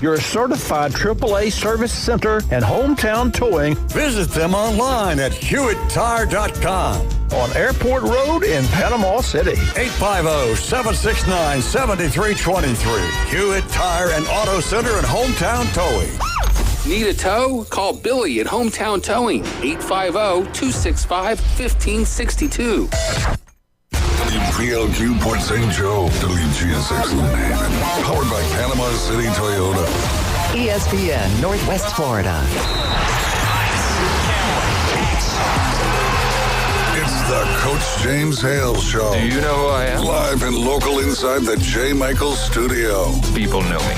your certified AAA service center and hometown towing. Visit them online at HewittTire.com. On Airport Road in Panama City. 850-769-7323. Hewitt Tire and Auto Center and Hometown Towing. Need a tow? Call Billy at Hometown Towing, 850-265-1562. WPLQ Port St. Joe, WGSX Lumen. Powered by Panama City Toyota. ESPN Northwest Florida. It's the Coach James Hale Show. Do you know who I am? Live and local inside the J. Michaels studio. People know me.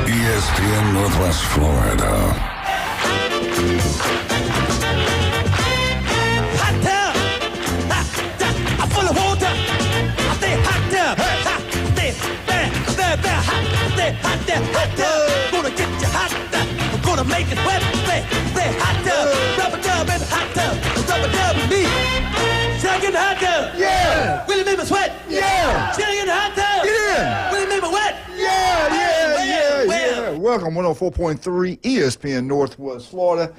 ESPN Northwest Florida. Hot tub. I'm full of water. I say hot tub. I say hot tub. Gonna get you hot tub. I'm gonna make it wet. Say hot tub. Rubber dub and hot tub. Rubber dub and me. Shake in the hot tub. Yeah. Will it make me sweat? Yeah. Shake in the hot tub. Yeah. Will it make me wet? Yeah. Welcome, 104.3 ESPN Northwest Florida.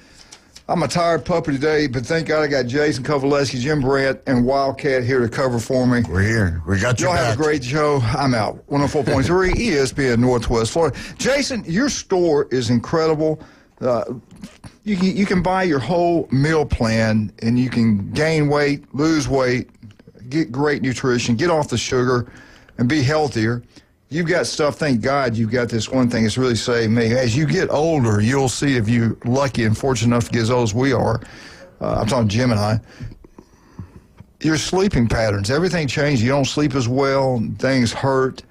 I'm a tired puppy today, but thank God I got Jason Kovaleski, Jim Brandt, and Wildcat here to cover for me. We're here. We got you Y'all back. have a great show. I'm out. 104.3 ESPN Northwest Florida. Jason, your store is incredible. You can buy your whole meal plan, and you can gain weight, lose weight, get great nutrition, get off the sugar, and be healthier. You've got stuff, thank God you've got this one thing that's really saved me. As you get older, you'll see if you're lucky and fortunate enough to get as old as we are. I'm talking Jim and I. Your sleeping patterns, everything changed. You don't sleep as well, things hurt.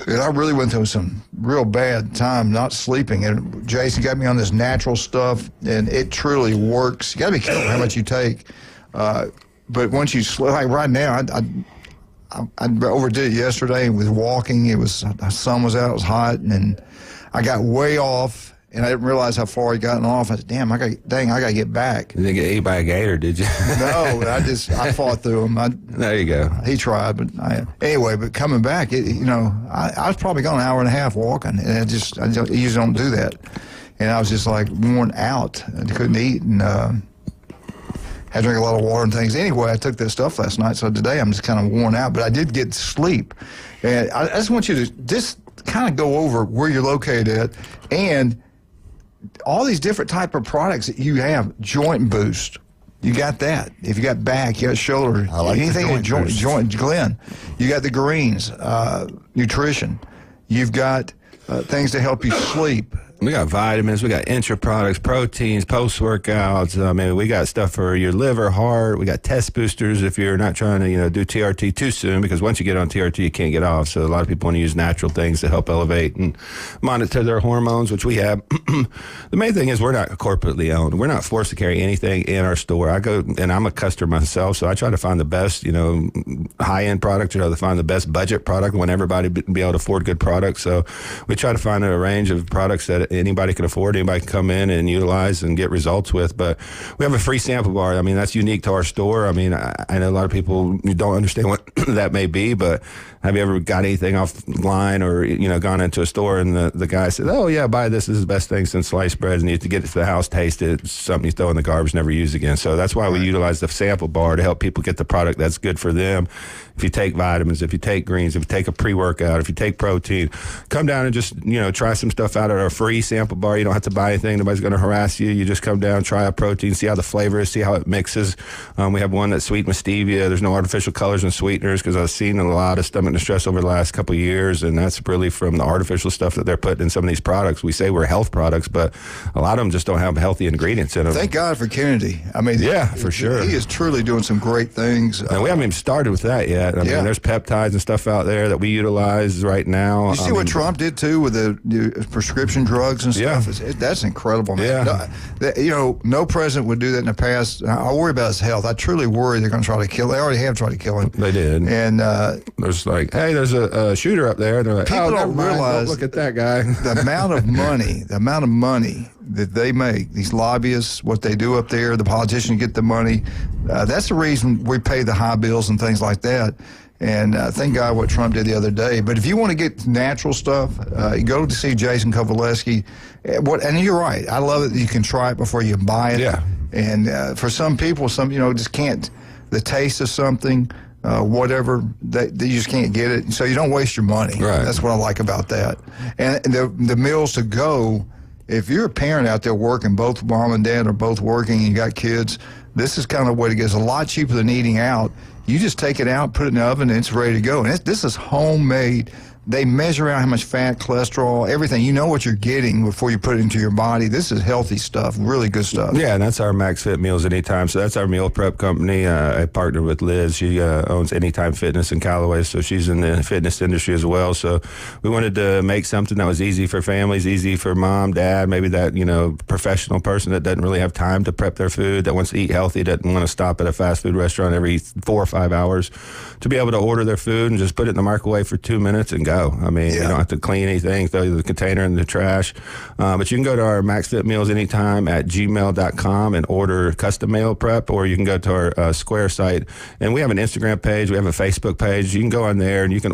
And I really went through some real bad time not sleeping. And Jason got me on this natural stuff, and it truly works. You got to be careful how much you take. But once you sleep, like right now, I overdid it yesterday with walking. The sun was out, it was hot, and I got way off, and I didn't realize how far I'd gotten off. I said, damn, I got to get back. You didn't get ate by a gator, did you? No, I fought through him. There you go. He tried, but anyway, but coming back, I was probably gone an hour and a half walking, and I usually don't do that. And I was just like worn out. I couldn't eat, and had to drink a lot of water and things. Anyway, I took this stuff last night, so today I'm just kind of worn out, but I did get sleep. And I just want you to just kind of go over where you're located at and all these different type of products that you have. Joint Boost. You got that. If you got back, you got shoulder, I like anything the joint, Glenn. You got the greens, nutrition. You've got things to help you sleep. We got vitamins, we got intra products, proteins, post-workouts. I mean, we got stuff for your liver, heart. We got test boosters if you're not trying to, do TRT too soon, because once you get on TRT, you can't get off. So a lot of people want to use natural things to help elevate and monitor their hormones, which we have. The main thing is we're not corporately owned. We're not forced to carry anything in our store. I go, and I'm a customer myself, so I try to find the best, high-end product, try to find the best budget product when everybody be able to afford good products. So we try to find a range of products that anybody can afford, anybody can come in and utilize and get results with. But we have a free sample bar. I mean, that's unique to our store. I mean, I know a lot of people don't understand what that may be, but have you ever got anything offline or, gone into a store and the guy said, oh, yeah, buy this. This is the best thing since sliced bread. And you have to get it to the house, taste it. It's something you throw in the garbage, never use again. So that's why we utilize the sample bar to help people get the product that's good for them. If you take vitamins, if you take greens, if you take a pre-workout, if you take protein, come down and just, try some stuff out at our free sample bar. You don't have to buy anything. Nobody's going to harass you. You just come down, try a protein, see how the flavor is, see how it mixes. We have one that's sweet with stevia. There's no artificial colors and sweeteners because I've seen a lot of stomach distress over the last couple of years, and that's really from the artificial stuff that they're putting in some of these products. We say we're health products, but a lot of them just don't have healthy ingredients in them. Thank God for Kennedy. I mean, yeah, for sure. He is truly doing some great things. And we haven't even started with that yet. I mean, there's peptides and stuff out there that we utilize right now. You see what Trump did, too, with the prescription drugs and stuff? Yeah. That's incredible, man. Yeah. No president would do that in the past. I worry about his health. I truly worry they're going to try to kill him. They already have tried to kill him. They did. And there's like, hey, there's a shooter up there. They're like, people don't realize, look at that guy. the amount of money that they make, these lobbyists, what they do up there, the politicians get the money. That's the reason we pay the high bills and things like that. And thank God what Trump did the other day. But if you want to get natural stuff, you go to see Jason Kovaleski. And you're right. I love it that you can try it before you buy it. Yeah. And for some people, just can't, the taste of something, whatever, they just can't get it. So you don't waste your money. Right. That's what I like about that. And the meals to go, if you're a parent out there working, both mom and dad are both working, and you got kids, this is kind of the way to get. It's a lot cheaper than eating out. You just take it out, put it in the oven, and it's ready to go. And this is homemade. They measure out how much fat, cholesterol, everything. You know what you're getting before you put it into your body. This is healthy stuff, really good stuff. Yeah, and that's our Max Fit Meals Anytime. So that's our meal prep company. I partner with Liz. She owns Anytime Fitness in Callaway, so she's in the fitness industry as well. So we wanted to make something that was easy for families, easy for mom, dad, maybe that, professional person that doesn't really have time to prep their food, that wants to eat healthy, doesn't want to stop at a fast food restaurant every 4 or 5 hours, to be able to order their food and just put it in the microwave for 2 minutes and go. I mean, you don't have to clean anything, throw the container in the trash. But you can go to our Max Fit Meals Anytime at gmail.com and order custom meal prep, or you can go to our Square site. And we have an Instagram page. We have a Facebook page. You can go on there and you can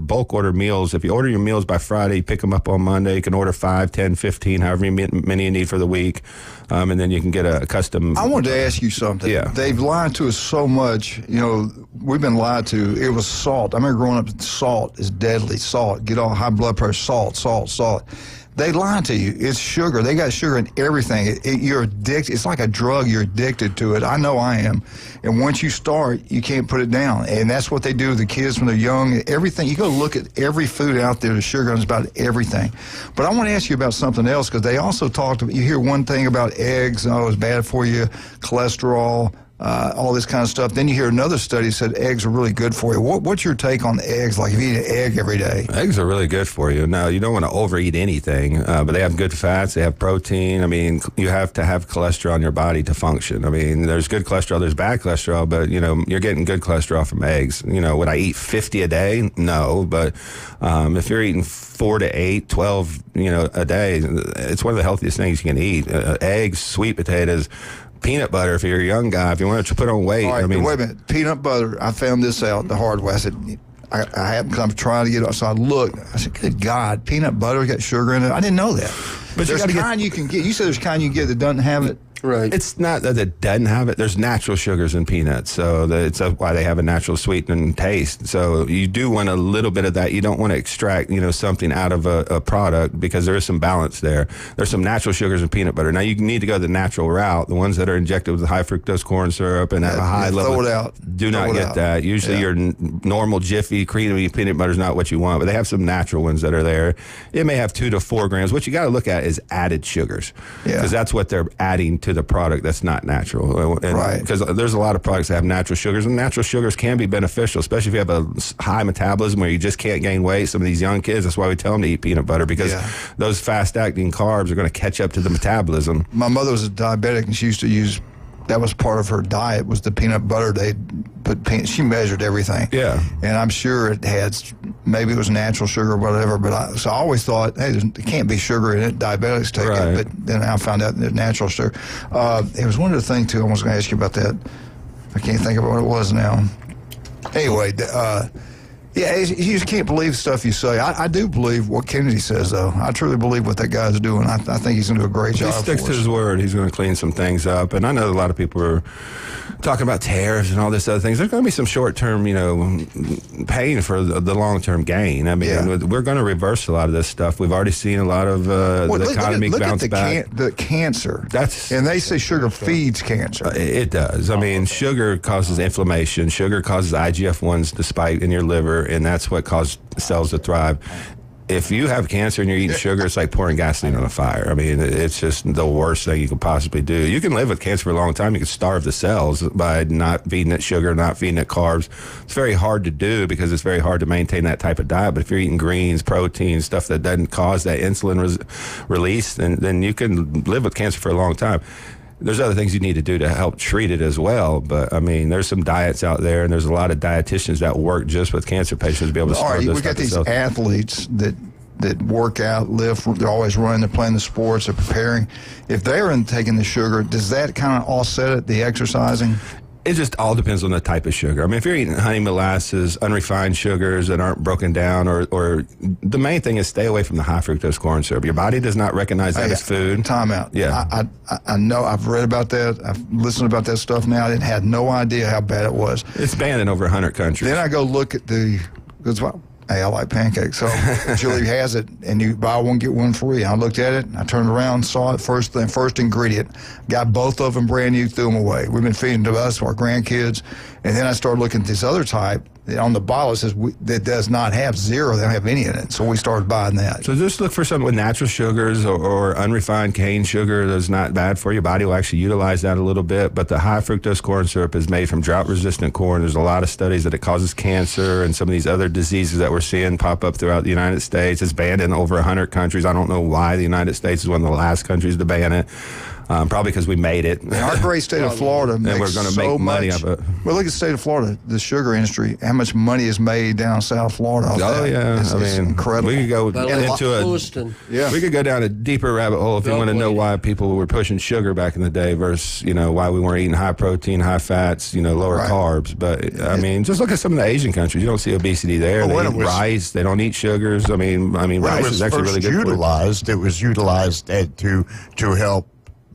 bulk order meals. If you order your meals by Friday, you pick them up on Monday. You can order 5, 10, 15, however many you need for the week. And then you can get a custom. I wanted to ask you something. Yeah. They've lied to us so much. We've been lied to. It was salt. I remember growing up, salt is deadly. Salt. Get all high blood pressure. Salt. They lie to you. It's sugar. They got sugar in everything. You're addicted. It's like a drug. You're addicted to it. I know I am. And once you start, you can't put it down. And that's what they do to the kids when they're young. Everything. You go look at every food out there. The sugar is about everything. But I want to ask you about something else, because they also talked about, you hear one thing about eggs. Oh, it's bad for you. Cholesterol. All this kind of stuff. Then you hear another study said eggs are really good for you. What's your take on the eggs? Like if you eat an egg every day? Eggs are really good for you. Now, you don't want to overeat anything, but they have good fats. They have protein. I mean, you have to have cholesterol in your body to function. I mean, there's good cholesterol, there's bad cholesterol, but, you're getting good cholesterol from eggs. Would I eat 50 a day? No, but if you're eating 4 to 8, 12, a day, it's one of the healthiest things you can eat. Eggs, sweet potatoes, peanut butter if you're a young guy, if you want to put on weight. All right, I mean, wait a minute. Peanut butter, I found this out the hard way. I said, I haven't, because I'm trying to get it. So I looked. I said, good God, peanut butter got sugar in it. I didn't know that. But there's kind you can get. You said there's kind you can get that doesn't have it. Right. It's not that it doesn't have it. There's natural sugars in peanuts, so it's why they have a natural sweetening taste. So you do want a little bit of that. You don't want to extract, something out of a product, because there is some balance there. There's some natural sugars in peanut butter. Now you need to go the natural route. The ones that are injected with high fructose corn syrup and have a high level. Throw it out. Do not get that. Usually your normal Jiffy creamy peanut butter is not what you want, but they have some natural ones that are there. It may have 2 to 4 grams. What you got to look at is added sugars, because that's what they're adding to the product that's not natural. Right. Because there's a lot of products that have natural sugars, and natural sugars can be beneficial, especially if you have a high metabolism where you just can't gain weight. Some of these young kids, that's why we tell them to eat peanut butter, because those fast-acting carbs are going to catch up to the metabolism. My mother was a diabetic, and she used to use, that was part of her diet, was the peanut butter. They put she measured everything. Yeah. And I'm sure it had, maybe it was natural sugar or whatever, but so I always thought, hey, there can't be sugar in it. Diabetics take it. But then I found out that natural sugar. It was one of the things, too, I was going to ask you about that. I can't think of what it was now. Anyway, you just can't believe stuff you say. I do believe what Kennedy says, though. I truly believe what that guy's doing. I think he's going to do a great job. He sticks to his word. He's going to clean some things up. And I know a lot of people are talking about tariffs and all this other things. There's going to be some short-term, pain for the long-term gain. I mean, we're going to reverse a lot of this stuff. We've already seen a lot of the economy bounce back. The cancer. And they say sugar feeds cancer. It does. I mean, sugar causes inflammation. Sugar causes IGF-1s to spike in your liver, and that's what causes cells to thrive. If you have cancer and you're eating sugar, it's like pouring gasoline on a fire. I mean, it's just the worst thing you could possibly do. You can live with cancer for a long time. You can starve the cells by not feeding it sugar, not feeding it carbs. It's very hard to do because it's very hard to maintain that type of diet. But if you're eating greens, proteins, stuff that doesn't cause that insulin release, then you can live with cancer for a long time. There's other things you need to do to help treat it as well. But, I mean, there's some diets out there, and there's a lot of dietitians that work just with cancer patients to be able to starve those. We got these athletes that work out, lift, they're always running, they're playing the sports, they're preparing. If they're taking the sugar, does that kind of offset it, the exercising? It just all depends on the type of sugar. I mean, if you're eating honey molasses, unrefined sugars that aren't broken down, or the main thing is stay away from the high fructose corn syrup. Your body does not recognize that as food. Time out. Yeah. I know. I've read about that. I've listened about that stuff now. I had no idea how bad it was. It's banned in over 100 countries. Then I go look at hey, I like pancakes. So Julie has it, and you buy one, get one free. I looked at it, I turned around, saw it, first ingredient. Got both of them brand new, threw them away. We've been feeding to us, our grandkids. And then I started looking at this other type. On the bottle, it says that does not have zero. They don't have any in it. So we started buying that. So just look for something with natural sugars or unrefined cane sugar that's not bad for you. Your body will actually utilize that a little bit. But the high fructose corn syrup is made from drought-resistant corn. There's a lot of studies that it causes cancer and some of these other diseases that we're seeing pop up throughout the United States. It's banned in over 100 countries. I don't know why the United States is one of the last countries to ban it. Probably because we made it. Our great state of Florida makes and we're going to make money of it. Well, look at the state of Florida, the sugar industry, how much money is made down South Florida. Yeah. It's incredible. We could go we could go down a deeper rabbit hole if you want to know why people were pushing sugar back in the day versus, why we weren't eating high protein, high fats, lower carbs. But, I mean, just look at some of the Asian countries. You don't see obesity there. They eat rice. They don't eat sugars. I mean, rice is actually really good for you. It was utilized to help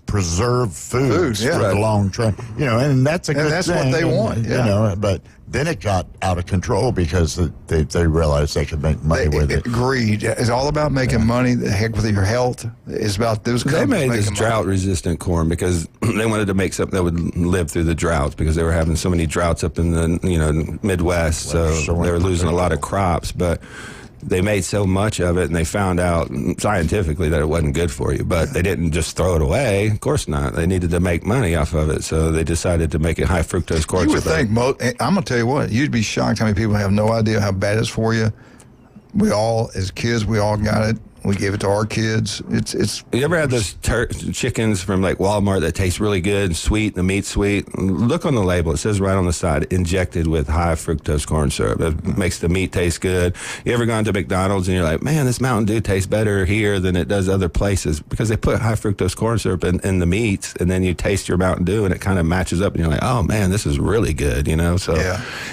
preserve foods for the long term, and that's a good thing. And that's what they want, but then it got out of control because they realized they could make money with it. Greed is all about making money. The heck with your health is about those companies. They made this drought-resistant corn because they wanted to make something that would live through the droughts because they were having so many droughts up in the Midwest, so they were losing a lot of crops, but they made so much of it, and they found out scientifically that it wasn't good for you. But they didn't just throw it away. Of course not. They needed to make money off of it, so they decided to make it high fructose corn syrup. You would think, I'm going to tell you what, you'd be shocked how many people have no idea how bad it's for you. We all, as kids, we all got it. We gave it to our kids. It's. You ever had those chickens from like Walmart that taste really good and sweet, the meat's sweet? Look on the label. It says right on the side, injected with high fructose corn syrup. It makes the meat taste good. You ever gone to McDonald's and you're like, man, this Mountain Dew tastes better here than it does other places? Because they put high fructose corn syrup in the meats, and then you taste your Mountain Dew and it kind of matches up and you're like, oh man, this is really good, So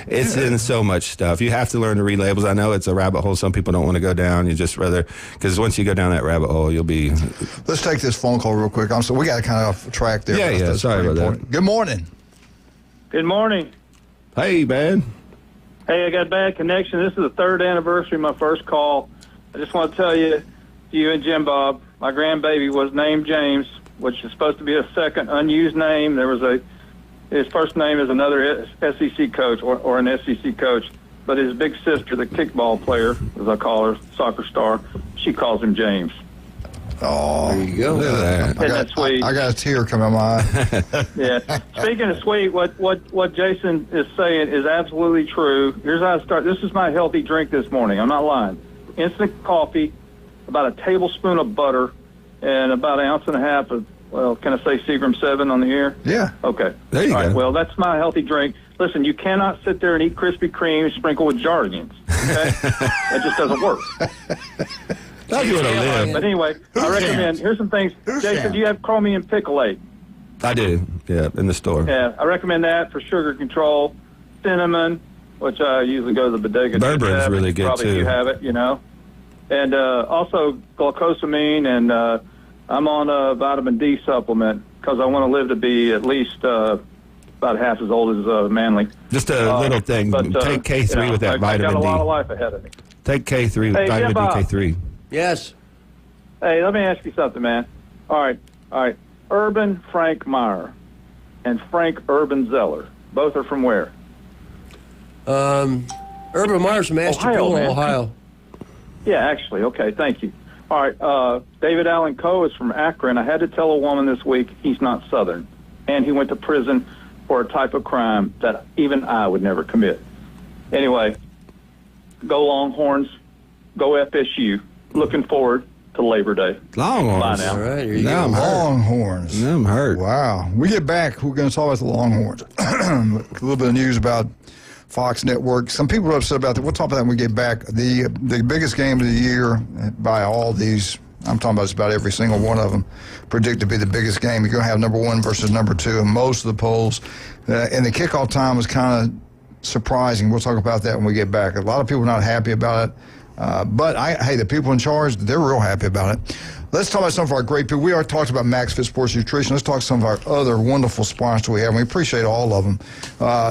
it's in so much stuff. You have to learn to read labels. I know it's a rabbit hole some people don't want to go down. You just rather, because once you go down that rabbit hole, you'll be. Let's take this phone call real quick. We got to kind of off track there. Yeah. Sorry about that. Good morning. Good morning. Hey, man. Hey, I got bad connection. This is the 3rd anniversary of my first call. I just want to tell you and Jim Bob, my grandbaby was named James, which is supposed to be a second unused name. His first name is another SEC coach or an SEC coach. But his big sister, the kickball player, as I call her, soccer star, she calls him James. Oh, there you go. Isn't that sweet? I got a tear coming out my eye. Yeah. Speaking of sweet, what Jason is saying is absolutely true. Here's how I start. This is my healthy drink this morning. I'm not lying. Instant coffee, about a tablespoon of butter, and about 1.5 ounces of, well, can I say Seagram 7 on the air? Yeah. Okay. There you go. Well, that's my healthy drink. Listen, you cannot sit there and eat Krispy Kreme sprinkled with Jardians. Okay? That just doesn't work. That's what I live. But anyway, I recommend, here's some things. Jason, do you have chromium picolate? I do, in the store. Yeah, I recommend that for sugar control. Cinnamon, which I usually go to the bodega. Bourbon's really good, probably too. If you have it, And also glucosamine, and I'm on a vitamin D supplement because I want to live to be at least about half as old as Manly. Just a little thing. Take K3 with that vitamin D. I got a lot of life ahead of me. Take K3, vitamin D, K3. Yes. Hey, let me ask you something, man. All right. Urban Frank Meyer and Frank Urban Zeller. Both are from where? Urban Meyer's from Ashtabula, Ohio. Yeah, actually. Okay, thank you. All right. David Allen Coe is from Akron. I had to tell a woman this week he's not Southern. And he went to prison for a type of crime that even I would never commit. Anyway, go Longhorns. Go FSU. Looking forward to Labor Day. Longhorns. Bye now. All right, here you Now go. Longhorns. Now I'm hurt. Wow. We get back, we're going to talk about the Longhorns. A little bit of news about Fox Network. Some people are upset about that. We'll talk about that when we get back. The biggest game of the year by all these, I'm talking about just about every single one of them, predict to be the biggest game. You're going to have number 1 versus number 2 in most of the polls. And the kickoff time was kind of surprising. We'll talk about that when we get back. A lot of people are not happy about it. But hey, the people in charge, they're real happy about it. Let's talk about some of our great people. We already talked about Max Fit Sports Nutrition. Let's talk some of our other wonderful sponsors we have. We appreciate all of them.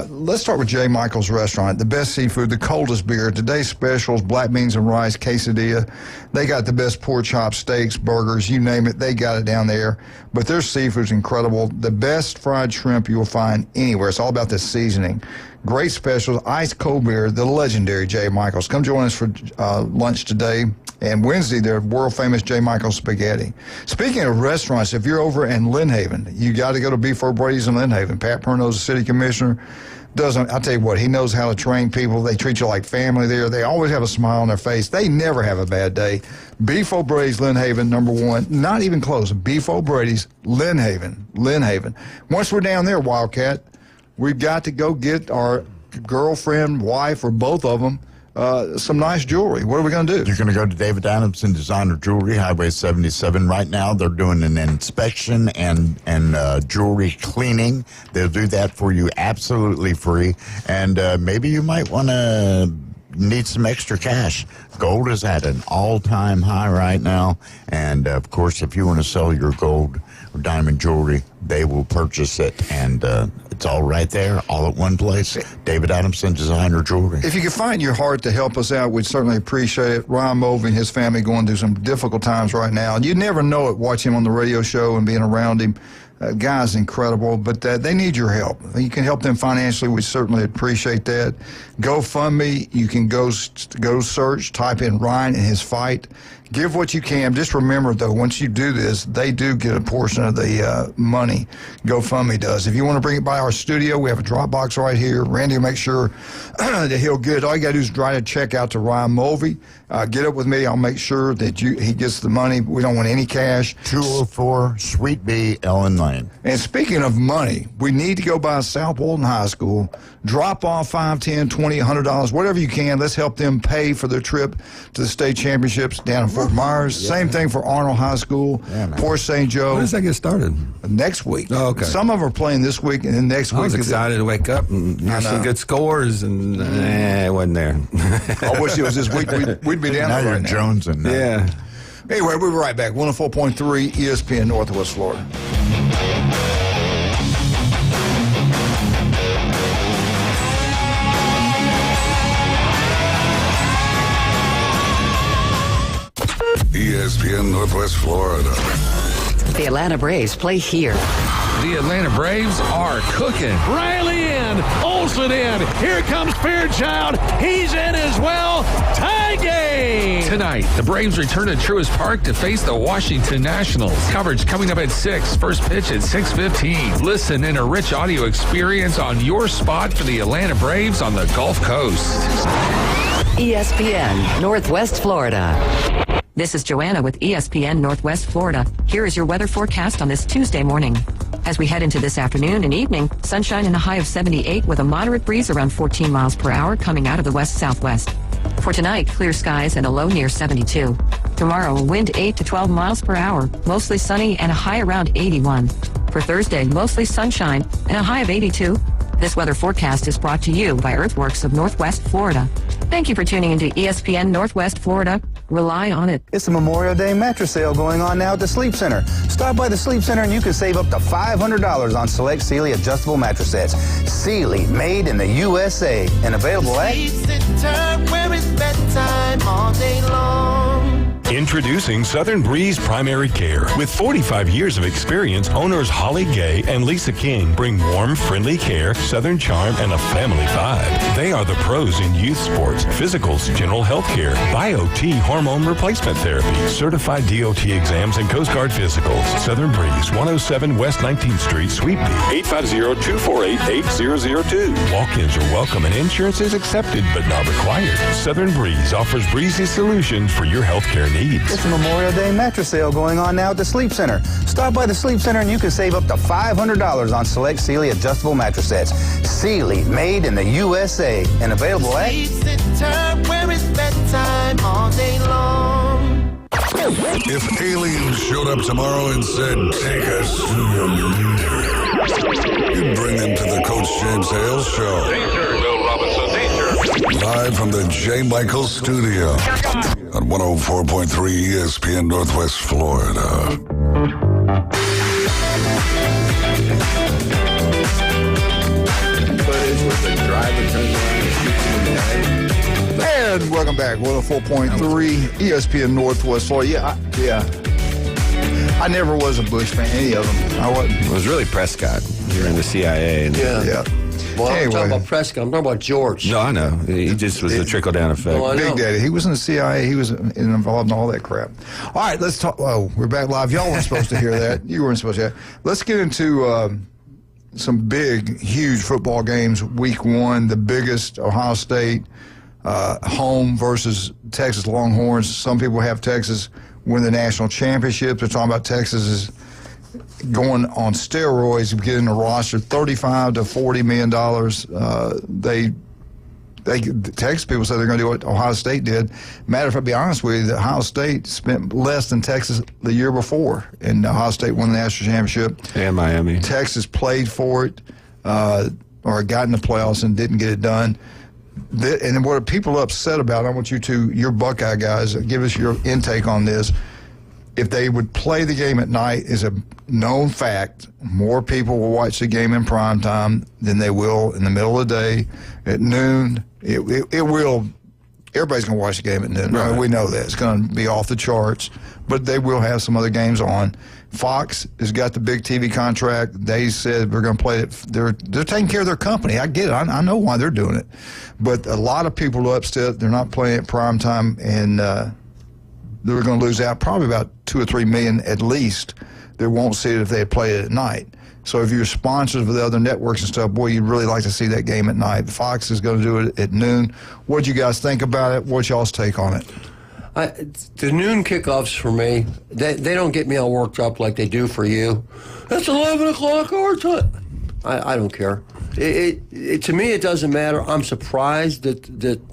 Let's start with J. Michael's Restaurant. The best seafood, the coldest beer. Today's specials, black beans and rice, quesadilla. They got the best pork chop, steaks, burgers, you name it. They got it down there. But their seafood's incredible. The best fried shrimp you will find anywhere. It's all about the seasoning. Great specials, ice cold beer, the legendary J. Michael's. Come join us for lunch today. And Wednesday, they're world-famous J. Michael's Spaghetti. Speaking of restaurants, if you're over in Lynn Haven, you got to go to Beef O'Brady's in Lynn Haven. Pat Perno's the city commissioner. I'll tell you what, he knows how to train people. They treat you like family there. They always have a smile on their face. They never have a bad day. Beef O'Brady's, Lynn Haven, number 1. Not even close. Beef O'Brady's, Lynn Haven. Once we're down there, Wildcat, we've got to go get our girlfriend, wife, or both of them some nice jewelry. What are we going to do? You're going to go to David Adamson Designer Jewelry, Highway 77. Right now, they're doing an inspection and jewelry cleaning. They'll do that for you absolutely free. And maybe you might want to need some extra cash. Gold is at an all-time high right now. And, of course, if you want to sell your gold or diamond jewelry, they will purchase it. And it's all right there, all at one place. David Adamson Designer Jewelry. If you can find your heart to help us out, we'd certainly appreciate it. Ryan Mulvey and his family going through some difficult times right now. And you never know it, watching him on the radio show and being around him. Guy's incredible, but they need your help. You can help them financially. We certainly appreciate that. GoFundMe, you can go search, type in Ryan and his fight. Give what you can. Just remember, though, once you do this, they do get a portion of the money. GoFundMe does. If you want to bring it by our studio, we have a Dropbox right here. Randy will make sure that he'll get it. All you got to do is write a check out to Ryan Mulvey. Get up with me. I'll make sure that he gets the money. We don't want any cash. 204 Sweet B, Ellen Lane. And speaking of money, we need to go by South Walton High School. Drop off $5, $10, $20, $100, whatever you can. Let's help them pay for their trip to the state championships down in Fort Myers. Yeah. Same thing for Arnold High School, Port St. Joe. When does that get started? Next week. Oh, okay. Some of them are playing this week, and then next week. I was excited to wake up and hear some good scores, and it wasn't there. I wish it was this week. We'd be down there right now. Jonesing. Yeah. Anyway, we'll be right back. 104.3 ESPN Northwest Florida. ESPN Northwest Florida. The Atlanta Braves play here. The Atlanta Braves are cooking. Riley in, Olsen in. Here comes Fairchild. He's in as well. Tie game. Tonight, the Braves return to Truist Park to face the Washington Nationals. Coverage coming up at 6. First pitch at 6:15. Listen in a rich audio experience on your spot for the Atlanta Braves on the Gulf Coast. ESPN Northwest Florida. This is Joanna with ESPN Northwest Florida. Here is your weather forecast on this Tuesday morning. As we head into this afternoon and evening, sunshine and a high of 78 with a moderate breeze around 14 miles per hour coming out of the west-southwest. For tonight, clear skies and a low near 72. Tomorrow, a wind 8 to 12 miles per hour, mostly sunny and a high around 81. For Thursday, mostly sunshine and a high of 82. This weather forecast is brought to you by Earthworks of Northwest Florida. Thank you for tuning into ESPN Northwest Florida. Rely on it. It's a Memorial Day mattress sale going on now at the Sleep Center. Stop by the Sleep Center and you can save up to $500 on select Sealy adjustable mattress sets. Sealy, made in the USA and available at Sleep Center, where it's bedtime all day long. Introducing Southern Breeze Primary Care. With 45 years of experience, owners Holly Gay and Lisa King bring warm, friendly care, Southern charm, and a family vibe. They are the pros in youth sports, physicals, general health care, Bio-T hormone replacement therapy, certified DOT exams, and Coast Guard physicals. Southern Breeze, 107 West 19th Street, Suite B, 850-248-8002. Walk-ins are welcome and insurance is accepted but not required. Southern Breeze offers breezy solutions for your health care needs. It's a Memorial Day mattress sale going on now at the Sleep Center. Stop by the Sleep Center and you can save up to $500 on select Sealy adjustable mattress sets. Sealy, made in the USA and available at Sleep Center, where it's bedtime all day long. If aliens showed up tomorrow and said, take us to your leader, you'd bring them to the Coach James Hale Show. Danger, Will Robinson, danger. Live from the J. Michael Studio on 104.3 ESPN Northwest Florida. And welcome back, 104.3 ESPN Northwest Florida. I never was a Bush fan, any of them. I wasn't. It was really Prescott. You were in the CIA. And Yeah. Well, I'm Anyway. talking about Prescott. I'm talking about George. No, I know. He just was a trickle-down effect. Oh, I know. Big Daddy. He was in the CIA. He was involved in all that crap. All right, let's talk. Oh, we're back live. Y'all weren't supposed to hear that. You weren't supposed to hear that. Let's get into some big, huge football games. Week 1, the biggest, Ohio State home versus Texas Longhorns. Some people have Texas win the national championship. They're talking about Texas is going on steroids, getting the roster $35 to $40 million. The Texas people say they're going to do what Ohio State did. Matter of fact, to be honest with you, Ohio State spent less than Texas the year before, and Ohio State won the national championship. And Miami. Texas played for it, or got in the playoffs and didn't get it done. And what are people upset about? I want you to, your Buckeye guys, give us your intake on this. If they would play the game at night, is a known fact. More people will watch the game in prime time than they will in the middle of the day at noon. It will. Everybody's going to watch the game at noon. Right. We know that. It's going to be off the charts. But they will have some other games on. Fox has got the big TV contract. They said we're going to play it. They're taking care of their company. I get it. I know why they're doing it. But a lot of people are upset. They're not playing at prime time, and they're going to lose out probably about 2 or 3 million at least. They won't see it if they play it at night. So if you're sponsors with the other networks and stuff, boy, you'd really like to see that game at night. Fox is going to do it at noon. What do you guys think about it? What's y'all's take on it? The noon kickoffs for me, they don't get me all worked up like they do for you. That's 11 o'clock our time. I don't care. To me, it doesn't matter. I'm surprised that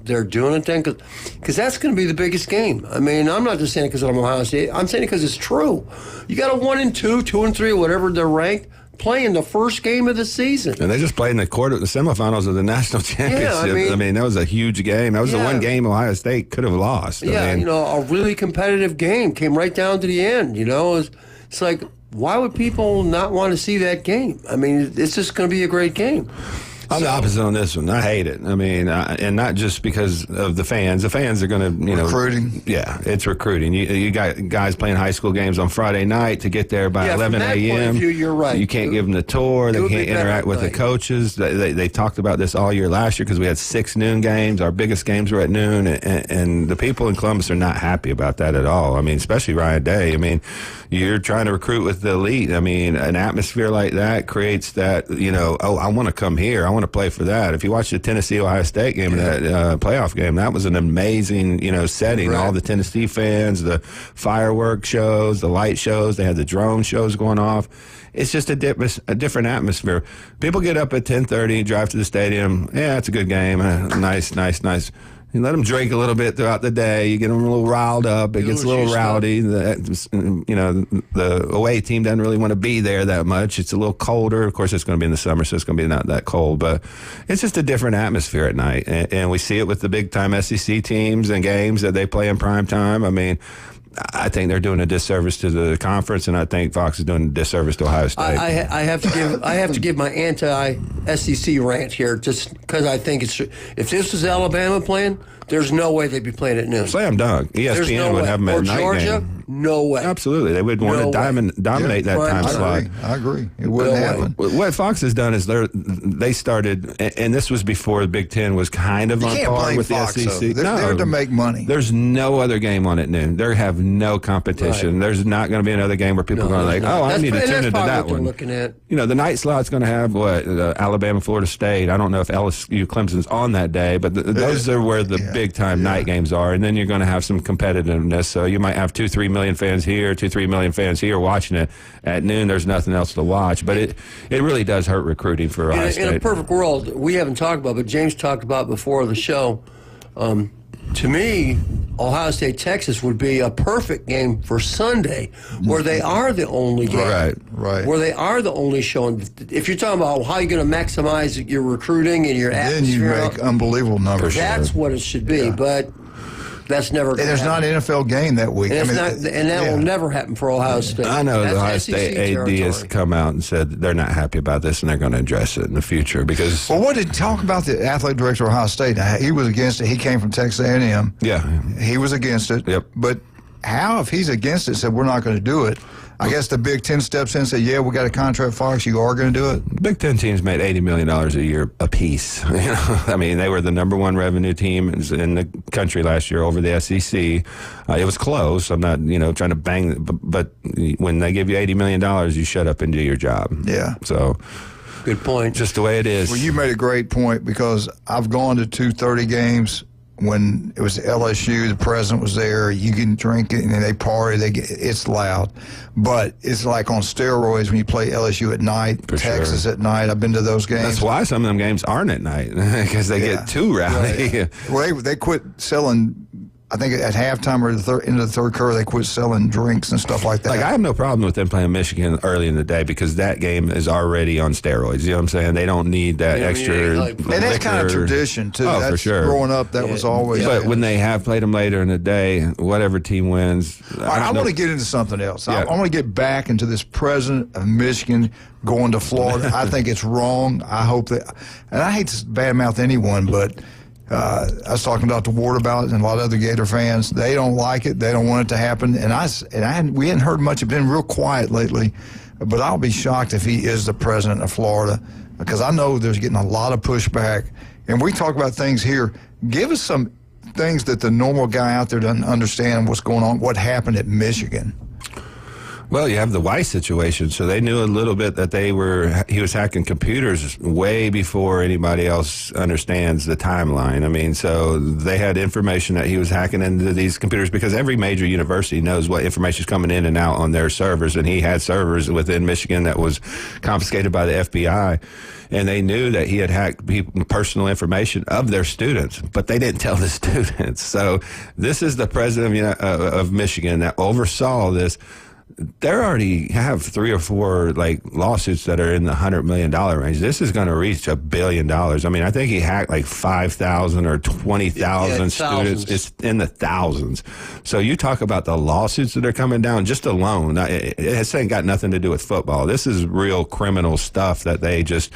they're doing it then, because that's going to be the biggest game. I mean, I'm not just saying it because I'm Ohio State. I'm saying it because it's true. You got a 1 and 2, 2 and 3, whatever they're ranked, playing the first game of the season. And they just played in the semifinals of the national championship. Yeah, I mean, that was a huge game. That was the one game Ohio State could have lost. Yeah, a really competitive game. Came right down to the end, It's like, why would people not want to see that game? I mean, it's just going to be a great game. I'm the opposite on this one. I hate it. I mean, and not just because of the fans. The fans are going to, recruiting. Yeah, it's recruiting. You got guys playing high school games on Friday night to get there by 11 a.m. You're right. You can't give them the tour. They can't interact with the coaches. They talked about this all year last year because we had 6 noon games. Our biggest games were at noon, and the people in Columbus are not happy about that at all. I mean, especially Ryan Day. I mean, you're trying to recruit with the elite. I mean, an atmosphere like that creates that, I want to come here. I want to play for that. If you watch the Tennessee-Ohio State game, that playoff game, that was an amazing, setting. Right. All the Tennessee fans, the fireworks shows, the light shows, they had the drone shows going off. It's just a different atmosphere. People get up at 10:30, drive to the stadium. Yeah, it's a good game. Nice. You let them drink a little bit throughout the day. You get them a little riled up. It gets a little rowdy. The away team doesn't really want to be there that much. It's a little colder. Of course, it's going to be in the summer, so it's going to be not that cold. But it's just a different atmosphere at night. And we see it with the big-time SEC teams and games that they play in prime time. I mean, I think they're doing a disservice to the conference, and I think Fox is doing a disservice to Ohio State. I have to give my anti-SEC rant here, just because I think it's. If this was Alabama playing, there's no way they'd be playing at noon. Slam dunk. ESPN would have them at night Georgia, game. No way. Absolutely, they would want to dominate that time slot. I agree. It wouldn't happen. What Fox has done is they started, and this was before the Big Ten was kind of on par with Fox, the SEC. They're there to make money. There's no other game on at noon. They have no competition. Right. There's not going to be another game where people are going I need to tune into that one. Looking at. The night slot's going to have Alabama, Florida State. I don't know if LSU, Clemson's on that day, but those are where the big time night games are, and then you're going to have some competitiveness. So you might have 2-3 million fans here, 2-3 million fans here watching it. At noon, there's nothing else to watch, but it really does hurt recruiting for Ohio State. In a perfect world, we haven't talked about, but James talked about before the show. to me, Ohio State, Texas would be a perfect game for Sunday, where they are the only game. Right. Where they are the only showing. If you're talking about how you're going to maximize your recruiting and your atmosphere, then you make unbelievable numbers. That's what it should be, but that's never going to happen. There's not an NFL game that week. And, that will never happen for Ohio State. I know the Ohio SEC State AD territory. has come out and said they're not happy about this and they're going to address it in the future because. Well, what did talk about the athletic director of Ohio State? He was against it. He came from Texas A&M. Yeah, he was against it. Yep. But how, if he's against it, said we're not going to do it? I guess the Big Ten steps in and said, yeah, we got a contract, Fox. You are going to do it. Big Ten teams made $80 million a year apiece. You know, I mean, they were the number one revenue team in the country last year over the SEC. It was close. I'm not, trying to bang, but when they give you $80 million, you shut up and do your job. Yeah. So. Good point. Just the way it is. Well, you made a great point because I've gone to 2:30 games when it was LSU. The president was there. You can drink it, and they party. It's loud, but it's like on steroids when you play LSU at night, Texas at night. I've been to those games. That's why some of them games aren't at night because they get too rowdy. Right. Well, they quit selling. I think at halftime or the end of the third quarter, they quit selling drinks and stuff like that. Like, I have no problem with them playing Michigan early in the day because that game is already on steroids. You know what I'm saying? They don't need that extra. And that's kind of tradition, too. Oh, that's, for sure. Growing up, that was always. But when they have played them later in the day, whatever team wins. All right, I want to get into something else. Yeah. I want to get back into this president of Michigan going to Florida. I think it's wrong. I hope that, and I hate to badmouth anyone, but I was talking to Dr. Ward about it and a lot of other Gator fans. They don't like it. They don't want it to happen. We hadn't heard much. It's been real quiet lately. But I'll be shocked if he is the president of Florida because I know there's getting a lot of pushback. And we talk about things here. Give us some things that the normal guy out there doesn't understand what's going on, what happened at Michigan. Well, you have the Weiss situation, so they knew a little bit that he was hacking computers way before anybody else understands the timeline. I mean, so they had information that he was hacking into these computers because every major university knows what information is coming in and out on their servers, and he had servers within Michigan that was confiscated by the FBI. And they knew that he had hacked personal information of their students, but they didn't tell the students. So this is the president of Michigan that oversaw this. They already have 3 or 4 lawsuits that are in the $100 million range. This is going to reach $1 billion. I mean, I think he hacked 5,000 or 20,000 students. It's in the thousands. So you talk about the lawsuits that are coming down just alone. It ain't got nothing to do with football. This is real criminal stuff that they just.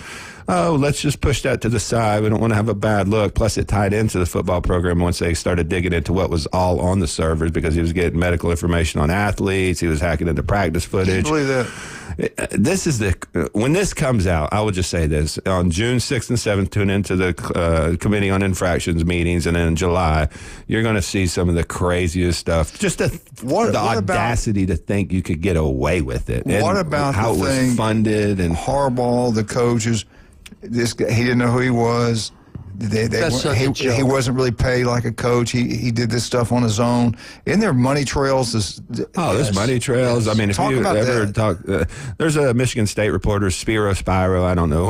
Oh, let's just push that to the side. We don't want to have a bad look. Plus, it tied into the football program once they started digging into what was all on the servers because he was getting medical information on athletes. He was hacking into practice footage. Can you believe that? When this comes out, I will just say this. On June 6th and 7th, tune into the Committee on Infractions meetings, and then in July, you're going to see some of the craziest stuff. Just the audacity to think you could get away with it. What and about how the it was thing, funded and Harbaugh, the coaches? This guy, he didn't know who he was. He wasn't really paid like a coach. He did this stuff on his own. In there money trails? There's money trails. I mean, if you ever talk, there's a Michigan State reporter, Spiro. I don't know.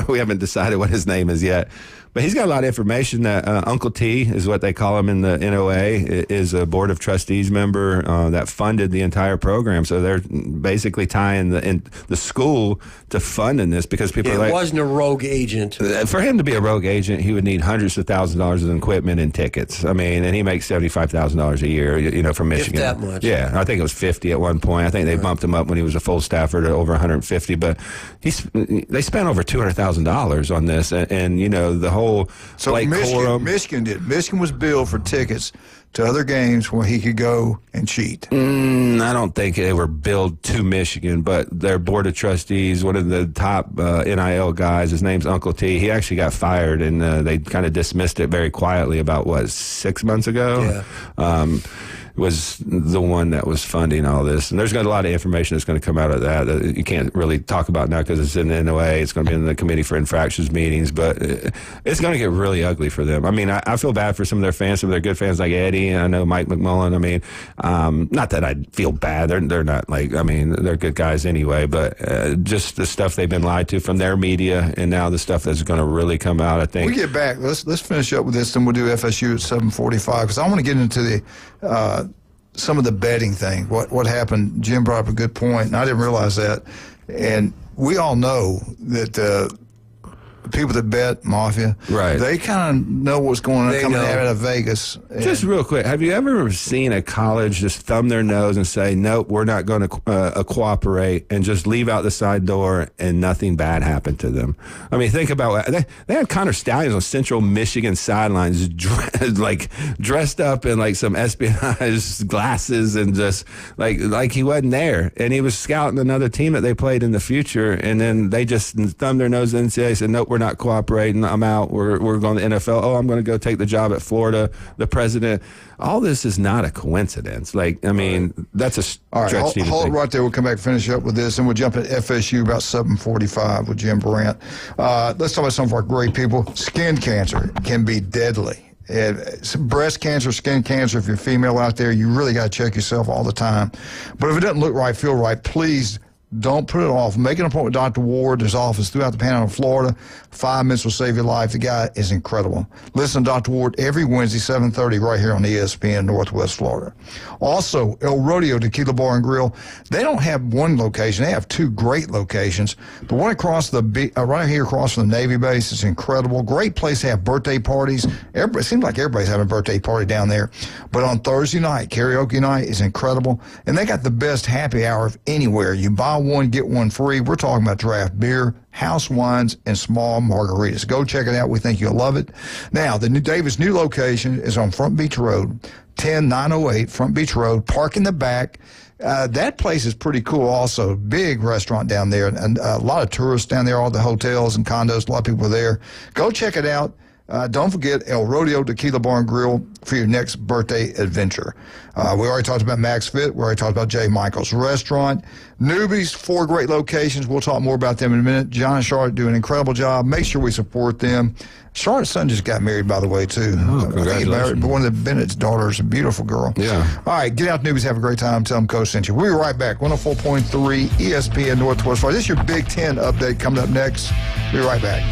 We haven't decided what his name is yet. But he's got a lot of information that Uncle T is what they call him in the NOA, is a Board of Trustees member that funded the entire program. So they're basically tying the school to funding this because people are like... It wasn't a rogue agent. For him to be a rogue agent, he would need hundreds of thousands of dollars in equipment and tickets. I mean, and he makes $75,000 a year, from Michigan. If that much. Yeah, I think it was 50 at one point. I think they bumped him up when he was a full staffer to over 150. But they spent over $200,000 on this, and the whole... So Michigan did. Michigan was billed for tickets to other games where he could go and cheat. I don't think they were billed to Michigan, but their board of trustees, one of the top NIL guys, his name's Uncle T, he actually got fired, and they kind of dismissed it very quietly about, 6 months ago? Yeah. was the one that was funding all this. And there's going to be a lot of information that's going to come out of that you can't really talk about now because it's in the NOA. It's going to be in the Committee for Infractions meetings, but it's going to get really ugly for them. I mean, I feel bad for some of their fans, some of their good fans like Eddie, and I know Mike McMullen. I mean, not that I feel bad. They're not like, I mean, they're good guys anyway, but just the stuff they've been lied to from their media and now the stuff that's going to really come out, I think. We get back. Let's finish up with this, then we'll do FSU at 7:45 because I want to get into the some of the betting thing. What happened? Jim brought up a good point, and I didn't realize that. And we all know that people that bet Mafia, right? They kind of know what's going on coming out of Vegas. Just real quick, have you ever seen a college just thumb their nose and say, nope, we're not going to cooperate, and just leave out the side door and nothing bad happened to them? I mean, think about it. They had Connor Stallions on Central Michigan sidelines dressed up in like some espionage glasses and just like he wasn't there, and he was scouting another team that they played in the future, and then they just thumbed their nose and said, nope, we're not cooperating. I'm out. We're going to the NFL. Oh, I'm going to go take the job at Florida. The president. All this is not a coincidence. Like, I mean, that's a stretch. All right, hold it right there. We'll come back and finish up with this, and we'll jump at FSU about 7:45 with Jim Brandt. Let's talk about some of our great people. Skin cancer can be deadly. Breast cancer, skin cancer, if you're female out there, you really got to check yourself all the time. But if it doesn't look right, feel right, please don't put it off. Make an appointment with Dr. Ward. There's office throughout the Panhandle of Florida. 5 minutes will save your life. The guy is incredible. Listen to Dr. Ward every Wednesday, 7:30, right here on ESPN Northwest Florida. Also, El Rodeo Tequila Bar and Grill. They don't have one location. They have two great locations. The one across right here across from the Navy base is incredible. Great place to have birthday parties. It seems like everybody's having a birthday party down there. But on Thursday night, karaoke night is incredible. And they got the best happy hour of anywhere. You buy one, get one free. We're talking about draft beer, house wines, and small margaritas. Go check it out. We think you'll love it. Now, the Davis' new location is on Front Beach Road, 10908 Front Beach Road. Park in the back. That place is pretty cool also. Big restaurant down there, and a lot of tourists down there, all the hotels and condos, a lot of people are there. Go check it out. Don't forget El Rodeo Tequila Bar and Grill for your next birthday adventure. We already talked about Max Fit. We already talked about J. Michael's Restaurant. Newbies, 4 great locations. We'll talk more about them in a minute. John and Charlotte do an incredible job. Make sure we support them. Charlotte's son just got married, by the way, too. Oh, congratulations. I think he married one of the Bennett's daughters, a beautiful girl. Yeah. All right, get out, newbies. Have a great time. Tell them Coach sent you. We'll be right back. 104.3 ESPN Northwest Florida. This is your Big Ten update coming up next. We'll be right back.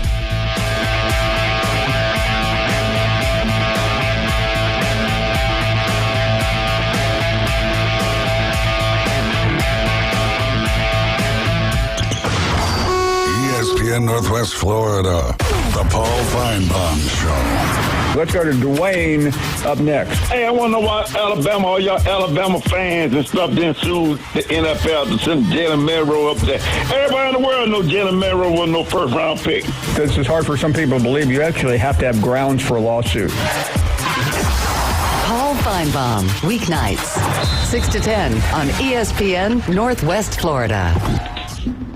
ESPN Northwest Florida, the Paul Feinbaum Show. Let's go to Dwayne up next. Hey, I want to know why Alabama, all y'all Alabama fans and stuff, didn't sue the NFL to send Jalen Milroe up there. Everybody in the world knows Jalen Milroe was no first-round pick. This is hard for some people to believe. You actually have to have grounds for a lawsuit. Paul Feinbaum, weeknights, 6 to 10 on ESPN Northwest Florida.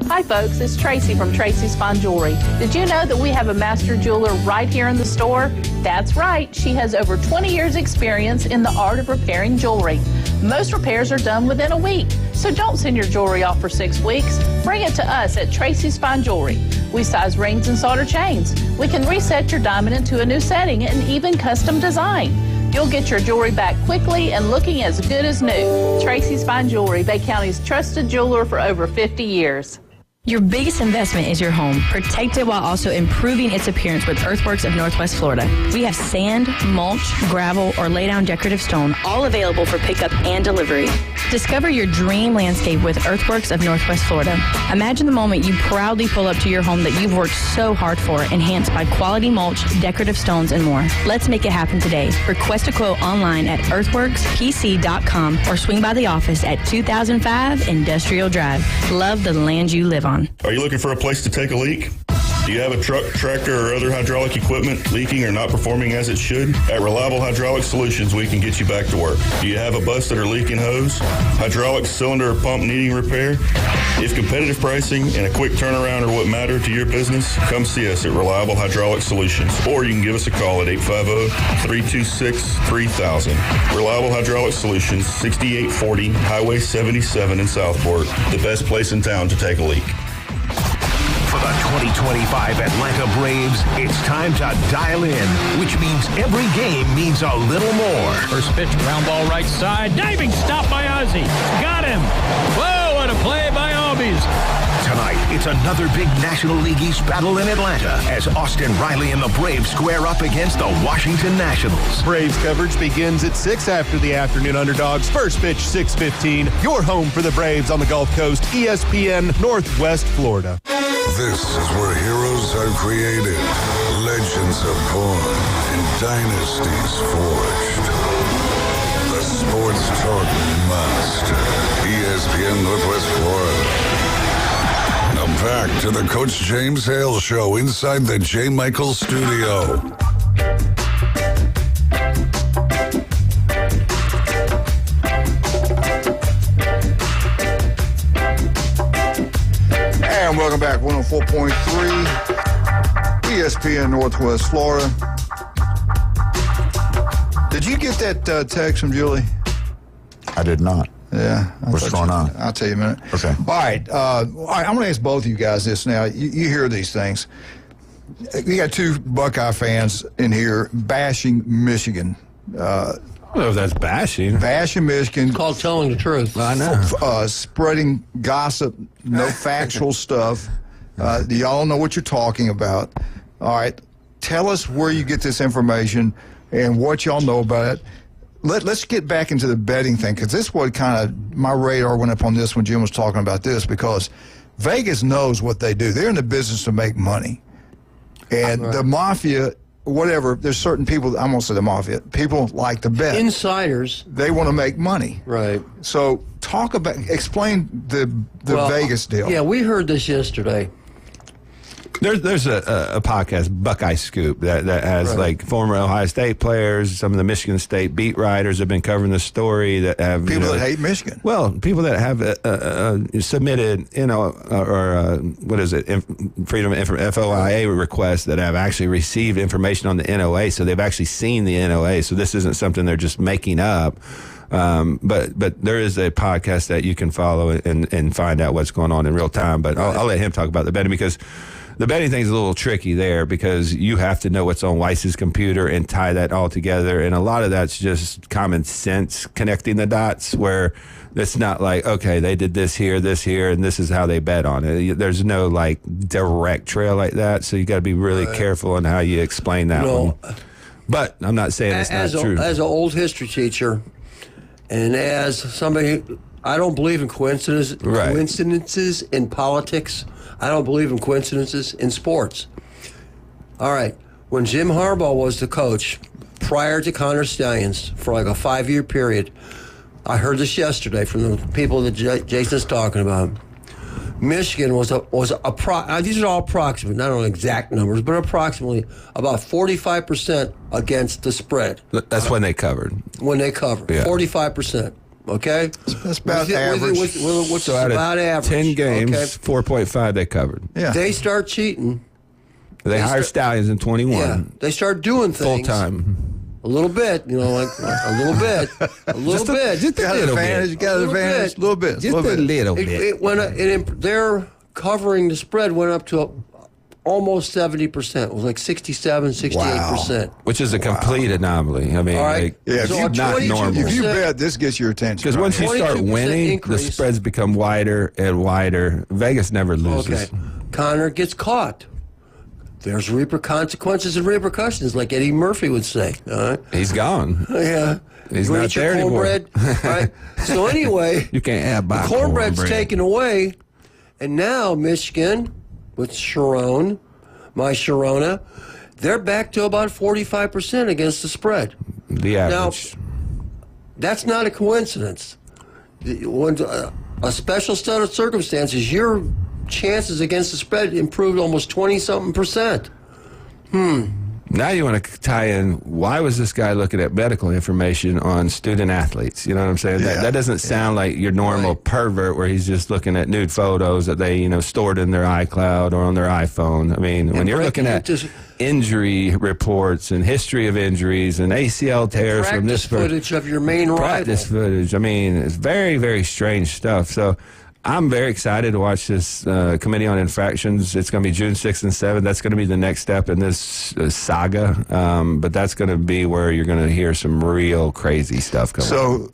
Hi folks, it's Tracy from Tracy's Fine Jewelry. Did you know that we have a master jeweler right here in the store? That's right, she has over 20 years experience in the art of repairing jewelry. Most repairs are done within a week, so don't send your jewelry off for 6 weeks. Bring it to us at Tracy's Fine Jewelry. We size rings and solder chains. We can reset your diamond into a new setting and even custom design. You'll get your jewelry back quickly and looking as good as new. Tracy's Fine Jewelry, Bay County's trusted jeweler for over 50 years. Your biggest investment is your home. Protect it while also improving its appearance with Earthworks of Northwest Florida. We have sand, mulch, gravel, or lay down decorative stone, all available for pickup and delivery. Discover your dream landscape with Earthworks of Northwest Florida. Imagine the moment you proudly pull up to your home that you've worked so hard for, enhanced by quality mulch, decorative stones, and more. Let's make it happen today. Request a quote online at earthworkspc.com or swing by the office at 2005 Industrial Drive. Love the land you live on. Are you looking for a place to take a leak? Do you have a truck, tractor, or other hydraulic equipment leaking or not performing as it should? At Reliable Hydraulic Solutions, we can get you back to work. Do you have a busted or leaking hose? Hydraulic cylinder or pump needing repair? If competitive pricing and a quick turnaround are what matter to your business, come see us at Reliable Hydraulic Solutions, or you can give us a call at 850-326-3000. Reliable Hydraulic Solutions, 6840 Highway 77 in Southport, the best place in town to take a leak. For the 2025 Atlanta Braves, it's time to dial in, which means every game means a little more. First pitch, ground ball right side, diving stop by Ozzie. Got him. Whoa, what a play by Albies. Tonight, it's another big National League East battle in Atlanta as Austin Riley and the Braves square up against the Washington Nationals. Braves coverage begins at 6 after the afternoon underdogs. First pitch, 6:15. Your home for the Braves on the Gulf Coast, ESPN Northwest Florida. This is where heroes are created, legends are born, and dynasties forged. The Sports Talk Monster, ESPN Northwest Florida. Now back to the Coach James Hale Show inside the J. Michael Studio. And welcome back, 104.3 ESPN Northwest Florida. Did you get that text from Julie? I did not. Yeah. What's going on? I'll tell you in a minute. Okay. All right. I'm going to ask both of you guys this now. You hear these things. We got two Buckeye fans in here bashing Michigan. I don't know if that's bashing. Bashing Michigan. It's called telling the truth. I know. Spreading gossip, no factual stuff. Y'all know what you're talking about. All right. Tell us where you get this information and what y'all know about it. Let's get back into the betting thing, because this is what kind of my radar went up on this when Jim was talking about this, because Vegas knows what they do. They're in the business to make money. And the mafia, whatever, there's certain people, I'm going to say the mafia, people like to bet. Insiders. They want to make money. Right. So explain the Vegas deal. Yeah, we heard this yesterday. There's a podcast, Buckeye Scoop, that has like former Ohio State players, some of the Michigan State beat writers have been covering the story that have people that hate Michigan. Well, people that have submitted, what is it, Freedom of FOIA requests that have actually received information on the NOA, so they've actually seen the NOA. So this isn't something they're just making up. But there is a podcast that you can follow and find out what's going on in real time. But I'll let him talk about the betting, because the betting thing's a little tricky there, because you have to know what's on Weiss's computer and tie that all together. And a lot of that's just common sense connecting the dots, where it's not like, okay, they did this here, and this is how they bet on it. There's no like direct trail like that. So you got to be really careful on how you explain that one. But I'm not saying it's not true. As an old history teacher, and as somebody, I don't believe in coincidences in politics. I don't believe in coincidences in sports. All right. When Jim Harbaugh was the coach prior to Connor Stallions for like a 5-year period, I heard this yesterday from the people that Jason's talking about. Michigan was these are all approximate, not on exact numbers, but approximately about 45% against the spread. That's when they covered. Yeah. 45%. Okay? That's about average. What's so about average? 10 games, 4.5 they covered. Yeah. They start cheating. They hired Stallions in 21. Yeah. They start doing things. Full time. A little bit, like a little bit. A little bit. Just a little bit. You got an advantage. A little bit. Just a little bit. It went up, their covering the spread went up to almost 70%. It was like 67, 68%. Which is a complete anomaly. I mean, if not normal. If you bet, this gets your attention. Because once you start winning, increase. the spreads become wider and wider. Vegas never loses. Okay. Connor gets caught. There's consequences and repercussions, like Eddie Murphy would say. All right? He's gone. Yeah. He's you not eat your there anymore. Cornbread, right? So anyway, you can't have the cornbread's taken away, and now Michigan with Sharona, they're back to about 45% against the spread. The average. Now, that's not a coincidence. When a special set of circumstances, you're chances against the spread improved almost 20-something%. Now you want to tie in, why was this guy looking at medical information on student athletes? You know what I'm saying? That doesn't sound like your normal pervert where he's just looking at nude photos that they, stored in their iCloud or on their iPhone. I mean, when you're looking at injury reports and history of injuries and ACL tears from this footage of your main rival. Practice footage. I mean, it's very, very strange stuff. So I'm very excited to watch this Committee on Infractions. It's going to be June 6th and 7th. That's going to be the next step in this saga. But that's going to be where you're going to hear some real crazy stuff coming. So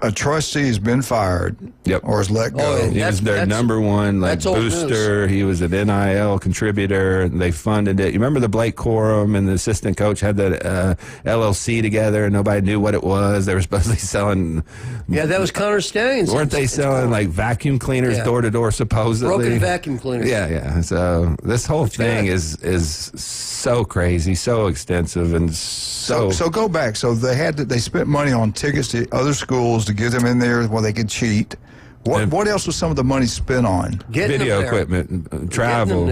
a trustee has been fired or is let go. He was their number one booster. He was an NIL contributor. They funded it. You remember the Blake Corum and the assistant coach had that LLC together and nobody knew what it was. They were supposedly selling. Yeah, that was Connor Stalions. Weren't they selling like vacuum cleaners door to door supposedly? Broken vacuum cleaners. Yeah. So this whole thing is so crazy, so extensive, and so go back. So they spent money on tickets to other schools to get them in there while they could cheat. What else was some of the money spent on? Video equipment, travel.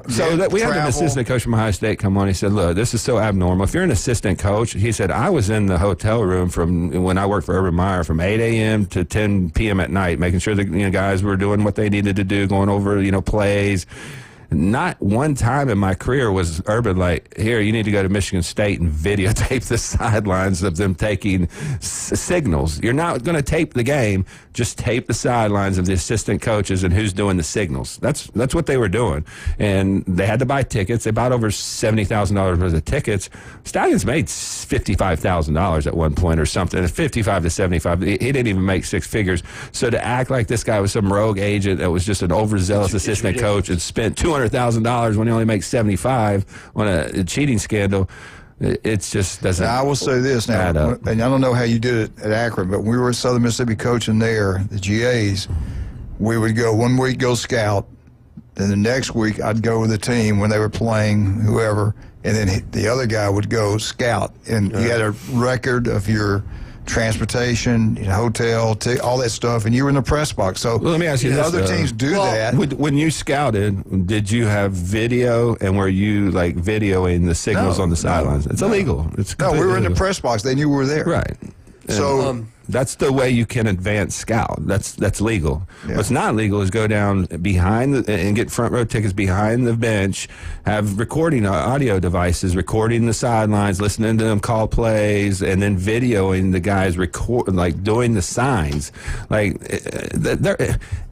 So we had an assistant coach from Ohio State come on. He said, look, this is so abnormal. If you're an assistant coach, he said, I was in the hotel room from when I worked for Urban Meyer from 8 a.m. to 10 p.m. at night, making sure the guys were doing what they needed to do, going over, plays. Not one time in my career was Urban like, here, you need to go to Michigan State and videotape the sidelines of them taking signals. You're not going to tape the game. Just tape the sidelines of the assistant coaches and who's doing the signals. That's what they were doing. And they had to buy tickets. They bought over $70,000 worth of tickets. Stallions made $55,000 at one point or something, 55 to 75. He didn't even make six figures. So to act like this guy was some rogue agent that was just an overzealous assistant coach and spent $200,000 when he only makes 75 on a cheating scandal, it just doesn't. Now, I will say this now, and I don't know how you did it at Akron, but when we were at Southern Mississippi coaching there, the GAs, we would go one week go scout, then the next week I'd go with the team when they were playing whoever, and then the other guy would go scout, and you had a record of your transportation, hotel, all that stuff, and you were in the press box. So let me ask you this, other teams do that. When you scouted, did you have video, and were you like videoing the signals on the sidelines? It's illegal. We were in the press box. They knew we were there. Right. So that's the way you can advance scout. That's legal. Yeah. What's not legal is go down behind and get front row tickets behind the bench, have recording audio devices, recording the sidelines, listening to them call plays, and then videoing the guys doing the signs.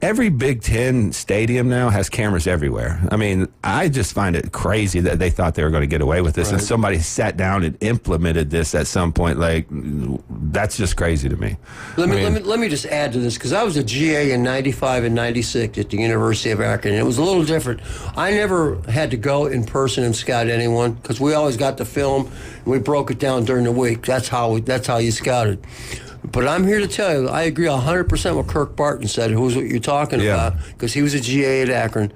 Every Big Ten stadium now has cameras everywhere. I mean, I just find it crazy that they thought they were going to get away with this, and somebody sat down and implemented this at some point. That's just crazy to me. Let me just add to this, because I was a GA in 95 and 96 at the University of Akron, and it was a little different. I never had to go in person and scout anyone, because we always got the film and we broke it down during the week. That's how you scouted. But I'm here to tell you, I agree 100% with Kirk Barton said, who's what you're talking about, because he was a GA at Akron,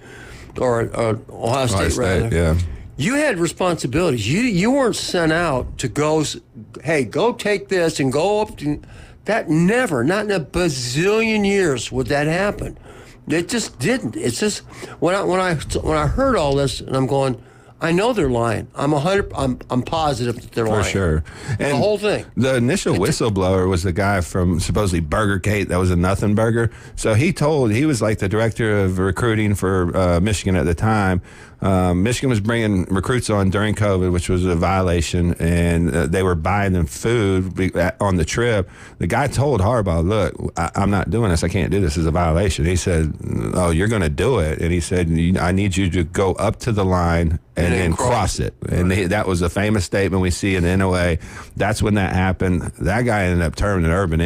or Ohio State, rather. Yeah. You had responsibilities. You weren't sent out to go, hey, go take this and go up to... That never, not in a bazillion years would that happen. It just didn't. It's just when I heard all this, and I'm going, I know they're lying. I'm positive that they're lying. For sure. And the whole thing. The initial whistleblower was the guy from supposedly Burgergate that was a nothing burger. So he was like the director of recruiting for Michigan at the time. Michigan was bringing recruits on during COVID, which was a violation, and they were buying them food on the trip. The guy told Harbaugh, look, I'm not doing this. I can't do this. It's a violation. He said, oh, you're going to do it. And he said, I need you to go up to the line and then cross it. And that was a famous statement we see in the NOA. That's when that happened. That guy ended up turning Harbaugh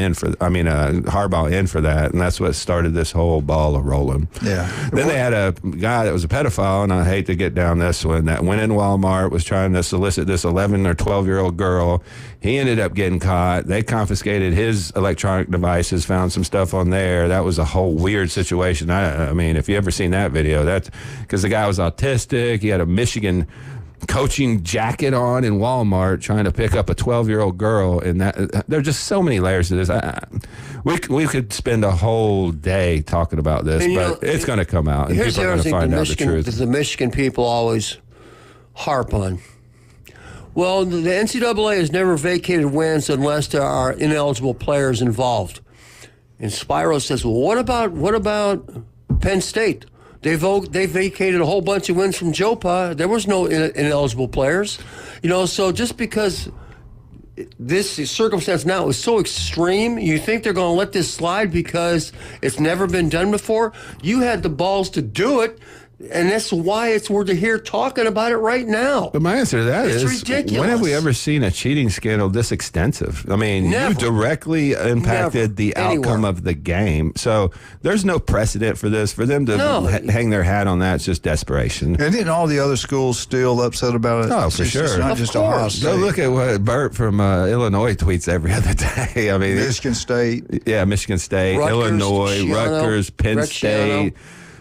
in for that, and that's what started this whole ball of rolling. Yeah. Then they had a guy that was a pedophile, and I hate to get down this one, that went in Walmart, was trying to solicit this 11 or 12-year-old girl. He ended up getting caught. They confiscated his electronic devices, found some stuff on there. That was a whole weird situation. I mean, if you ever seen that video, that's because the guy was autistic. He had a Michigan coaching jacket on in Walmart trying to pick up a 12-year-old girl, and that there are just so many layers to this. We could spend a whole day talking about this, but it's going to come out, and people are going to find out the truth. The Michigan people always harp on. Well, the NCAA has never vacated wins unless there are ineligible players involved. And Spyro says, well, what about Penn State? They vacated a whole bunch of wins from JOPA. There was no ineligible players. So just because this circumstance now is so extreme, you think they're going to let this slide because it's never been done before? You had the balls to do it. And that's why we're here talking about it right now. But my answer to that is ridiculous. When have we ever seen a cheating scandal this extensive? I mean, you directly impacted the outcome of the game. So there's no precedent for this. For them to hang their hat on that, it's just desperation. And then all the other schools still upset about it. Oh, for sure. It's not just Ohio State. Go look at what Bert from Illinois tweets every other day. I mean, Michigan State. Yeah, Michigan State, Rutgers, Illinois, Rutgers, Penn Rex State.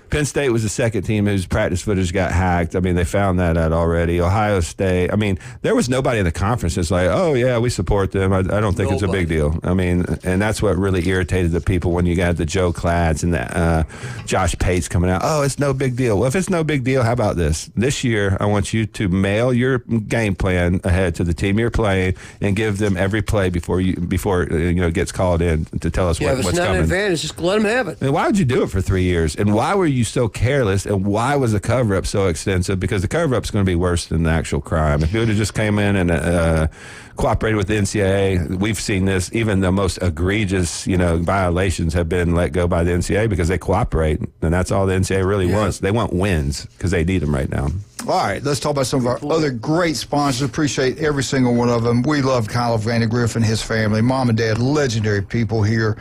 Penn State was the second team whose practice footage got hacked. I mean, they found that out already. Ohio State. I mean, there was nobody in the conference that's like, oh, yeah, we support them. I don't think it's a big deal. I mean, and that's what really irritated the people when you got the Joe Cladds and the Josh Pates coming out. Oh, it's no big deal. Well, if it's no big deal, how about this? This year, I want you to mail your game plan ahead to the team you're playing and give them every play before it gets called in to tell us what's coming. If it's not an advantage, just let them have it. And why would you do it for 3 years? And why were you so careless, and why was the cover-up so extensive? Because the cover-up is going to be worse than the actual crime. If you would have just came in and cooperated with the NCAA, we've seen this. Even the most egregious, violations have been let go by the NCAA because they cooperate, and that's all the NCAA really wants. They want wins because they need them right now. All right, let's talk about some of our other great sponsors. Appreciate every single one of them. We love Kyle Vandegrift and his family. Mom and dad, legendary people here.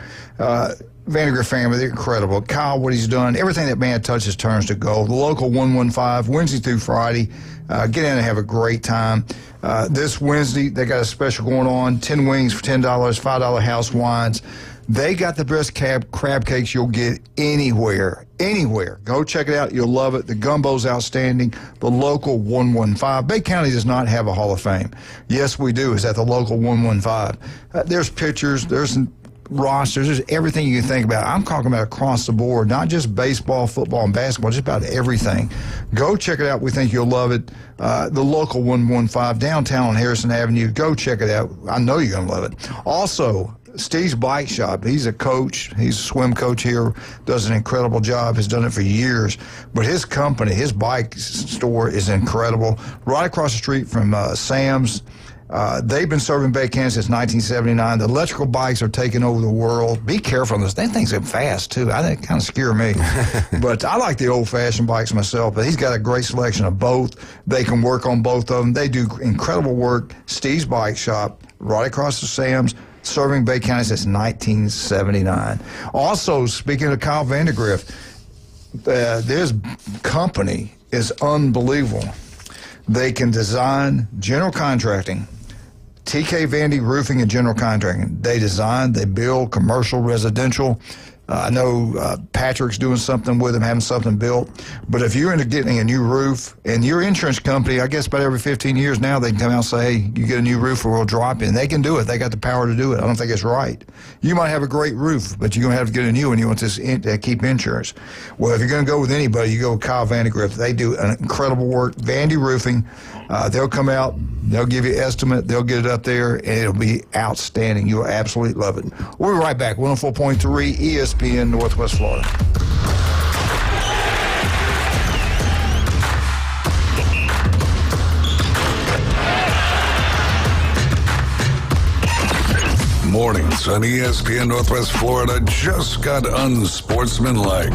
Vandegrift family, they're incredible. Kyle, what he's done, everything that man touches turns to gold. The local 115, Wednesday through Friday. Get in and have a great time. This Wednesday, they got a special going on, 10 wings for $10, $5 house wines. They got the best crab cakes you'll get anywhere. Go check it out. You'll love it. The gumbo's outstanding. The local 115. Bay County does not have a Hall of Fame. Yes, we do. It's at the local 115. There's pictures. There's rosters. There's everything you can think about. I'm talking about across the board, not just baseball, football, and basketball, just about everything. Go check it out. We think you'll love it. The local 115 downtown on Harrison Avenue. Go check it out. I know you're going to love it. Also, Steve's Bike Shop. He's a coach. He's a swim coach here. Does an incredible job. Has done it for years. But his company, his bike store is incredible. Right across the street from Sam's. They've been serving Bay County since 1979. The electrical bikes are taking over the world. Be careful on this. They things are fast, too. I think it kind of scare me. But I like the old-fashioned bikes myself. But he's got a great selection of both. They can work on both of them. They do incredible work. Steve's Bike Shop, right across the Sam's, serving Bay County since 1979. Also, speaking of Kyle Vandegrift, this company is unbelievable. They can design general contracting, TK Vandy Roofing and General Contracting. They design, they build commercial, residential. I know Patrick's doing something with them, having something built. But if you're into getting a new roof, and your insurance company, I guess about every 15 years now, they can come out and say, hey, you get a new roof or we'll drop it. And they can do it. They got the power to do it. I don't think it's right. You might have a great roof, but you're going to have to get a new one. You want this to keep insurance. Well, if you're going to go with anybody, you go with Kyle Vandegrift. They do an incredible work. Vandy Roofing, they'll come out, they'll give you an estimate, they'll get it up there, and it'll be outstanding. You'll absolutely love it. We'll be right back. 104.3 ESPN Northwest Florida. Mornings on ESPN Northwest Florida just got unsportsmanlike.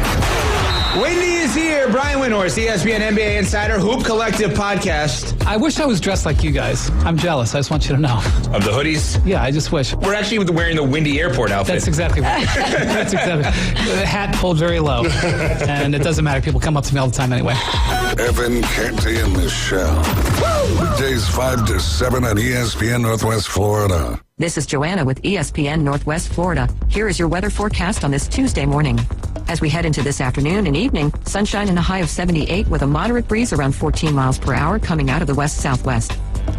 Windy is here. Brian Windhorst, ESPN NBA Insider, Hoop Collective podcast. I wish I was dressed like you guys. I'm jealous. I just want you to know. Of the hoodies? Yeah, I just wish. We're actually wearing the Windy Airport outfit. That's exactly right. That's exactly. The hat pulled very low, and it doesn't matter. People come up to me all the time anyway. Evan, Canty, and Michelle. Weekdays 5 to 7 on ESPN Northwest Florida. This is Joanna with ESPN Northwest Florida. Here is your weather forecast on this Tuesday morning. As we head into this afternoon and evening, sunshine and a high of 78 with a moderate breeze around 14 miles per hour coming out of the west-southwest.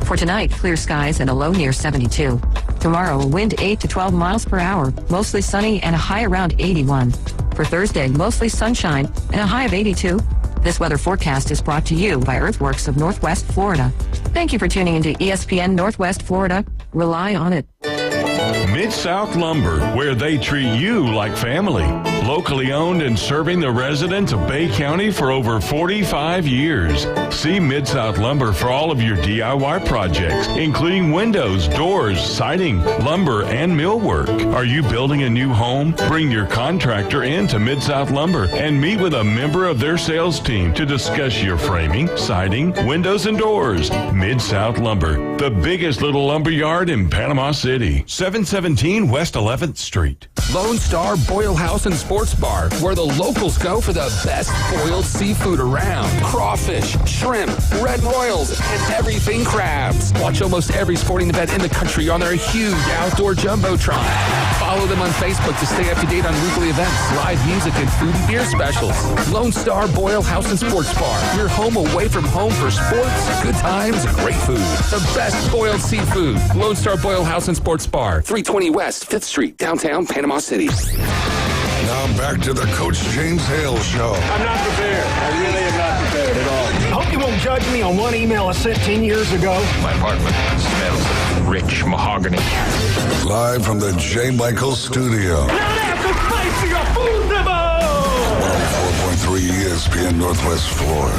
For tonight, clear skies and a low near 72. Tomorrow, a wind 8 to 12 miles per hour, mostly sunny and a high around 81. For Thursday, mostly sunshine and a high of 82. This weather forecast is brought to you by Earthworks of Northwest Florida. Thank you for tuning into ESPN Northwest Florida. Rely on it. Mid-South Lumber, where they treat you like family. Locally owned and serving the residents of Bay County for over 45 years. See Mid-South Lumber for all of your DIY projects, including windows, doors, siding, lumber, and millwork. Are you building a new home? Bring your contractor in to Mid-South Lumber and meet with a member of their sales team to discuss your framing, siding, windows, and doors. Mid-South Lumber, the biggest little lumber yard in Panama City. 717 West 11th Street. Lone Star Boil House and Sports Bar, where the locals go for the best boiled seafood around. Crawfish, shrimp, red royals, and everything crabs. Watch almost every sporting event in the country on their huge outdoor jumbotron. Follow them on Facebook to stay up to date on weekly events, live music, and food and beer specials. Lone Star Boil House and Sports Bar, your home away from home for sports, good times, and great food. The best boiled seafood. Lone Star Boil House and Sports Bar, 320 West 5th Street, downtown Panama City. Now back to the Coach James Hale Show. I'm not prepared. I really am not prepared at all. I hope you won't judge me on one email I sent 10 years ago. My apartment smells of rich mahogany. Live from the J. Michael Studio. Now that's a spicier food demo! 104.3 ESPN Northwest Florida.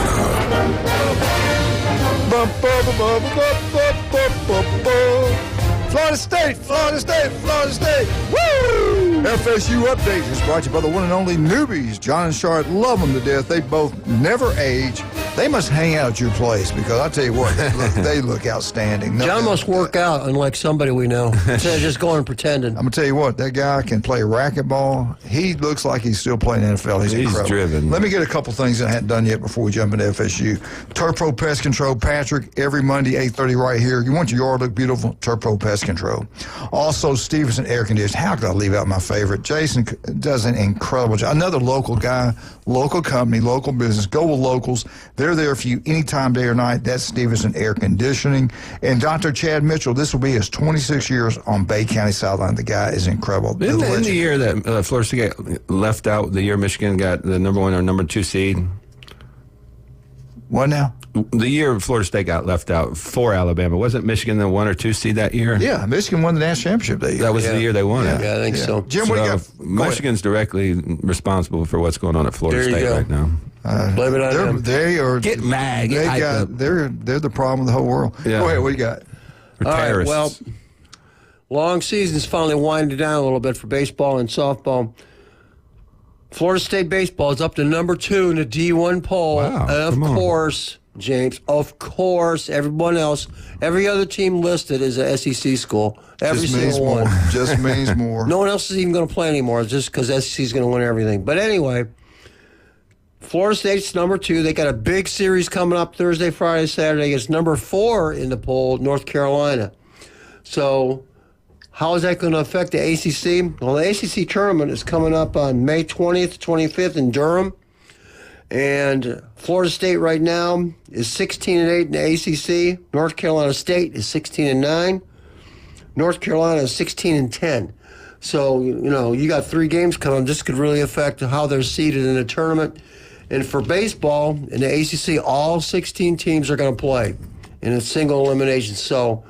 Florida State, Florida State, Florida State. Woo! FSU Update is brought to you by the one and only newbies. John and Charlotte love them to death. They both never age. They must hang out at your place because I tell you what, they look outstanding. John must work out, unlike somebody we know, instead of just going and pretending. I'm going to tell you what, that guy can play racquetball. He looks like he's still playing NFL. He's incredible. Driven. Let me get a couple things I hadn't done yet before we jump into FSU. Turf Pro Pest Control, Patrick, every Monday, 8:30 right here. You want your yard to look beautiful? Turf Pro Pest Control. Also, Stevenson Air Conditioning. How could I leave out my favorite? Jason does an incredible job. Another local guy, local company, local business. Go with locals. They're there for you anytime, day or night. That's Stevenson Air Conditioning. And Dr. Chad Mitchell, this will be his 26 years on Bay County Sideline. The guy is incredible. In the year that Florida State left out, the year Michigan got the number 1 or number 2 seed. What now? The year Florida State got left out for Alabama. Wasn't Michigan the 1 or 2 seed that year? Yeah, Michigan won the national championship that year. That was the year they won it. Yeah, I think so. Jim, what do you got? Michigan's directly responsible for what's going on at Florida State right now. Blame it on them. They are get mad. They're the problem of the whole world. Yeah. Go ahead. What do you got? For All terrorists. right, well, long season's finally winding down a little bit for baseball and softball. Florida State baseball is up to number 2 in the D1 poll. Wow, and of course, James, of course, everyone else, every other team listed is a SEC school. Every single one. Just means more. No one else is even going to play anymore. It's just because SEC is going to win everything. But anyway, Florida State's number 2. They got a big series coming up Thursday, Friday, Saturday. It's number 4 in the poll, North Carolina. So how is that going to affect the ACC? Well, the ACC tournament is coming up on May 20th, 25th in Durham. And Florida State right now is 16-8 in the ACC. North Carolina State is 16-9. North Carolina is 16-10. So, you got 3 games coming. This could really affect how they're seeded in the tournament. And for baseball, in the ACC, all 16 teams are going to play in a single elimination. So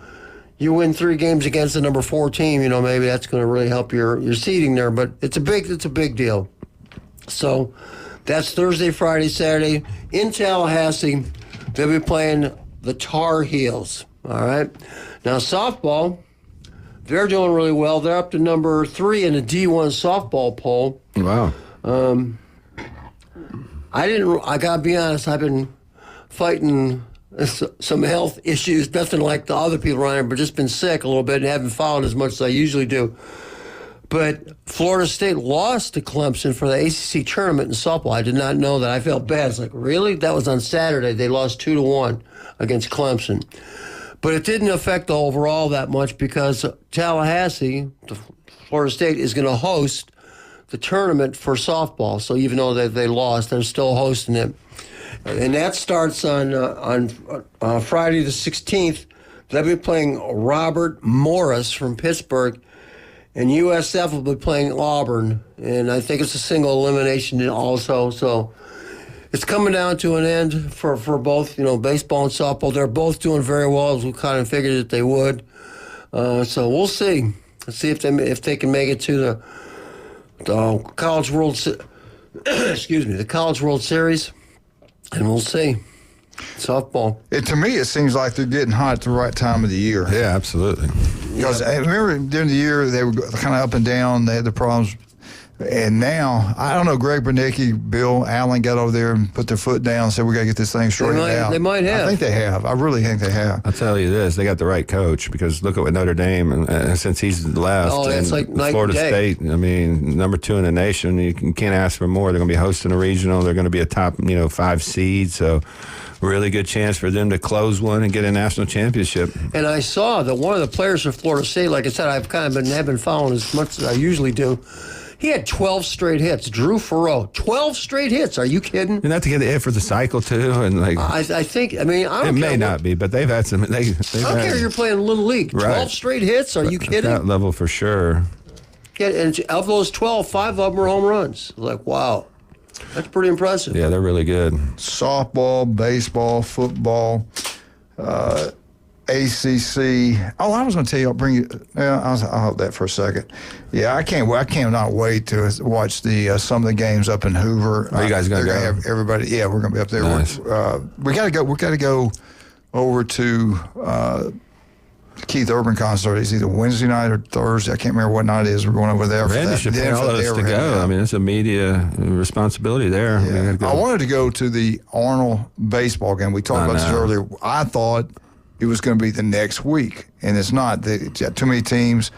you win 3 games against the number 4 team, maybe that's going to really help your seeding there. But it's a big deal. So that's Thursday, Friday, Saturday in Tallahassee. They'll be playing the Tar Heels. All right. Now softball, they're doing really well. They're up to number 3 in the D1 softball poll. Wow. I gotta be honest, I've been fighting some health issues, nothing like the other people around here, but just been sick a little bit and haven't followed as much as I usually do. But Florida State lost to Clemson for the ACC tournament in softball. I did not know that. I felt bad. It's like, really? That was on Saturday. They lost 2-1 against Clemson. But it didn't affect the overall that much because Tallahassee, Florida State, is going to host the tournament for softball. So even though they lost, they're still hosting it. And that starts on Friday the 16th. They'll be playing Robert Morris from Pittsburgh, and USF will be playing Auburn. And I think it's a single elimination also. So it's coming down to an end for both, baseball and softball. They're both doing very well, as we kind of figured that they would. So we'll see. Let's see if they can make it to the College World the College World Series, and we'll see. Softball. To me, it seems like they're getting hot at the right time of the year. Yeah, absolutely. Because I remember during the year they were kind of up and down. They had the problems. And now, I don't know, Greg Bernicki, Bill Allen got over there and put their foot down and said, we got to get this thing straightened out. They might have. I think they have. I really think they have. I'll tell you this, they got the right coach, because look at what Notre Dame, and since he's left, it's like night Florida and day. State, I mean, number 2 in the nation, you can't ask for more. They're going to be hosting a regional. They're going to be a top, 5 seed, so really good chance for them to close one and get a national championship. And I saw that one of the players for Florida State, like I said, I've kind of been following as much as I usually do. He had 12 straight hits. Drew Farrow, 12 straight hits. Are you kidding? And not to get the hit for the cycle, too. And I think, I don't care. It may not be, but they've had some. I don't care if you're playing Little League. 12 straight hits? Are you kidding? At that level, for sure. Yeah, and of those 12, 5 of them are home runs. Like, wow. That's pretty impressive. Yeah, they're really good. Softball, baseball, football, ACC. Oh, I was going to tell you, I'll bring you. I'll hold that for a second. Yeah, I cannot wait to watch some of the games up in Hoover. Are you guys going to go? Have everybody. Yeah, we're going to be up there. Nice. We got to go. We got to go over to Keith Urban concert. It's either Wednesday night or Thursday. I can't remember what night it is. We're going over there for Randy that. should pay all of us to go. I mean, it's a media responsibility there. Yeah. I wanted to go to the Arnold baseball game. We talked about this earlier. I thought it was going to be the next week, and it's not. It's got too many teams.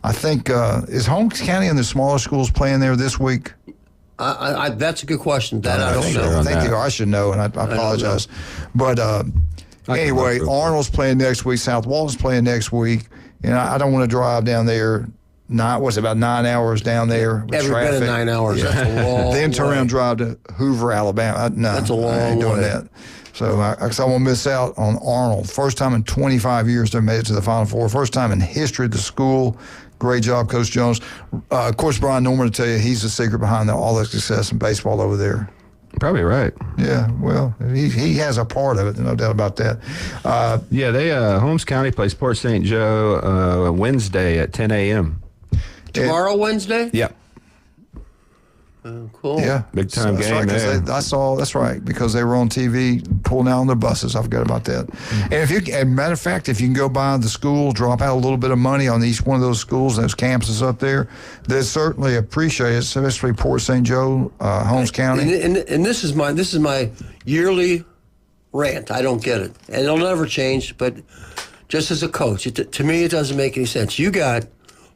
I think, is Holmes County and the smaller schools playing there this week? That's a good question. That I don't know. I think I should know, and I apologize. But anyway, Arnold's playing next week. South Walton's playing next week. And I don't want to drive down there. About 9 hours down there with Every traffic. bit of 9 hours. Yeah. That's a long Then turn around and drive to Hoover, Alabama. That's a long I ain't doing way. that. So I won't miss out on Arnold. First time in 25 years they made it to the Final Four. First time in history of the school. Great job, Coach Jones. Of course, Brian Norman will tell you he's the secret behind all the success in baseball over there. Probably right. Yeah, well, he has a part of it, no doubt about that. They Holmes County plays Port St. Joe Wednesday at 10 a.m. Tomorrow, Wednesday? Yep. Cool. Yeah, big time game there. I saw. That's right, because they were on TV pulling out on their buses. I forgot about that. And as a matter of fact, if you can go by the school, drop out a little bit of money on each one of those schools, those campuses up there, they certainly appreciate it. Especially Port St. Joe, Holmes County. And this is my yearly rant. I don't get it, and it'll never change. But just as a coach, to me, it doesn't make any sense. You got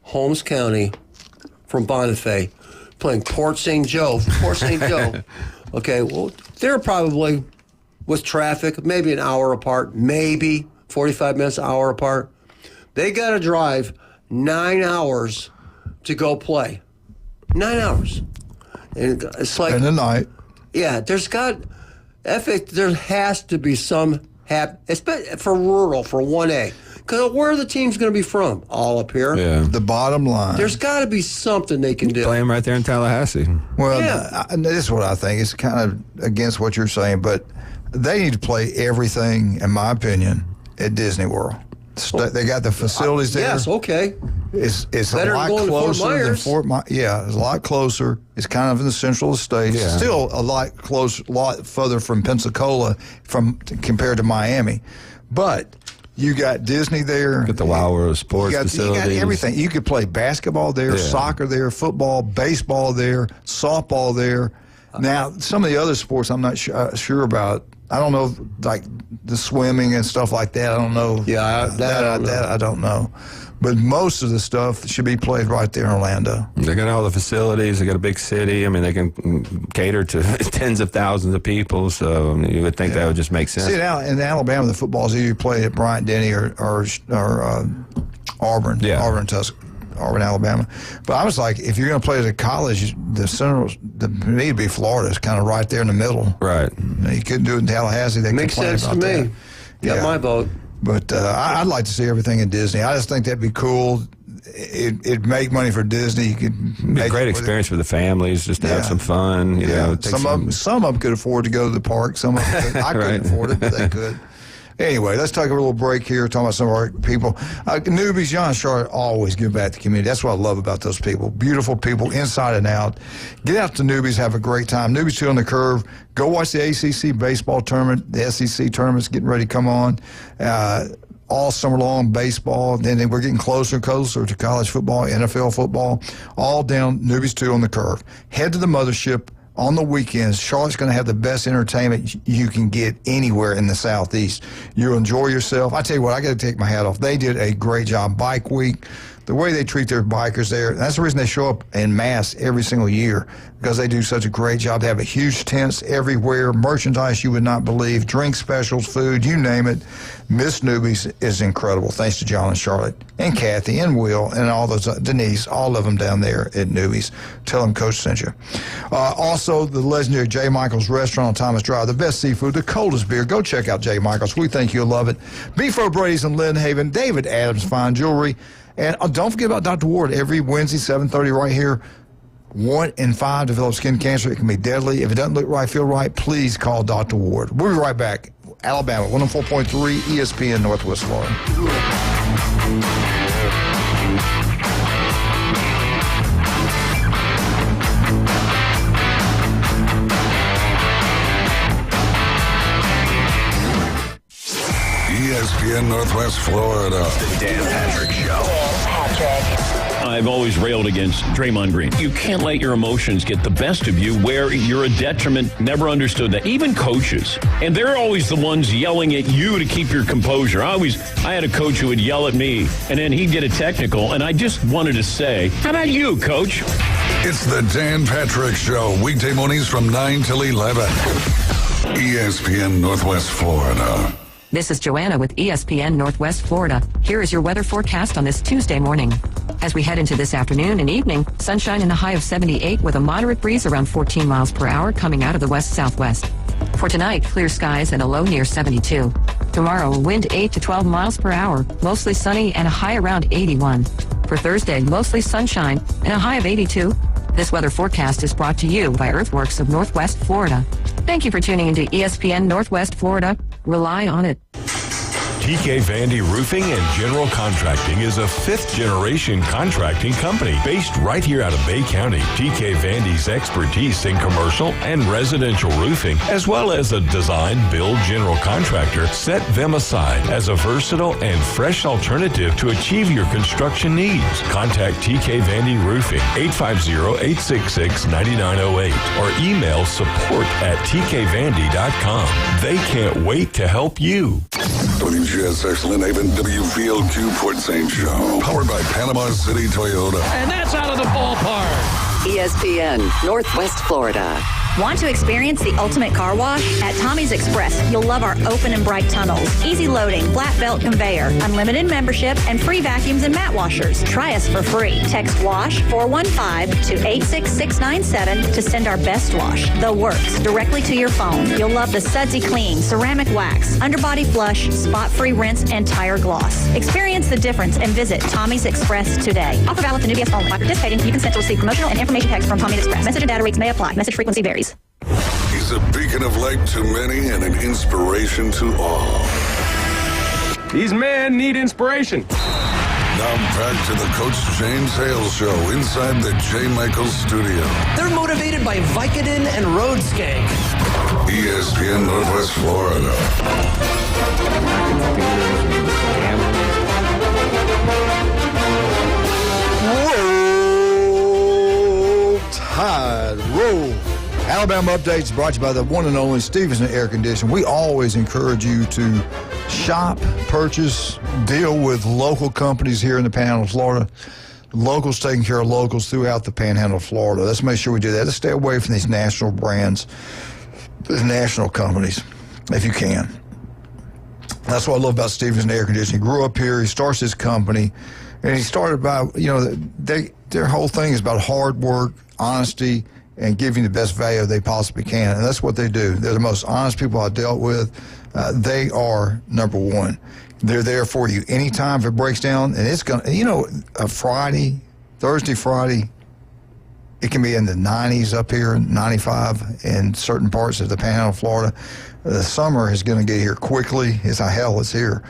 Holmes County from Bonifay playing Port St. Joe. Okay, well, they're probably, with traffic, maybe an hour apart, maybe 45 minutes, an hour apart. They got to drive 9 hours to go play. 9 hours. And it's like... In the night. Yeah, there has to be some, especially for rural, for 1A. Because where are the teams going to be from? All up here. Yeah. The bottom line. There's got to be something they can do. Play them right there in Tallahassee. Well, this is what I think. It's kind of against what you're saying, but they need to play everything, in my opinion, at Disney World. They got the facilities there. Yes, okay. It's better a lot closer than Fort Myers. Yeah, it's a lot closer. It's kind of in the central of the state. Yeah. It's still a lot further from Pensacola compared to Miami. But you got Disney there. Got the Wild World Sports facilities. You got everything. You could play basketball there, soccer there, football, baseball there, softball there. Now, some of the other sports I'm not sure about. I don't know, like the swimming and stuff like that. I don't know. Yeah, that I don't know. But most of the stuff should be played right there in Orlando. They got all the facilities. They got a big city. I mean, they can cater to tens of thousands of people. So you would think that would just make sense. See, now in Alabama, the football is either played at Bryant Denny or Auburn. Yeah. Auburn, Auburn, Alabama. But I was like, if you're going to play at a college, the need to be Florida is kind of right there in the middle. Right. You couldn't do it in Tallahassee. They Makes complain sense about to me. that. Got my vote. But I'd like to see everything in Disney. I just think that'd be cool. It'd make money for Disney. You could be a great experience for the families, just to have some fun. You know, some of them could afford to go to the park. Some of them I couldn't afford it, but they could. Anyway, let's take a little break here, talking about some of our people. Newbies, John and Charlotte always give back to the community. That's what I love about those people. Beautiful people, inside and out. Get out to Newbies, have a great time. Newbies 2 on the Curve. Go watch the ACC baseball tournament. The SEC tournament's getting ready to come on. All summer long, baseball. Then we're getting closer and closer to college football, NFL football. All down Newbies 2 on the Curve. Head to the mothership. On the weekends, Charlotte's going to have the best entertainment you can get anywhere in the Southeast. You'll enjoy yourself. I tell you what, I got to take my hat off. They did a great job. Bike Week, the way they treat their bikers there, that's the reason they show up en masse every single year, because they do such a great job. They have a huge tents everywhere, merchandise you would not believe, drink specials, food, you name it. Miss Newbies is incredible. Thanks to John and Charlotte and Kathy and Will and all those, Denise, all of them down there at Newbies. Tell them Coach sent you. Also, the legendary J. Michael's Restaurant on Thomas Drive, the best seafood, the coldest beer. Go check out J. Michael's. We think you'll love it. Beef O'Brady's in Lynn Haven, David Adams Fine Jewelry. And don't forget about Dr. Ward every Wednesday, 7:30 right here. 1 in 5 develop skin cancer. It can be deadly. If it doesn't look right, feel right, please call Dr. Ward. We'll be right back. Alabama, 104.3 ESPN Northwest Florida. ESPN Northwest Florida. The Dan Patrick Show. Dan Patrick. I've always railed against Draymond Green. You can't let your emotions get the best of you where you're a detriment. Never understood that. Even coaches. And they're always the ones yelling at you to keep your composure. I had a coach who would yell at me, and then he'd get a technical, and I just wanted to say, how about you, Coach? It's the Dan Patrick Show. Weekday mornings from 9 till 11. ESPN Northwest Florida. This is Joanna with ESPN Northwest Florida. Here is your weather forecast on this Tuesday morning. As we head into this afternoon and evening, sunshine and a high of 78 with a moderate breeze around 14 miles per hour coming out of the west-southwest. For tonight, clear skies and a low near 72. Tomorrow, wind 8 to 12 miles per hour, mostly sunny and a high around 81. For Thursday, mostly sunshine and a high of 82. This weather forecast is brought to you by Earthworks of Northwest Florida. Thank you for tuning into ESPN Northwest Florida. Rely on it. TK Vandy Roofing and General Contracting is a fifth-generation contracting company based right here out of Bay County. TK Vandy's expertise in commercial and residential roofing, as well as a design-build general contractor, set them aside as a versatile and fresh alternative to achieve your construction needs. Contact TK Vandy Roofing, 850-866-9908, or email support@tkvandy.com. They can't wait to help you. WGSX Lynn Haven, WVLQ Port St. Joe. Powered by Panama City Toyota. And that's out of the ballpark. ESPN Northwest Florida. Want to experience the ultimate car wash? At Tommy's Express, you'll love our open and bright tunnels, easy loading, flat belt conveyor, unlimited membership, and free vacuums and mat washers. Try us for free. Text WASH 415 to 86697 to send our best wash, The Works, directly to your phone. You'll love the sudsy clean, ceramic wax, underbody flush, spot-free rinse, and tire gloss. Experience the difference and visit Tommy's Express today. Offer valid to new guests only. By participating, you consent to receive promotional and information text from Tommy's Express. Message and data rates may apply. Message frequency varies. He's a beacon of light to many and an inspiration to all. These men need inspiration. Now back to the Coach James Hale Show inside the J. Michaels studio. They're motivated by Vicodin and road skank. ESPN Northwest Florida. Roll Tide, roll. Alabama Updates brought to you by the one and only Stevenson Air Conditioning. We always encourage you to shop, purchase, deal with local companies here in the Panhandle of Florida. Locals taking care of locals throughout the Panhandle of Florida. Let's make sure we do that. Let's stay away from these national brands, these national companies, if you can. That's what I love about Stevenson Air Conditioning. He grew up here. He starts his company. And he started by, their whole thing is about hard work, honesty, and giving the best value they possibly can. And that's what they do. They're the most honest people I've dealt with. They are number one. They're there for you anytime if it breaks down. And it's going to, a Thursday, Friday, it can be in the 90s up here, 95 in certain parts of the Panhandle of Florida. The summer is going to get here quickly. It's how hell it's here.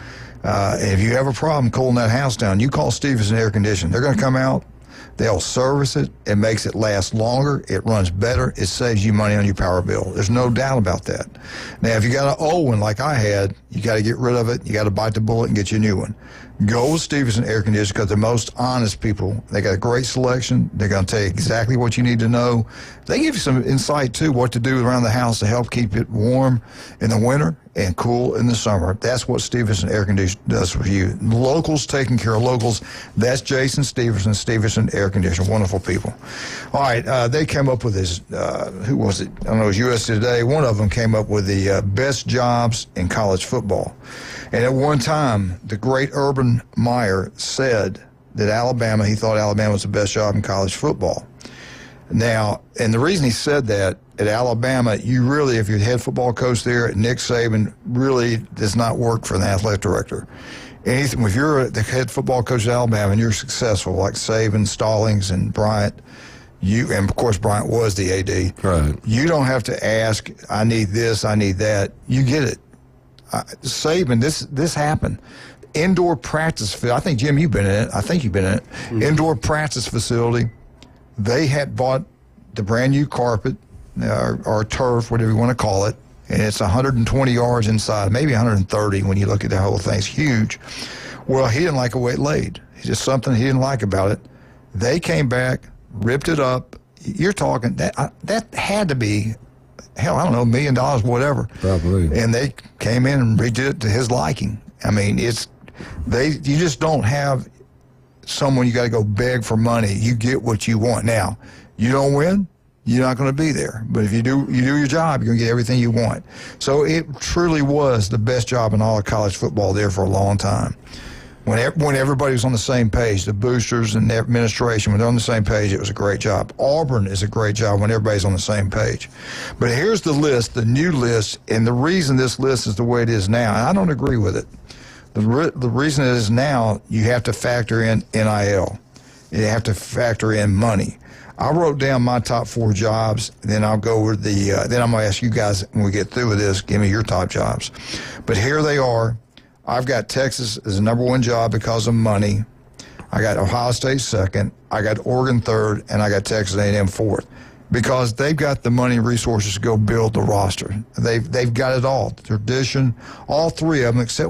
If you have a problem cooling that house down, you call Stevenson Air Conditioning. They're going to come out. They'll service it. It makes it last longer. It runs better. It saves you money on your power bill. There's no doubt about that. Now, if you got an old one like I had, you got to get rid of it. You got to bite the bullet and get you a new one. Go with Stevenson Air Conditioning because they're most honest people. They got a great selection. They're going to tell you exactly what you need to know. They give you some insight, too, what to do around the house to help keep it warm in the winter and cool in the summer. That's what Stevenson Air Conditioning does for you. Locals taking care of locals. That's Jason Stevenson Air Conditioning. Wonderful people. All right, they came up with this, who was it? I don't know, it was USA Today. One of them came up with the best jobs in college football. And at one time, the great Urban Meyer said that he thought Alabama was the best job in college football. Now, and the reason he said that, at Alabama, you really, if you're the head football coach there, Nick Saban really does not work for an athletic director. Anything, if you're the head football coach at Alabama and you're successful, like Saban, Stallings, and Bryant, and of course Bryant was the AD, right? You don't have to ask, I need this, I need that. You get it. Saban, this happened. Indoor practice facility. I think, Jim, you've been in it. I think you've been in it. Mm-hmm. Indoor practice facility. They had bought the brand new carpet, or turf, whatever you want to call it, and it's 120 yards inside, maybe 130 when you look at the whole thing. It's huge. Well, he didn't like the way it laid. It's just something he didn't like about it. They came back, ripped it up. You're talking, that had to be, hell, I don't know, $1 million, whatever. Probably. And they came in and redid it to his liking. I mean, you just don't have someone you got to go beg for money. You get what you want. Now, you don't win, you're not going to be there. But if you do your job, you're going to get everything you want. So it truly was the best job in all of college football there for a long time. When everybody was on the same page, the boosters and the administration, when they're on the same page, it was a great job. Auburn is a great job when everybody's on the same page. But here's the list, the new list, and the reason this list is the way it is now, and I don't agree with it. The reason it is now, you have to factor in NIL. You have to factor in money. I wrote down my top 4 jobs, then I'll go over then I'm going to ask you guys when we get through with this, give me your top jobs. But here they are. I've got Texas as the number 1 job because of money. I got Ohio State second. I got Oregon third, and I got Texas A&M fourth because they've got the money and resources to go build the roster. They've got it all. The tradition, all 3 of them, except,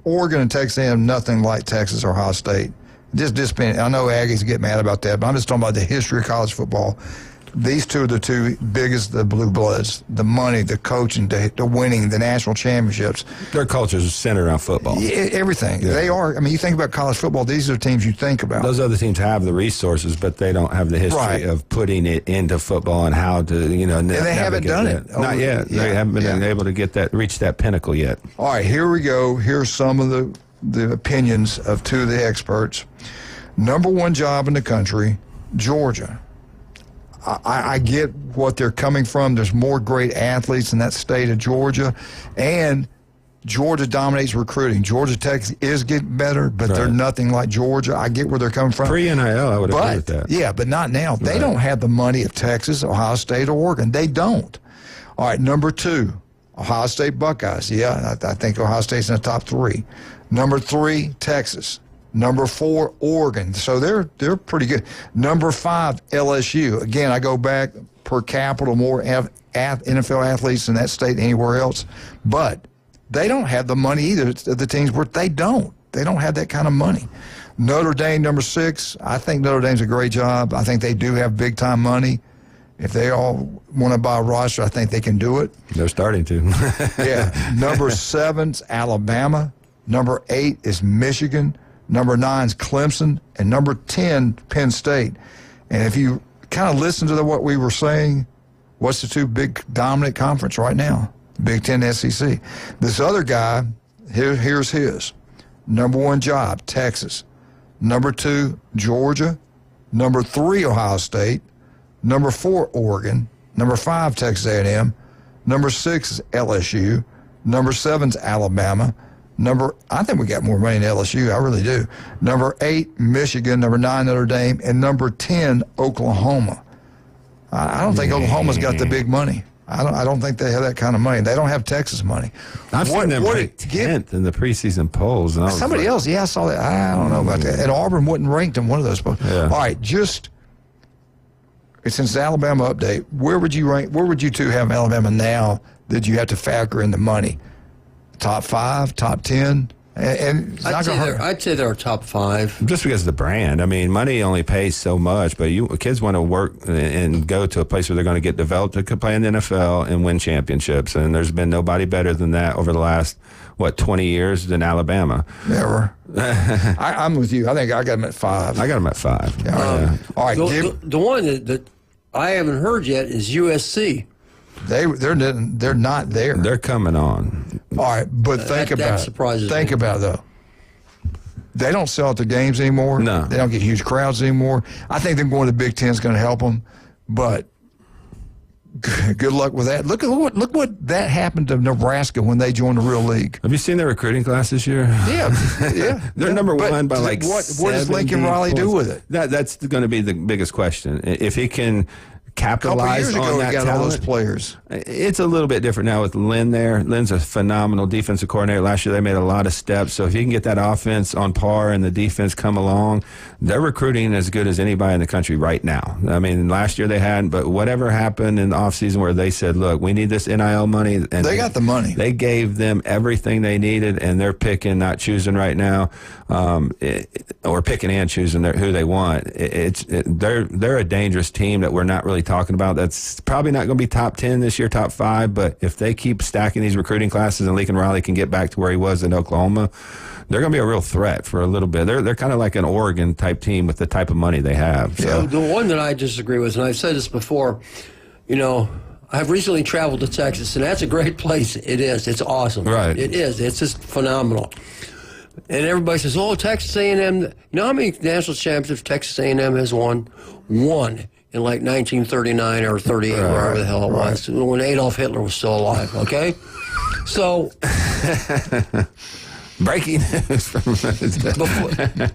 Oregon and Texas A&M, nothing like Texas or Ohio State. I know Aggies get mad about that, but I'm just talking about the history of college football. These 2 are the 2 biggest, the blue bloods, the money, the coaching, the winning, the national championships. Their cultures are centered around football. Everything. Yeah. They are. I mean, you think about college football, these are the teams you think about. Those other teams have the resources, but they don't have the history of putting it into football and how to, and they haven't done it. Not yet. Yeah. They haven't been able to reach that pinnacle yet. All right, here we go. Here's some of the opinions of 2 of the experts. Number 1 job in the country, Georgia. I get what they're coming from. There's more great athletes in that state of Georgia, and Georgia dominates recruiting. Georgia Tech is getting better, but they're nothing like Georgia. I get where they're coming from. Pre-NIL, I would agree with that. Yeah, but not now. They don't have the money of Texas, Ohio State, or Oregon. They don't. All right, number 2, Ohio State Buckeyes. Yeah, I think Ohio State's in the top 3. Number 3, Texas. Number 4, Oregon. So they're pretty good. Number 5, LSU. Again, I go back per capita, more NFL athletes in that state than anywhere else. But they don't have the money either. The teams where they don't. They don't have that kind of money. Notre Dame, number 6. I think Notre Dame's a great job. I think they do have big-time money. If they all want to buy a roster, I think they can do it. They're starting to. Yeah. Number 7's Alabama. Number 8 is Michigan. Number 9 is Clemson, and number 10, Penn State. And if you kind of listen to what we were saying, what's the 2 big dominant conference right now? Big Ten, SEC. This other guy, here's his. Number 1 job, Texas. Number 2, Georgia. Number 3, Ohio State. Number 4, Oregon. Number 5, Texas A&M. Number 6 is LSU. Number 7 is Alabama. I think we got more money than LSU. I really do. Number 8, Michigan. Number 9, Notre Dame. And number 10, Oklahoma. I don't think Oklahoma's got the big money. I don't think they have that kind of money. They don't have Texas money. I've seen them ranked 10th in the preseason polls. And somebody else, I saw that. I don't know about that. And Auburn wasn't ranked in one of those polls. Yeah. All right, since the Alabama update, where would you two have Alabama now that you have to factor in the money? Top 5, top 10? And I'd say they're top 5. Just because of the brand. I mean, money only pays so much, but kids want to work and go to a place where they're going to get developed to play in the NFL and win championships. And there's been nobody better than that over the last, 20 years than Alabama. Never. I'm with you. I think I got them at 5. I got them at 5. Yeah. All right. The one that I haven't heard yet is USC. They're not there. They're coming on. All right, but think about it, though. They don't sell at the games anymore. No. They don't get huge crowds anymore. I think them going to the Big Ten is going to help them, but good luck with that. Look what that happened to Nebraska when they joined the real league. Have you seen their recruiting class this year? Yeah. They're number one by what does Lincoln Riley do with it? That's going to be the biggest question. If he can capitalize on that got talent. all those players. It's a little bit different now with Lynn there. Lynn's a phenomenal defensive coordinator. Last year they made a lot of steps. So if you can get that offense on par and the defense come along, they're recruiting as good as anybody in the country right now. I mean, last year they hadn't, but whatever happened in the offseason where they said, look, we need this NIL money. And they got the money. They gave them everything they needed, and they're picking, not choosing right now, or picking and choosing who they want. They're a dangerous team that we're not really talking about. That's probably not going to be top 10 this year, top 5, but if they keep stacking these recruiting classes and Lincoln Riley can get back to where he was in Oklahoma, they're going to be a real threat for a little bit. They're kind of like an Oregon type team with the type of money they have. So. The one that I disagree with, and I've said this before, I've recently traveled to Texas, and that's a great place. It is. It's awesome. Right. It is. It's just phenomenal. And everybody says, Texas A&M. You know how many national championships Texas A&M has won? One. In like 1939 or 38, wherever the hell it was, when Adolf Hitler was still alive, okay? So... Breaking news from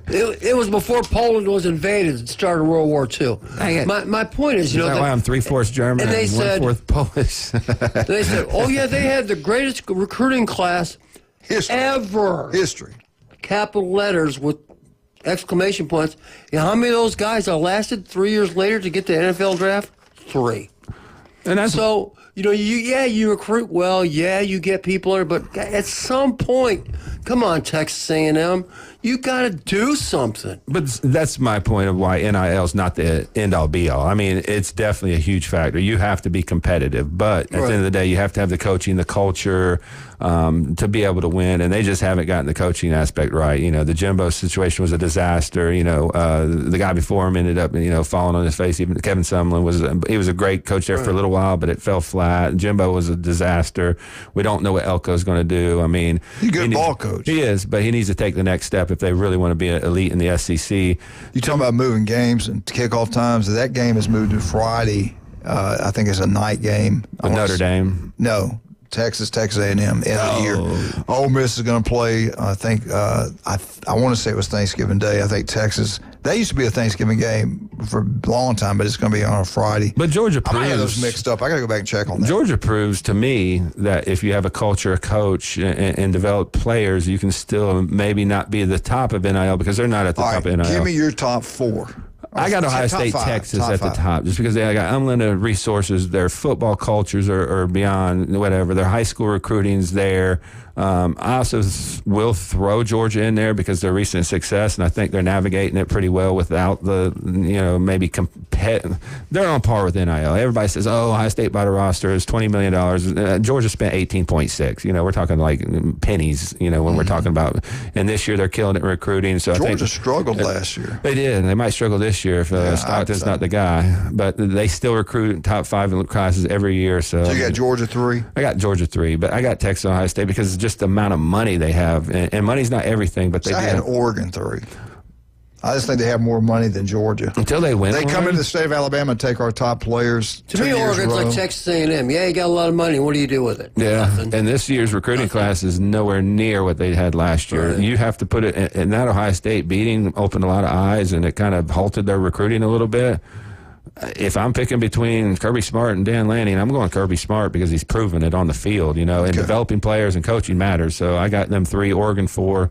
it was before Poland was invaded and started World War II. My point is, is that why I'm 3/4 German and 1/4 Polish? They said, they had the greatest recruiting class ever. History. Capital letters with exclamation points. You know how many of those guys are lasted 3 years later to get the NFL draft? 3. And that's so, you recruit well, you get people there, but at some point, come on, Texas A&M, you got to do something. But that's my point of why NIL is not the end-all, be-all. I mean, it's definitely a huge factor. You have to be competitive, but at the end of the day, you have to have the coaching, the culture, to be able to win, and they just haven't gotten the coaching aspect right. The Jimbo situation was a disaster. The guy before him ended up, falling on his face. Even Kevin Sumlin was a great coach there for a little while, but it fell flat. Jimbo was a disaster. We don't know what Elko's going to do. I mean, he's a good ball coach. He is, but he needs to take the next step if they really want to be an elite in the SEC. You talking about moving games and kickoff times? That game is moved to Friday. I think it's a night game. With Notre Dame? No. Texas A&M, end of the year. Ole Miss is going to play, I think, I want to say it was Thanksgiving Day. I think Texas, that used to be a Thanksgiving game for a long time, but it's going to be on a Friday. But Georgia proves. I might have those mixed up. I got to go back and check on that. Georgia proves to me that if you have a culture, a coach, and develop players, you can still maybe not be the top of NIL because they're not at the top of NIL. Give me your top 4. I got Ohio State, Texas at the top just because they got unlimited resources. Their football cultures are beyond whatever. Their high school recruiting's there. I also will throw Georgia in there because their recent success, and I think they're navigating it pretty well without the, maybe they're on par with NIL. Everybody says, Ohio State bought a roster, is $20 million. Georgia spent 18.6. We're talking like pennies, when we're talking about, and this year they're killing it in recruiting. So Georgia I think struggled last year. They did, and they might struggle this year if Stockton's not the guy. But they still recruit top 5 classes every year. So you got Georgia 3? I got Georgia 3, but I got Texas and Ohio State because just the amount of money they have, and money's not everything, but they I had Oregon 3. I just think they have more money than Georgia. Until they win. They come into the state of Alabama and take our top players. To me, Oregon's like Texas A&M. Yeah, you got a lot of money. What do you do with it? Yeah, Nothing. and this year's recruiting class is nowhere near what they had last year. Right. You have to put it, and that Ohio State beating opened a lot of eyes, and it kind of halted their recruiting a little bit. If I'm picking between Kirby Smart and Dan Lanning, I'm going Kirby Smart because he's proven it on the field, and developing players and coaching matters. So I got them 3, Oregon 4.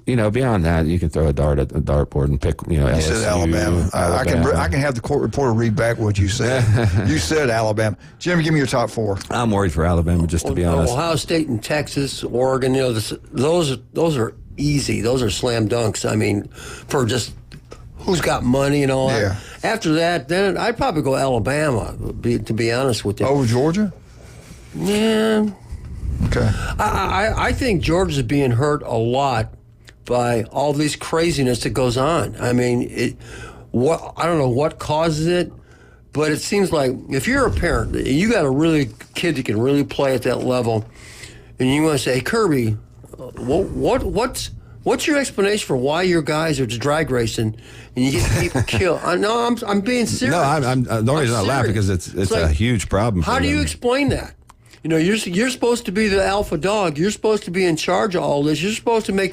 Beyond that, you can throw a dart at the dartboard and pick, You LSU, said Alabama. I can have the court reporter read back what you said. You said Alabama. Jim, give me your top 4. I'm worried for Alabama, just to be honest. Ohio State and Texas, Oregon, those are easy. Those are slam dunks. I mean, for just who's got money and all that. After that, then I'd probably go Alabama, to be honest with you. Over Georgia? Yeah. Okay. I think Georgia's being hurt a lot by all this craziness that goes on. I mean, I don't know what causes it, but it seems like if you're a parent, you got a kid that can really play at that level, and you want to say, hey, Kirby, what's your explanation for why your guys are just drag racing and you get people killed? No, I'm being serious. No, I'm the only reason I laugh because it's like, a huge problem. How do you explain that? You're supposed to be the alpha dog. You're supposed to be in charge of all this. You're supposed to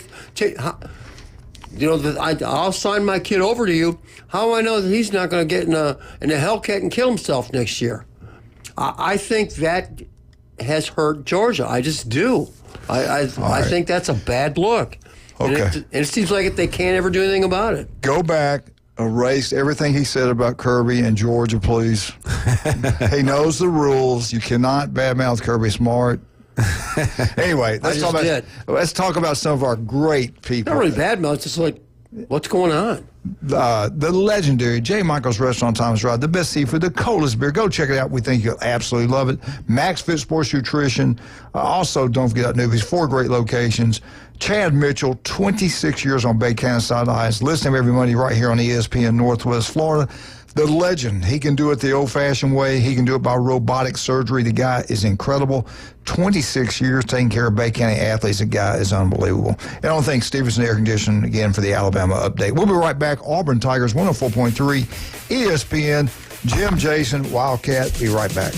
I'll sign my kid over to you. How do I know that he's not going to get in a Hellcat and kill himself next year? I think that has hurt Georgia. I just do. I think that's a bad look. Okay. And it seems like they can't ever do anything about it. Go back. Erase everything he said about Kirby and Georgia, please. He knows the rules. You cannot badmouth Kirby Smart. Anyway, let's talk about some of our great people. Not really badmouth, just like, what's going on? The legendary J. Michael's Restaurant Thomas Rod, the best seafood, the coldest beer. Go check it out. We think you'll absolutely love it. Max Fit Sports Nutrition. Also, don't forget about Newbies. 4 great locations. Chad Mitchell, 26 years on Bay County sidelines. Listen to him every Monday right here on ESPN Northwest Florida. The legend. He can do it the old-fashioned way. He can do it by robotic surgery. The guy is incredible. 26 years taking care of Bay County athletes. The guy is unbelievable. And I don't think Stevenson Air Conditioning again for the Alabama update. We'll be right back. Auburn Tigers, 104.3 ESPN. Jim, Jason, Wildcat. Be right back.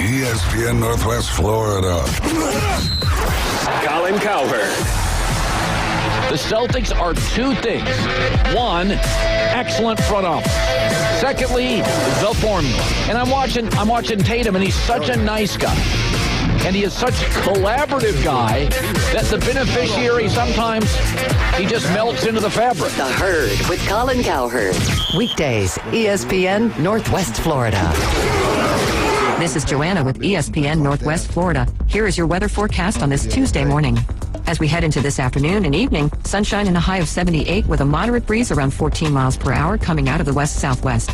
ESPN Northwest Florida. Colin Cowherd. The Celtics are 2 things. 1, excellent front office. Secondly, the formula. And I'm watching Tatum, and he's such a nice guy. And he is such a collaborative guy that the beneficiary sometimes he just melts into the fabric. The Herd with Colin Cowherd. Weekdays, ESPN Northwest Florida. This is Joanna with ESPN Northwest Florida. Here is your weather forecast on this Tuesday morning. As we head into this afternoon and evening, sunshine and a high of 78 with a moderate breeze around 14 miles per hour coming out of the west-southwest.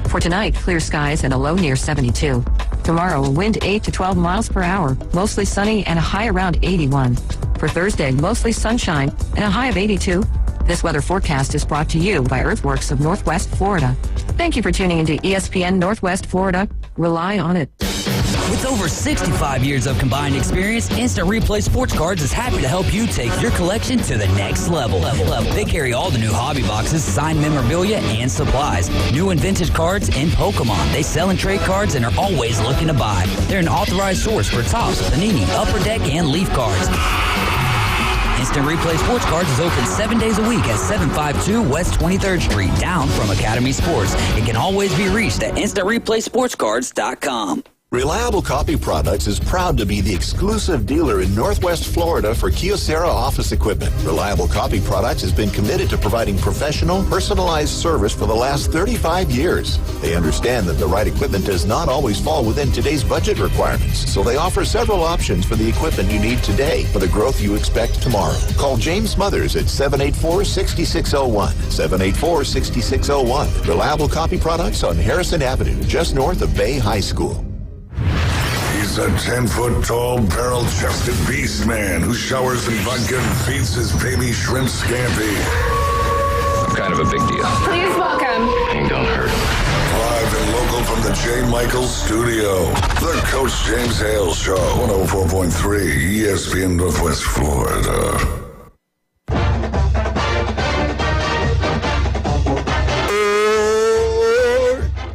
For tonight, clear skies and a low near 72. Tomorrow, a wind 8 to 12 miles per hour, mostly sunny and a high around 81. For Thursday, mostly sunshine and a high of 82. This weather forecast is brought to you by Earthworks of Northwest Florida. Thank you for tuning into ESPN Northwest Florida. Rely on it. With over 65 years of combined experience, Instant Replay Sports Cards is happy to help you take your collection to the next level. They carry all the new hobby boxes, signed memorabilia, and supplies. New and vintage cards and Pokemon. They sell and trade cards and are always looking to buy. They're an authorized source for Topps, Panini, Upper Deck, and Leaf cards. Instant Replay Sports Cards is open 7 days a week at 752 West 23rd Street, down from Academy Sports. It can always be reached at InstantReplaySportsCards.com. Reliable Copy Products is proud to be the exclusive dealer in Northwest Florida for Kyocera office equipment. Reliable Copy Products has been committed to providing professional, personalized service for the last 35 years. They understand that the right equipment does not always fall within today's budget requirements, so they offer several options for the equipment you need today for the growth you expect tomorrow. Call James Smothers at 784-6601. 784-6601. Reliable Copy Products on Harrison Avenue, just north of Bay High School. He's a 10-foot-tall, barrel-chested beast man who showers in vodka and feeds his baby shrimp scampi. I'm kind of a big deal. Please welcome. Ain't gonna hurt. Live and Local from the J. Michaels Studio, the Coach James Hale Show, 104.3 ESPN Northwest Florida.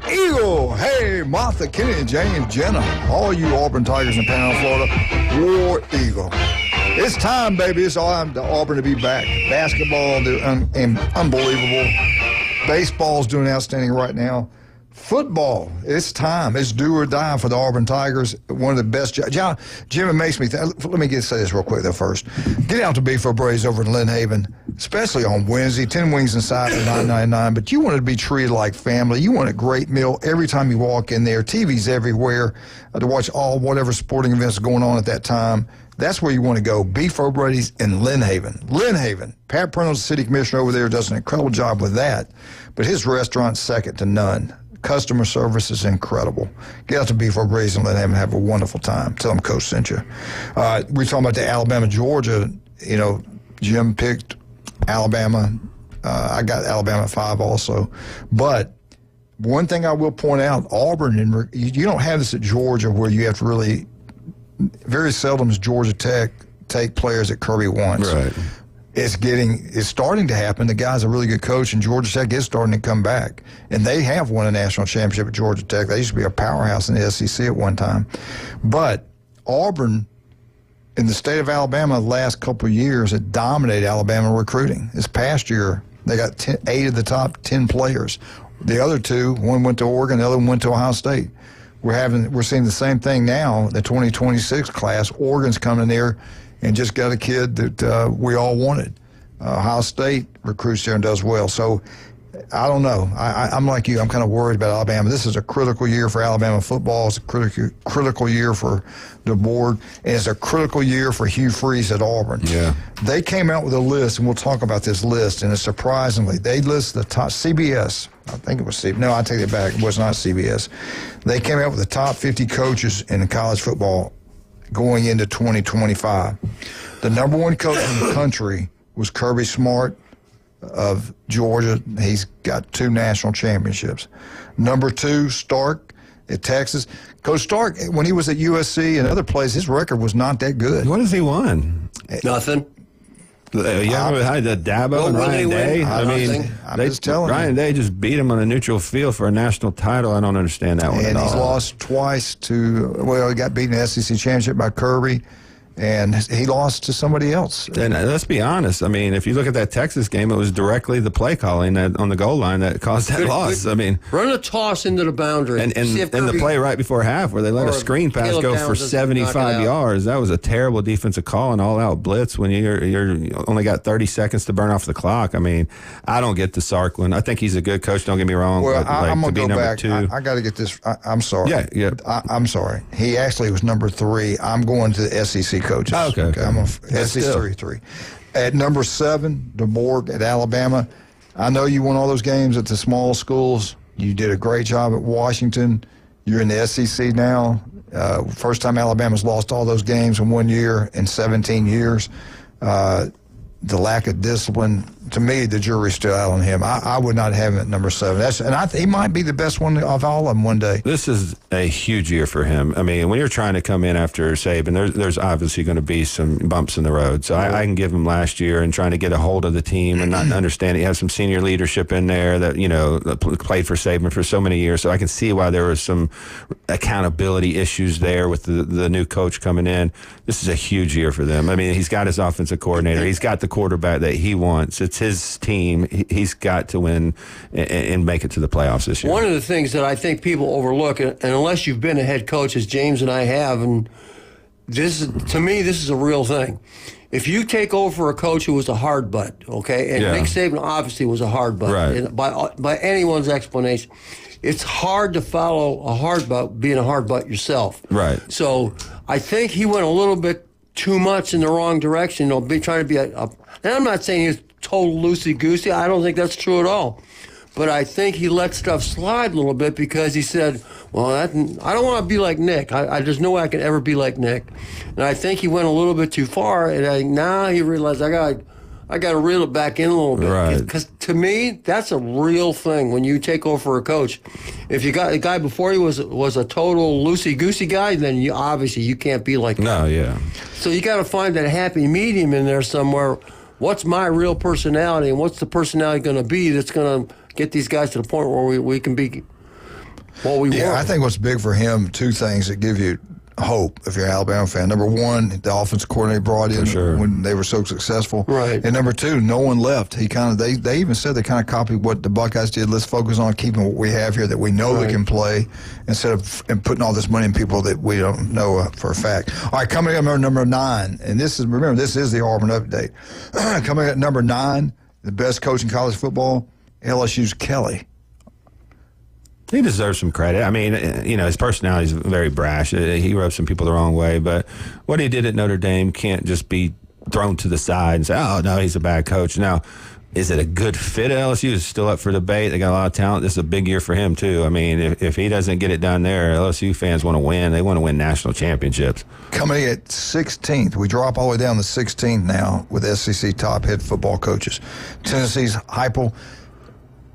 Eagle, hey, Martha, Kenny, and James, Jenna, all you Auburn Tigers in Panhandle, Florida, War Eagle. It's time, baby. It's time to Auburn to be back. Basketball, unbelievable. Baseball's doing outstanding right now. Football, it's time. It's do or die for the Auburn Tigers. One of the best. Jim, it makes me think. Let me say this real quick, though, first. Get out to Beefo Braves over in Lynn Haven, especially on Wednesday. 10 wings inside for $9.99. But you want to be treated like family. You want a great meal every time you walk in there. TV's everywhere to watch whatever sporting events going on at that time. That's where you want to go. Beefo Brady's in Lynn Haven. Lynn Haven. Pat Preno's the city commissioner over there, does an incredible job with that. But his restaurant's second to none. Customer service is incredible. Get out to Beefo Brady's in Lynn Haven and have a wonderful time. Tell them Coach sent you. We're talking about the Alabama-Georgia. You know, Jim picked Alabama. I got Alabama at 5 also. But one thing I will point out, Auburn, you don't have this at Georgia where you have to really, very seldom does Georgia Tech take players that Kirby wants. Right. It's starting to happen. The guy's a really good coach, and Georgia Tech is starting to come back. And they have won a national championship at Georgia Tech. They used to be a powerhouse in the SEC at one time. But Auburn, in the state of Alabama, the last couple of years, it dominated Alabama recruiting. This past year, they got 8 of the top 10 players. The other 2, one went to Oregon, the other one went to Ohio State. We're seeing the same thing now. The 2026 class, Oregon's coming in there and just got a kid that we all wanted. Ohio State recruits there and does well. So I don't know. I'm like you. I'm kind of worried about Alabama. This is a critical year for Alabama football. It's a critical year for the board. And it's a critical year for Hugh Freeze at Auburn. Yeah. They came out with a list, and we'll talk about this list, and it's surprisingly, they list the top, CBS, I think it was CBS. No, I take it back. It was not CBS. They came out with the top 50 coaches in college football going into 2025. The number 1 coach in the country was Kirby Smart of Georgia. He's got 2 national championships. Number 2, Stark at Texas. Coach Stark, when he was at USC and other places, his record was not that good. What has he won? Nothing. Had the Dabo and Ryan Day. I'm just telling you. Ryan Day just beat him on a neutral field for a national title. I don't understand that one at all. And he's lost twice he got beaten in the SEC championship by Kirby. And he lost to somebody else. And let's be honest. I mean, if you look at that Texas game, it was directly the play calling on the goal line that caused that loss. I mean, run a toss into the boundary. And the play right before half where they let a screen pass go for 75 yards. That was a terrible defensive call and all-out blitz when you only got 30 seconds to burn off the clock. I mean, I don't get the Sark one. I think he's a good coach. Don't get me wrong. Well, I'm going to go back. 2. I got to get this. I'm sorry. Yeah. I'm sorry. He actually was number 3. I'm going to the SEC coaches. Oh, okay. I'm a SEC 3. At number 7, DeBorg at Alabama. I know you won all those games at the small schools. You did a great job at Washington. You're in the SEC now. First time Alabama's lost all those games in 1 year in 17 years. The lack of discipline, to me, the jury's still out on him. I would not have him at number 7. He might be the best one of all of them one day. This is a huge year for him. I mean, when you're trying to come in after Saban, there's obviously going to be some bumps in the road. So I can give him last year and trying to get a hold of the team and not understand. He has some senior leadership in there that played for Saban for so many years. So I can see why there was some accountability issues there with the new coach coming in. This is a huge year for them. I mean, he's got his offensive coordinator. He's got the quarterback that he wants. It's his team. He's got to win and make it to the playoffs this year. One of the things that I think people overlook, and unless you've been a head coach, as James and I have, and to me, this is a real thing. If you take over for a coach who was a hard butt, okay, and Nick Saban obviously was a hard butt, right, by anyone's explanation, it's hard to follow a hard butt being a hard butt yourself. Right. So I think he went a little bit too much in the wrong direction. Trying to be and I'm not saying he's total loosey-goosey. I don't think that's true at all. But I think he let stuff slide a little bit because he said, well, I don't want to be like Nick. There's no way I can ever be like Nick. And I think he went a little bit too far, and I think now he realized I got to reel it back in a little bit. Right. Because to me, that's a real thing when you take over for a coach. If you got a guy before you was a total loosey-goosey guy, then you obviously you can't be like that. No, yeah. So you got to find that happy medium in there somewhere. What's my real personality, and what's the personality going to be that's going to get these guys to the point where we can be what we want? I think what's big for him, two things that give you hope if you're an Alabama fan. Number one, the offensive coordinator brought in when they were so successful. Right. And number two, no one left. He kind of they even said they kind of copied what the Buckeyes did. Let's focus on keeping what we have here that we know we can play instead of putting all this money in people that we don't know for a fact. All right, coming up number 9, and this is the Auburn update. Coming at number 9, the best coach in college football, LSU's Kelly. He deserves some credit. I mean, his personality is very brash. He rubs some people the wrong way, but what he did at Notre Dame can't just be thrown to the side and say, oh, no, he's a bad coach. Now, is it a good fit at LSU? It's still up for debate. They got a lot of talent. This is a big year for him, too. I mean, if he doesn't get it done there, LSU fans want to win. They want to win national championships. Coming at 16th. We drop all the way down to 16th now with SEC top head football coaches. Tennessee's Heupel.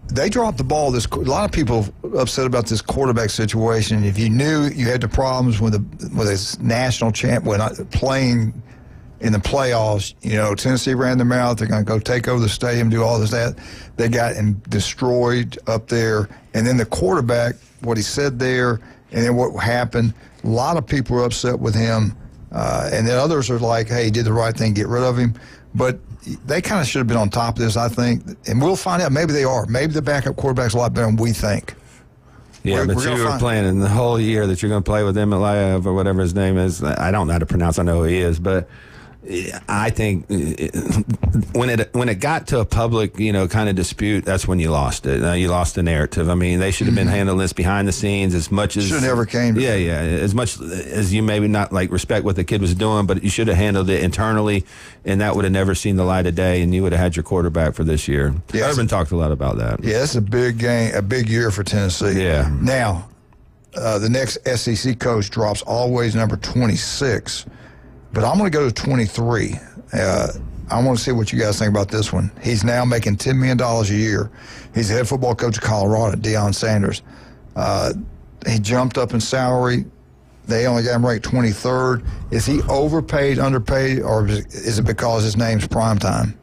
They dropped the ball. A lot of people upset about this quarterback situation. If you knew you had the problems with a national champ when playing in the playoffs, Tennessee ran their mouth. They're going to go take over the stadium, do all this, that. They got destroyed up there. And then the quarterback, what he said there, and then what happened, a lot of people were upset with him. And then others are like, hey, he did the right thing, get rid of him. But they kind of should have been on top of this, I think. And we'll find out. Maybe they are. Maybe the backup quarterback's a lot better than we think. Yeah, but you were planning the whole year that you're going to play with Emiliev or whatever his name is. I don't know how to pronounce. I know who he is, but I think when it got to a public, kind of dispute, that's when you lost it. You lost the narrative. I mean, they should have been handling this behind the scenes as much as should have never came. Yeah. As much as you maybe not respect what the kid was doing, but you should have handled it internally, and that would have never seen the light of day, and you would have had your quarterback for this year. Yeah, Urban talked a lot about that. Yeah, it's a big game, a big year for Tennessee. Yeah. Now, the next SEC coach drops always number 26. But I'm going to go to 23. I want to see what you guys think about this one. He's now making $10 million a year. He's the head football coach of Colorado, Deion Sanders. He jumped up in salary. They only got him ranked 23rd. Is he overpaid, underpaid, or is it because his name's primetime?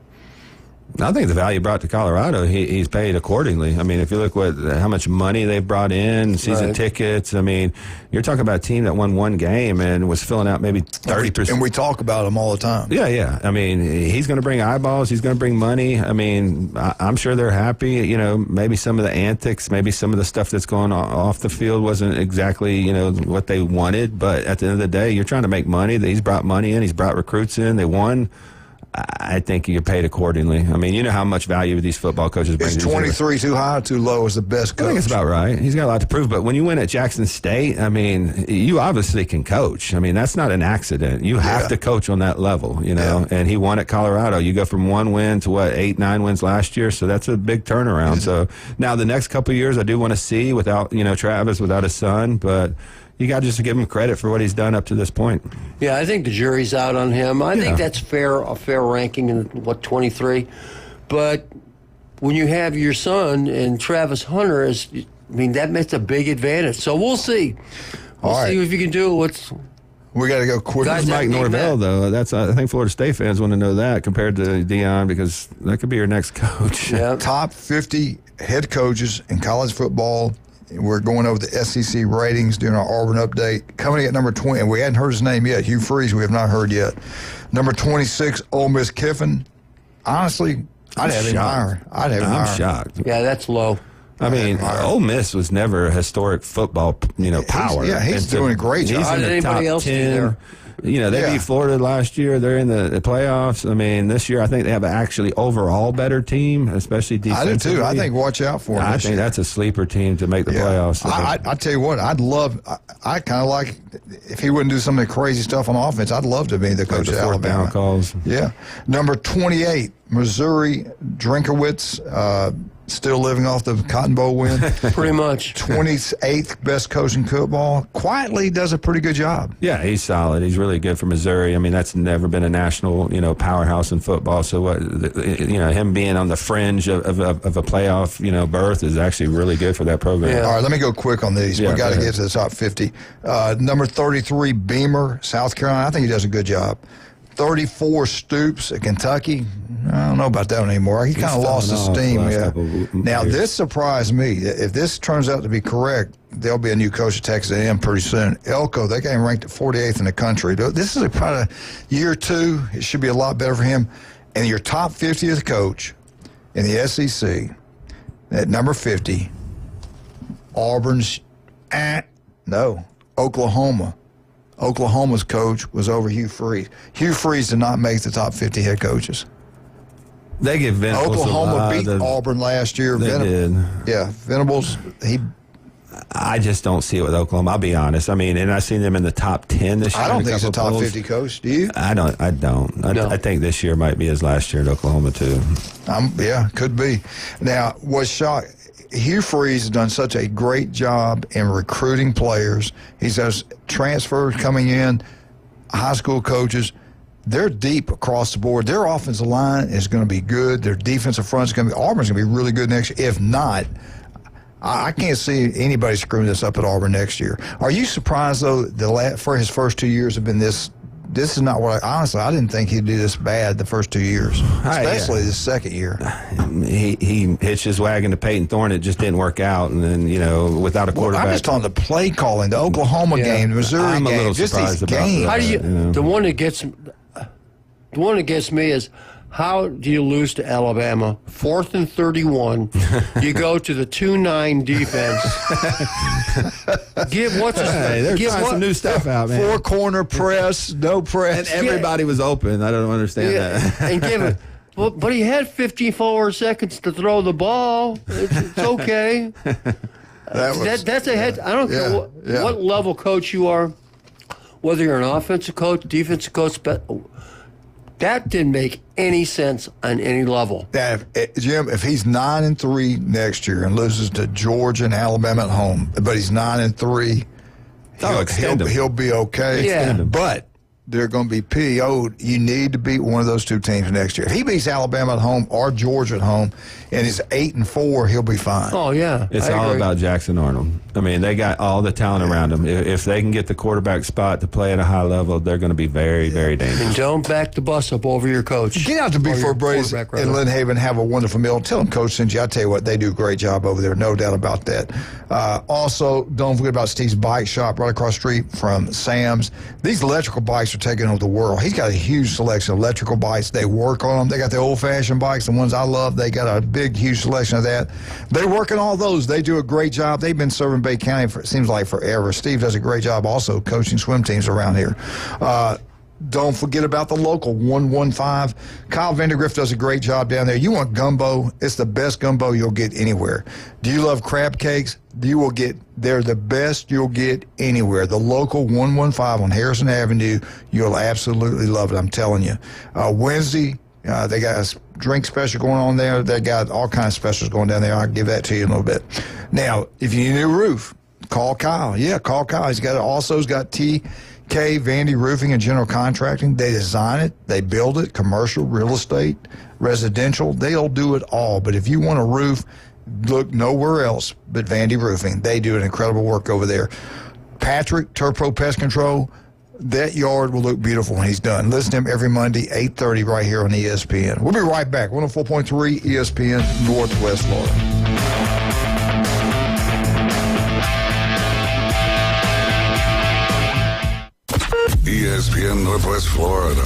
I think the value brought to Colorado, he's paid accordingly. I mean, if you look how much money they've brought in, season tickets, I mean, you're talking about a team that won one game and was filling out maybe 30%. And we talk about him all the time. Yeah. I mean, he's going to bring eyeballs. He's going to bring money. I mean, I'm sure they're happy. Maybe some of the antics, maybe some of the stuff that's going off the field wasn't exactly, what they wanted. But at the end of the day, you're trying to make money. He's brought money in. He's brought recruits in. They won. I think you're paid accordingly. I mean, you know how much value these football coaches bring. Is 23 too high or too low as the best coach? I think it's about right. He's got a lot to prove. But when you win at Jackson State, I mean, you obviously can coach. I mean, that's not an accident. You have to coach on that level, And he won at Colorado. You go from 1 win to 8, 9 wins last year. So that's a big turnaround. So now the next couple of years, I do want to see without, Travis, without his son. But you got to just give him credit for what he's done up to this point. Yeah, I think the jury's out on him. I think that's a fair ranking in, 23. But when you have your son and Travis Hunter, that makes a big advantage. So we'll see. We'll see if you can do it. We got to go quick. Mike Norvell, though. I think Florida State fans want to know that compared to Deion, because that could be your next coach. Yeah. Top 50 head coaches in college football. We're going over the SEC ratings, doing our Auburn update. Coming at number 20, and we hadn't heard his name yet, Hugh Freeze, we have not heard yet. Number 26, Ole Miss Kiffin. Honestly, I'd have him higher. I'm shocked. Yeah, that's low. I mean, Ole Miss was never a historic football, power. He's doing a great job. How did anybody else do there? They beat Florida last year. They're in the playoffs. I mean, this year I think they have an actually overall better team, especially defensively. I do, too. I think watch out for them. I think that's a sleeper team to make the playoffs. I tell you what, I kind of like, if he wouldn't do some of the crazy stuff on offense, I'd love to be the coach of Alabama. Down calls. Yeah. Number 28, Missouri, Drinkowitz. still living off the Cotton Bowl win. Pretty much. 28th best coach in football. Quietly does a pretty good job. Yeah, he's solid. He's really good for Missouri. I mean, that's never been a national, powerhouse in football. So him being on the fringe of a playoff, berth is actually really good for that program. Yeah. All right, let me go quick on these. Yeah, we got to get to the top 50. Number 33, Beamer, South Carolina. I think he does a good job. 34, Stoops at Kentucky. I don't know about that one anymore. He kind of lost his steam. Now, this surprised me. If this turns out to be correct, there'll be a new coach at Texas A&M pretty soon. Elko, they got him ranked at 48th in the country. This is probably year 2. It should be a lot better for him. And your top 50th coach in the SEC at number 50, Auburn's Oklahoma. Oklahoma's coach was over Hugh Freeze. Hugh Freeze did not make the top 50 head coaches. They give Venables Oklahoma beat Auburn last year. They did. Yeah, Venables, I just don't see it with Oklahoma. I'll be honest. I mean, and I've seen them in the top 10 this year. I don't think he's a top 50 coach. Do you? I don't. I think this year might be his last year at Oklahoma, too. Yeah, could be. Now, what's shocked, Hugh Freeze has done such a great job in recruiting players. He says transfers coming in, high school coaches. They're deep across the board. Their offensive line is going to be good. Their defensive front is going to be – Auburn's going to be really good next year. If not, I can't see anybody screwing this up at Auburn next year. Are you surprised, though, for his first 2 years have been this is not what honestly, I didn't think he'd do this bad the first 2 years, especially the second year. He hitched his wagon to Peyton Thorne. It just didn't work out. And then, without a quarterback. I'm just on the play calling, the Oklahoma game, the Missouri game. I'm a little surprised about that. How do you, the one that gets me is, how do you lose to Alabama? 4th and 31. You go to the 2-9 defense. They're trying some new stuff out, man. 4-corner press, no press. And everybody was open. I don't understand that. And give it. But he had 54 seconds to throw the ball. It's okay. That's a head. I don't care what level coach you are, whether you're an offensive coach, defensive coach, that didn't make any sense on any level. Jim, if he's 9-3 next year and loses to Georgia and Alabama at home, but he's 9-3, he'll be okay. Yeah. But they're going to be PO'd. You need to beat one of those two teams next year. If he beats Alabama at home or Georgia at home and is 8-4, he'll be fine. Oh, yeah. It's all about Jackson Arnold. I mean, they got all the talent around them. If they can get the quarterback spot to play at a high level, they're going to be very, very dangerous. And don't back the bus up over your coach. Get out to B4 Braves in Lynn Haven, have a wonderful meal. Tell them Coach sent you. I tell you what, they do a great job over there, no doubt about that. Also, don't forget about Steve's Bike Shop right across the street from Sam's. These electrical bikes are taking over the world. He's got a huge selection of electrical bikes. They work on them. They got the old-fashioned bikes, the ones I love. They got a big, huge selection of that. They work on all those. They do a great job. They've been serving Bay County for, it seems like, forever. Steve does a great job also coaching swim teams around here. Don't forget about the local 115. Kyle Vandergrift does a great job down there. You want gumbo? It's the best gumbo you'll get anywhere. Do you love crab cakes? They're the best you'll get anywhere. The local 115 on Harrison Avenue, you'll absolutely love it. I'm telling you. Wednesday, they got a drink special going on there. They got all kinds of specials going down there. I'll give that to you in a little bit. Now, if you need a new roof, call Kyle. Yeah, call Kyle. He's got TK Vandy Roofing and General Contracting. They design it, they build it, commercial, real estate, residential. They'll do it all. But if you want a roof, look nowhere else but Vandy Roofing. They do an incredible work over there. Patrick, Turpro Pest Control, that yard will look beautiful when he's done. Listen to him every Monday, 8:30 right here on ESPN. We'll be right back. 104.3 ESPN, Northwest Florida. ESPN Northwest Florida.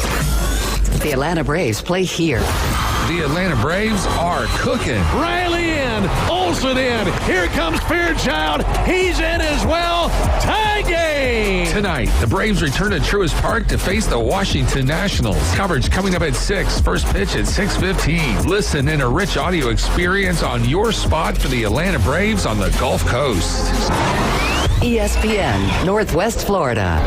The Atlanta Braves play here. The Atlanta Braves are cooking. Riley in, Olsen in. Here comes Fairchild. He's in as well. Tie game. Tonight, the Braves return to Truist Park to face the Washington Nationals. Coverage coming up at 6. First pitch at 6:15. Listen in a rich audio experience on your spot for the Atlanta Braves on the Gulf Coast. ESPN Northwest Florida.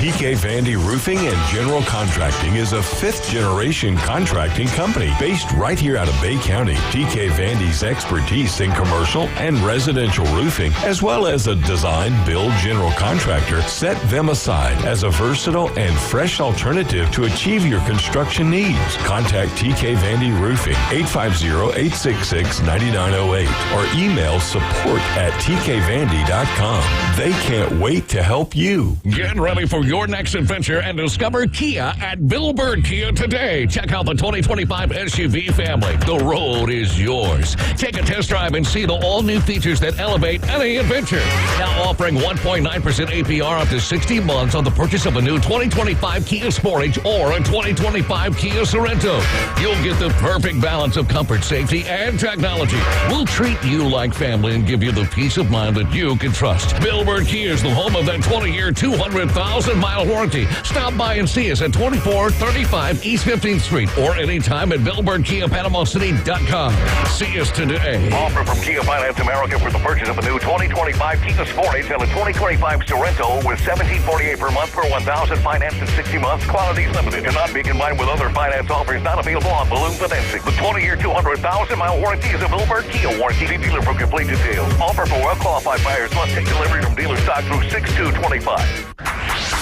TK Vandy Roofing and General Contracting is a fifth-generation contracting company based right here out of Bay County. TK Vandy's expertise in commercial and residential roofing, as well as a design, build general contractor, set them aside as a versatile and fresh alternative to achieve your construction needs. Contact TK Vandy Roofing, 850-866-9908, or email support@tkvandy.com. They can't wait to help you. Get ready for your next adventure and discover Kia at Bill Bird Kia today. Check out the 2025 SUV family. The road is yours. Take a test drive and see the all-new features that elevate any adventure. Now offering 1.9% APR up to 60 months on the purchase of a new 2025 Kia Sportage or a 2025 Kia Sorento. You'll get the perfect balance of comfort, safety, and technology. We'll treat you like family and give you the peace of mind that you can trust. Bill Bird Kia is the home of that 20-year, 200,000-mile warranty. Stop by and see us at 2435 East 15th Street or anytime at BillBirdKiaPanamaCity.com. See us today. Offer from Kia Finance America for the purchase of a new 2025 Kia Sportage and a 2025 Sorento with $1,748 per month for 1,000 financed in 60 months. Quantities limited. Cannot be combined with other finance offers not available on balloon financing. The 20-year, 200,000-mile warranty is a Bill Bird Kia warranty. See dealer for complete details. Offer for well-qualified buyers must take delivery from dealer stock through 6/2/25.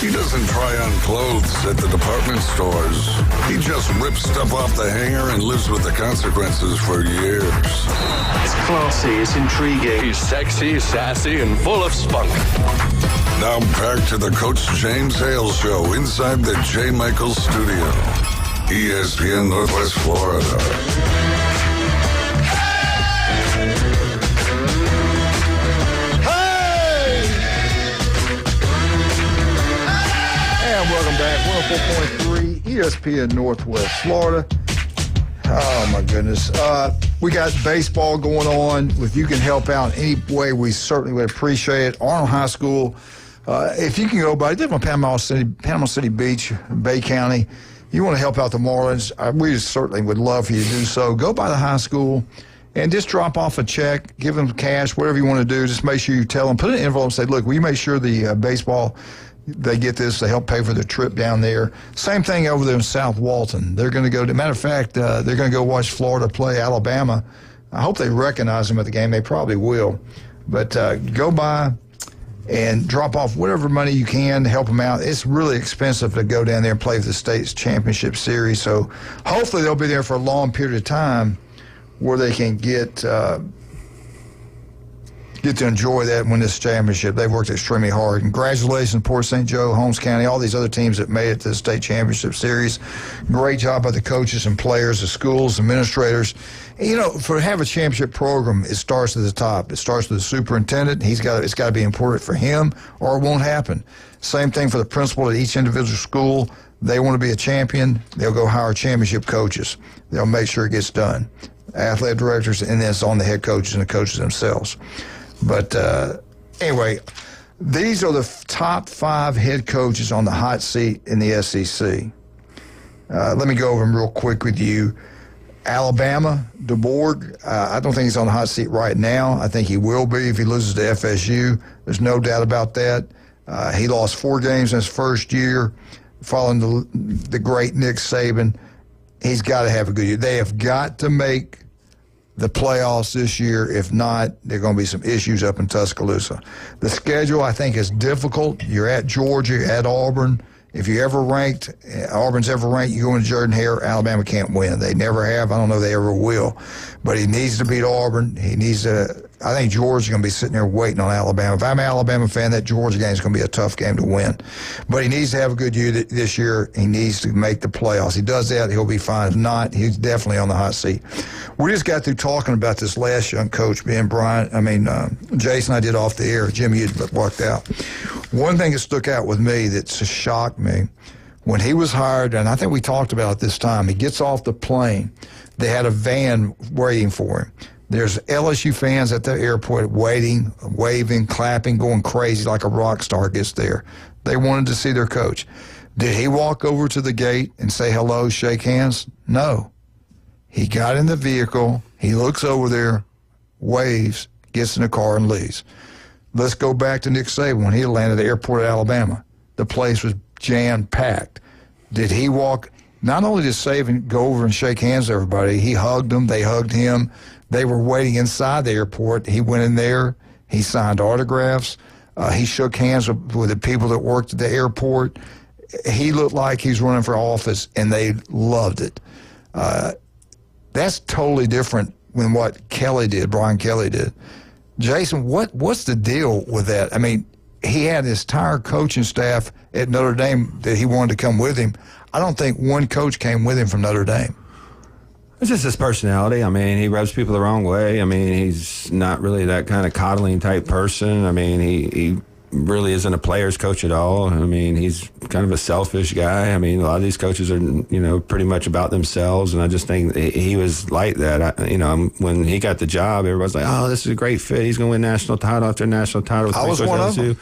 He doesn't try on clothes at the department stores. He just rips stuff off the hanger and lives with the consequences for years. It's classy, it's intriguing. He's sexy, sassy, and full of spunk. Now back to the Coach James Hale Show inside the J. Michaels Studio. ESPN Northwest Florida. And welcome back, 104.3 ESPN Northwest Florida. Oh, my goodness. We got baseball going on. If you can help out in any way, we certainly would appreciate it. Arnold High School, if you can go by, live on Panama City Beach, Bay County. You want to help out the Marlins, we certainly would love for you to do so. Go by the high school and just drop off a check, give them cash, whatever you want to do. Just make sure you tell them, put it in an envelope and say, look, will you make sure the baseball, they get this to help pay for the trip down there. Same thing over there in South Walton. They're going to go, matter of fact, they're going to go watch Florida play Alabama. I hope they recognize them at the game. They probably will. But go by and drop off whatever money you can to help them out. It's really expensive to go down there and play for the state's championship series. So hopefully they'll be there for a long period of time where they can get to enjoy that and win this championship. They've worked extremely hard. Congratulations, Port St. Joe, Holmes County, all these other teams that made it to the state championship series. Great job by the coaches and players, the schools, administrators. You know, for have a championship program, it starts at the top. It starts with the superintendent. It's got to be important for him, or it won't happen. Same thing for the principal at each individual school. They want to be a champion, they'll go hire championship coaches. They'll make sure it gets done. Athletic directors, and then it's on the head coaches and the coaches themselves. But anyway, these are the top 5 head coaches on the hot seat in the SEC. Let me go over them real quick with you. Alabama, DeBoer, I don't think he's on the hot seat right now. I think he will be if he loses to FSU. There's no doubt about that. He lost 4 games in his first year following the great Nick Saban. He's got to have a good year. They have got to make the playoffs this year. If not, there are going to be some issues up in Tuscaloosa. The schedule, I think, is difficult. You're at Georgia, you're at Auburn. If you ever ranked, Auburn's ever ranked, you go into Jordan-Hare, Alabama can't win. They never have. I don't know if they ever will. But he needs to beat Auburn. He needs to. I think Georgia's going to be sitting there waiting on Alabama. If I'm an Alabama fan, that Georgia game is going to be a tough game to win. But he needs to have a good year this year. He needs to make the playoffs. He does that, he'll be fine. If not, he's definitely on the hot seat. We just got through talking about this last young coach, Jason, I did off the air. Jimmy had walked out. One thing that stuck out with me that shocked me, when he was hired, and I think we talked about it this time, he gets off the plane. They had a van waiting for him. There's LSU fans at the airport waiting, waving, clapping, going crazy like a rock star gets there. They wanted to see their coach. Did he walk over to the gate and say hello, shake hands? No. He got in the vehicle, he looks over there, waves, gets in the car and leaves. Let's go back to Nick Saban when he landed at the airport at Alabama. The place was jam-packed. Did he walk? Not only did Saban go over and shake hands with everybody, he hugged them. They hugged him. They were waiting inside the airport. He went in there. He signed autographs. He shook hands with the people that worked at the airport. He looked like he was running for office, and they loved it. That's totally different than what Brian Kelly did. Jason, what's the deal with that? I mean, he had his entire coaching staff at Notre Dame that he wanted to come with him. I don't think one coach came with him from Notre Dame. It's just his personality. I mean, he rubs people the wrong way. I mean, he's not really that kind of coddling type person. I mean, he really isn't a player's coach at all. I mean, he's kind of a selfish guy. I mean, a lot of these coaches are, pretty much about themselves, and I just think he was like that. When he got the job, everybody's like, oh, this is a great fit. He's going to win national title after national title. I was one of them.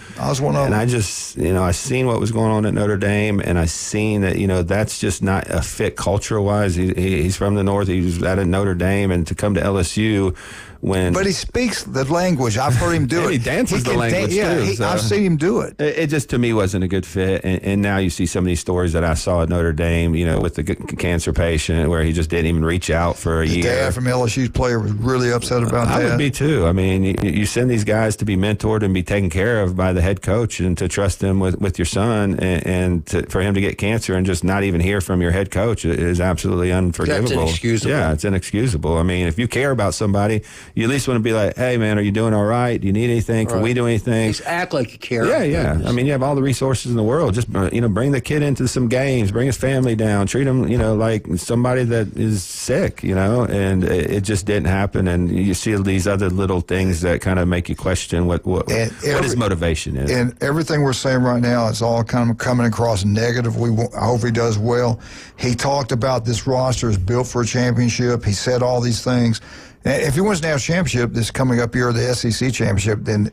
And I just, I seen what was going on at Notre Dame, and I seen that, that's just not a fit culture-wise. He's from the North. He was at Notre Dame, and to come to LSU, but he speaks the language. I've heard him do it. He dances the language too. I've seen him do it. It just, to me, wasn't a good fit. And now you see some of these stories that I saw at Notre Dame, with the cancer patient where he just didn't even reach out for a year. The dad from LSU's player was really upset about that. I would be too. I mean, you send these guys to be mentored and be taken care of by the head coach, and to trust them with your son, and for him to get cancer and just not even hear from your head coach is absolutely unforgivable. That's inexcusable. Yeah, it's inexcusable. I mean, if you care about somebody, you at least want to be like, hey, man, are you doing all right? Do you need anything? Can we do anything? Just act like you care. Yeah. I mean, you have all the resources in the world. Just, bring the kid into some games, bring his family down, treat him, like somebody that is sick, and it just didn't happen. And you see these other little things that kind of make you question what his motivation is. And everything we're saying right now, it's all kind of coming across negative. I hope he does well. He talked about this roster is built for a championship. He said all these things. If he wins the national championship, this coming up year, the SEC championship, then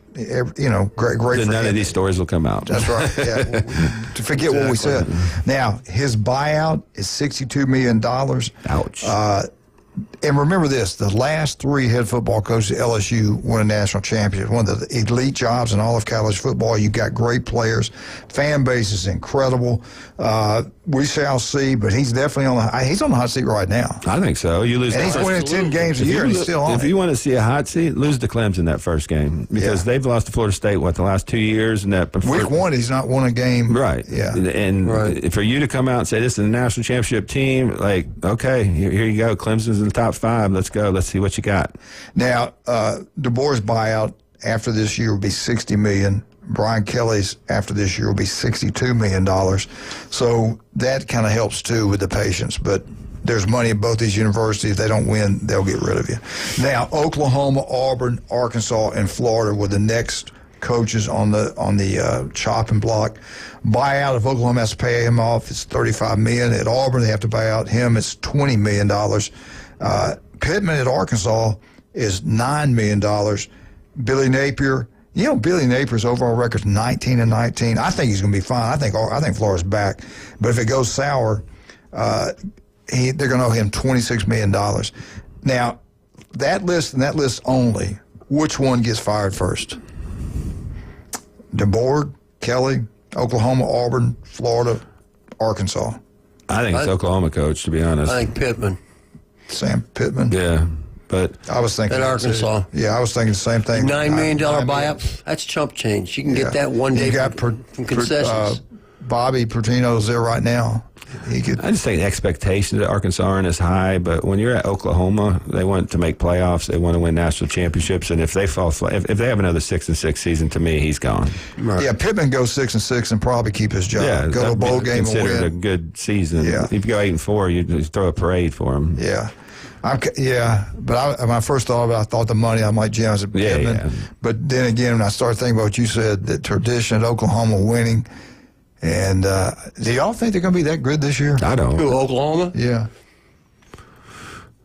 great. Then none of these stories will come out. That's right. Yeah, to forget what we said. Now his buyout is $62 million. Ouch. And remember this: the last three head football coaches at LSU won a national championship. One of the elite jobs in all of college football. You got great players. Fan base is incredible. We shall see, but he's definitely on the hot seat right now. I think so. You lose, and he's winning 10 games a year, and he's still on. If you want to see a hot seat, lose to Clemson that first game, because they've lost to Florida State the last 2 years, and week one he's not won a game. Right. Yeah. And for you to come out and say this is a national championship team, like, okay, here you go. Clemson's in the top 5. Let's go. Let's see what you got. Now, DeBoer's buyout after this year will be $60 million. Brian Kelly's after this year will be $62 million. So that kind of helps too with the patients. But there's money at both these universities. If they don't win, they'll get rid of you. Now, Oklahoma, Auburn, Arkansas, and Florida were the next coaches on the chopping block. Buyout of Oklahoma has to pay him off. It's $35 million. At Auburn, they have to buy out him. It's $20 million. Pittman at Arkansas is $9 million. Billy Napier. Billy Napier's overall record's 19-19. I think he's going to be fine. I think Florida's back. But if it goes sour, they're going to owe him $26 million. Now, that list and that list only, which one gets fired first? DeBoer, Kelly, Oklahoma, Auburn, Florida, Arkansas. I think it's Oklahoma coach, to be honest. I think Pittman. Sam Pittman? Yeah. But I was thinking at Arkansas. Yeah, I was thinking the same thing. $9 million buyout. That's chump change. You can get that one day from concessions. Bobby Petrino's there right now. I just think the expectations at Arkansas aren't as high, but when you're at Oklahoma, they want to make playoffs. They want to win national championships, and if they fall flat, if they have another 6-6 season, to me, he's gone. Right. Yeah, Pittman goes 6-6 and probably keep his job. Yeah, go to a bowl game and win. Considered a good season. Yeah. If you go 8-4, you throw a parade for him. Yeah. But when I first thought about it, I thought the money, I'm like Jim, Pittman. Yeah. But then again, when I started thinking about what you said, the tradition at Oklahoma winning, and do y'all think they're going to be that good this year? I don't. Who, Oklahoma? Yeah.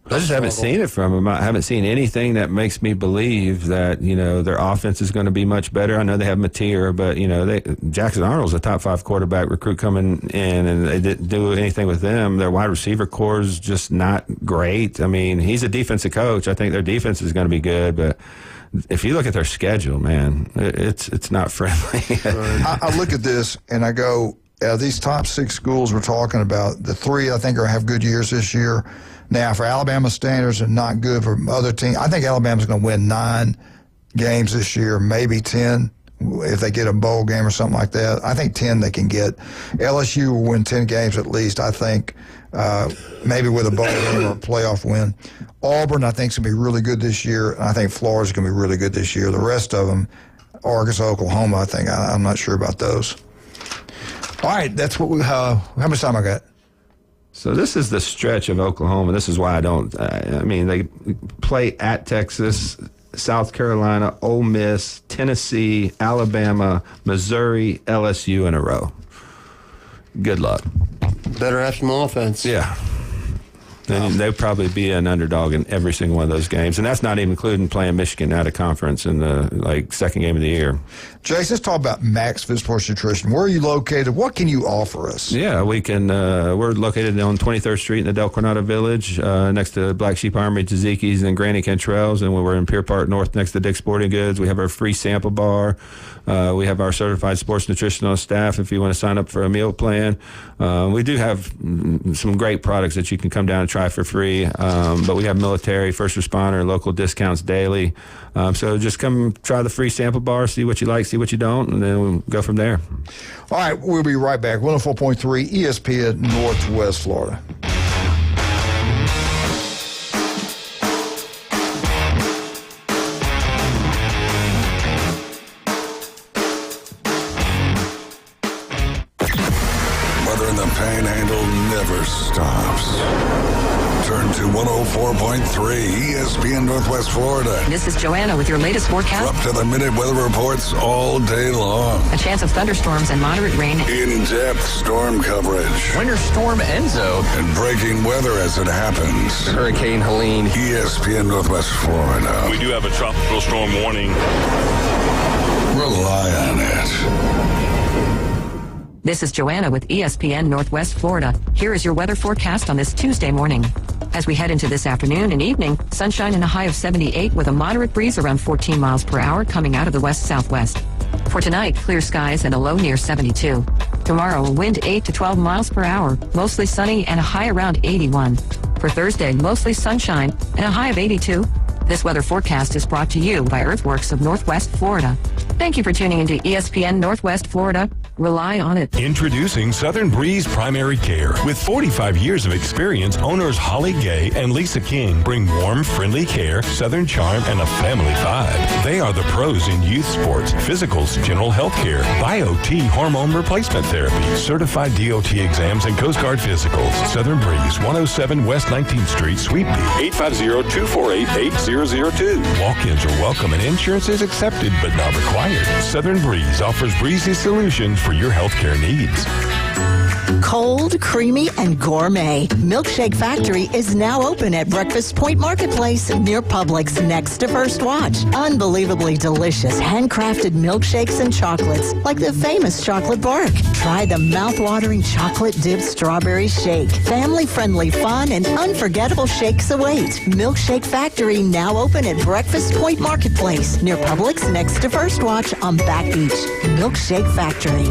I just haven't seen it from them. I haven't seen anything that makes me believe that, their offense is going to be much better. I know they have Mateer, but, Jackson Arnold's a top 5 quarterback recruit coming in, and they didn't do anything with them. Their wide receiver core is just not great. I mean, he's a defensive coach. I think their defense is going to be good, but if you look at their schedule, man, it's not friendly. I look at this and I go, these top 6 schools we're talking about, the 3 I think are have good years this year. Now, for Alabama standards and not good for other teams, I think Alabama's going to win 9 games this year, maybe 10 if they get a bowl game or something like that. I think 10 they can get. LSU will win 10 games at least, I think, maybe with a bowl game or a playoff win. Auburn, I think, is going to be really good this year. And I think Florida's going to be really good this year. The rest of them, Arkansas, Oklahoma, I think, I'm not sure about those. All right, that's what we. How much time I got? So this is the stretch of Oklahoma. This is why I don't. I mean, they play at Texas, South Carolina, Ole Miss, Tennessee, Alabama, Missouri, LSU in a row. Good luck. Better have some offense. Yeah. And they'll probably be an underdog in every single one of those games. And that's not even including playing Michigan out of conference in the second game of the year. Jason, let's talk about Max Fit Sports Nutrition. Where are you located? What can you offer us? Yeah, we can. We're located on 23rd Street in the Del Coronado Village, next to Black Sheep Armory, Tzatziki's, and Granny Cantrell's. And we're in Pier Park North next to Dick's Sporting Goods. We have our free sample bar. We have our certified sports nutritional staff if you want to sign up for a meal plan. We do have some great products that you can come down and try for free. But we have military, first responder, local discounts daily. So just come try the free sample bar, see what you like, see what you don't, and then we'll go from there. All right, we'll be right back. 104.3 ESPN Northwest Florida. Weather in the Panhandle never stops. Turn to 104.3 ESPN Northwest Florida. This is Joanna with your latest forecast. Up to the minute weather reports all day long. A chance of thunderstorms and moderate rain. In-depth storm coverage. Winter Storm Enzo. And breaking weather as it happens. Hurricane Helene. ESPN Northwest Florida. We do have a tropical storm warning. Rely on it. This is Joanna with ESPN Northwest Florida. Here is your weather forecast on this Tuesday morning. As we head into this afternoon and evening, sunshine and a high of 78 with a moderate breeze around 14 miles per hour coming out of the west-southwest. For tonight, clear skies and a low near 72. Tomorrow, a wind 8 to 12 miles per hour, mostly sunny and a high around 81. For Thursday, mostly sunshine and a high of 82. This weather forecast is brought to you by Earthworks of Northwest Florida. Thank you for tuning into ESPN Northwest Florida. Rely on it. Introducing Southern Breeze Primary Care. With 45 years of experience, owners Holly Gay and Lisa King bring warm, friendly care, Southern charm, and a family vibe. They are the pros in youth sports, physicals, general health care, Bio-T hormone replacement therapy, certified DOT exams, and Coast Guard physicals. Southern Breeze, 107 West 19th Street, Suite B, 850-248-8002. Walk-ins are welcome and insurance is accepted but not required. Southern Breeze offers breezy solutions for your healthcare needs. Cold, creamy, and gourmet. Milkshake Factory is now open at Breakfast Point Marketplace near Publix next to First Watch. Unbelievably delicious handcrafted milkshakes and chocolates like the famous chocolate bark. Try the mouth-watering chocolate-dipped strawberry shake. Family-friendly fun and unforgettable shakes await. Milkshake Factory now open at Breakfast Point Marketplace near Publix next to First Watch on Back Beach. Milkshake Factory.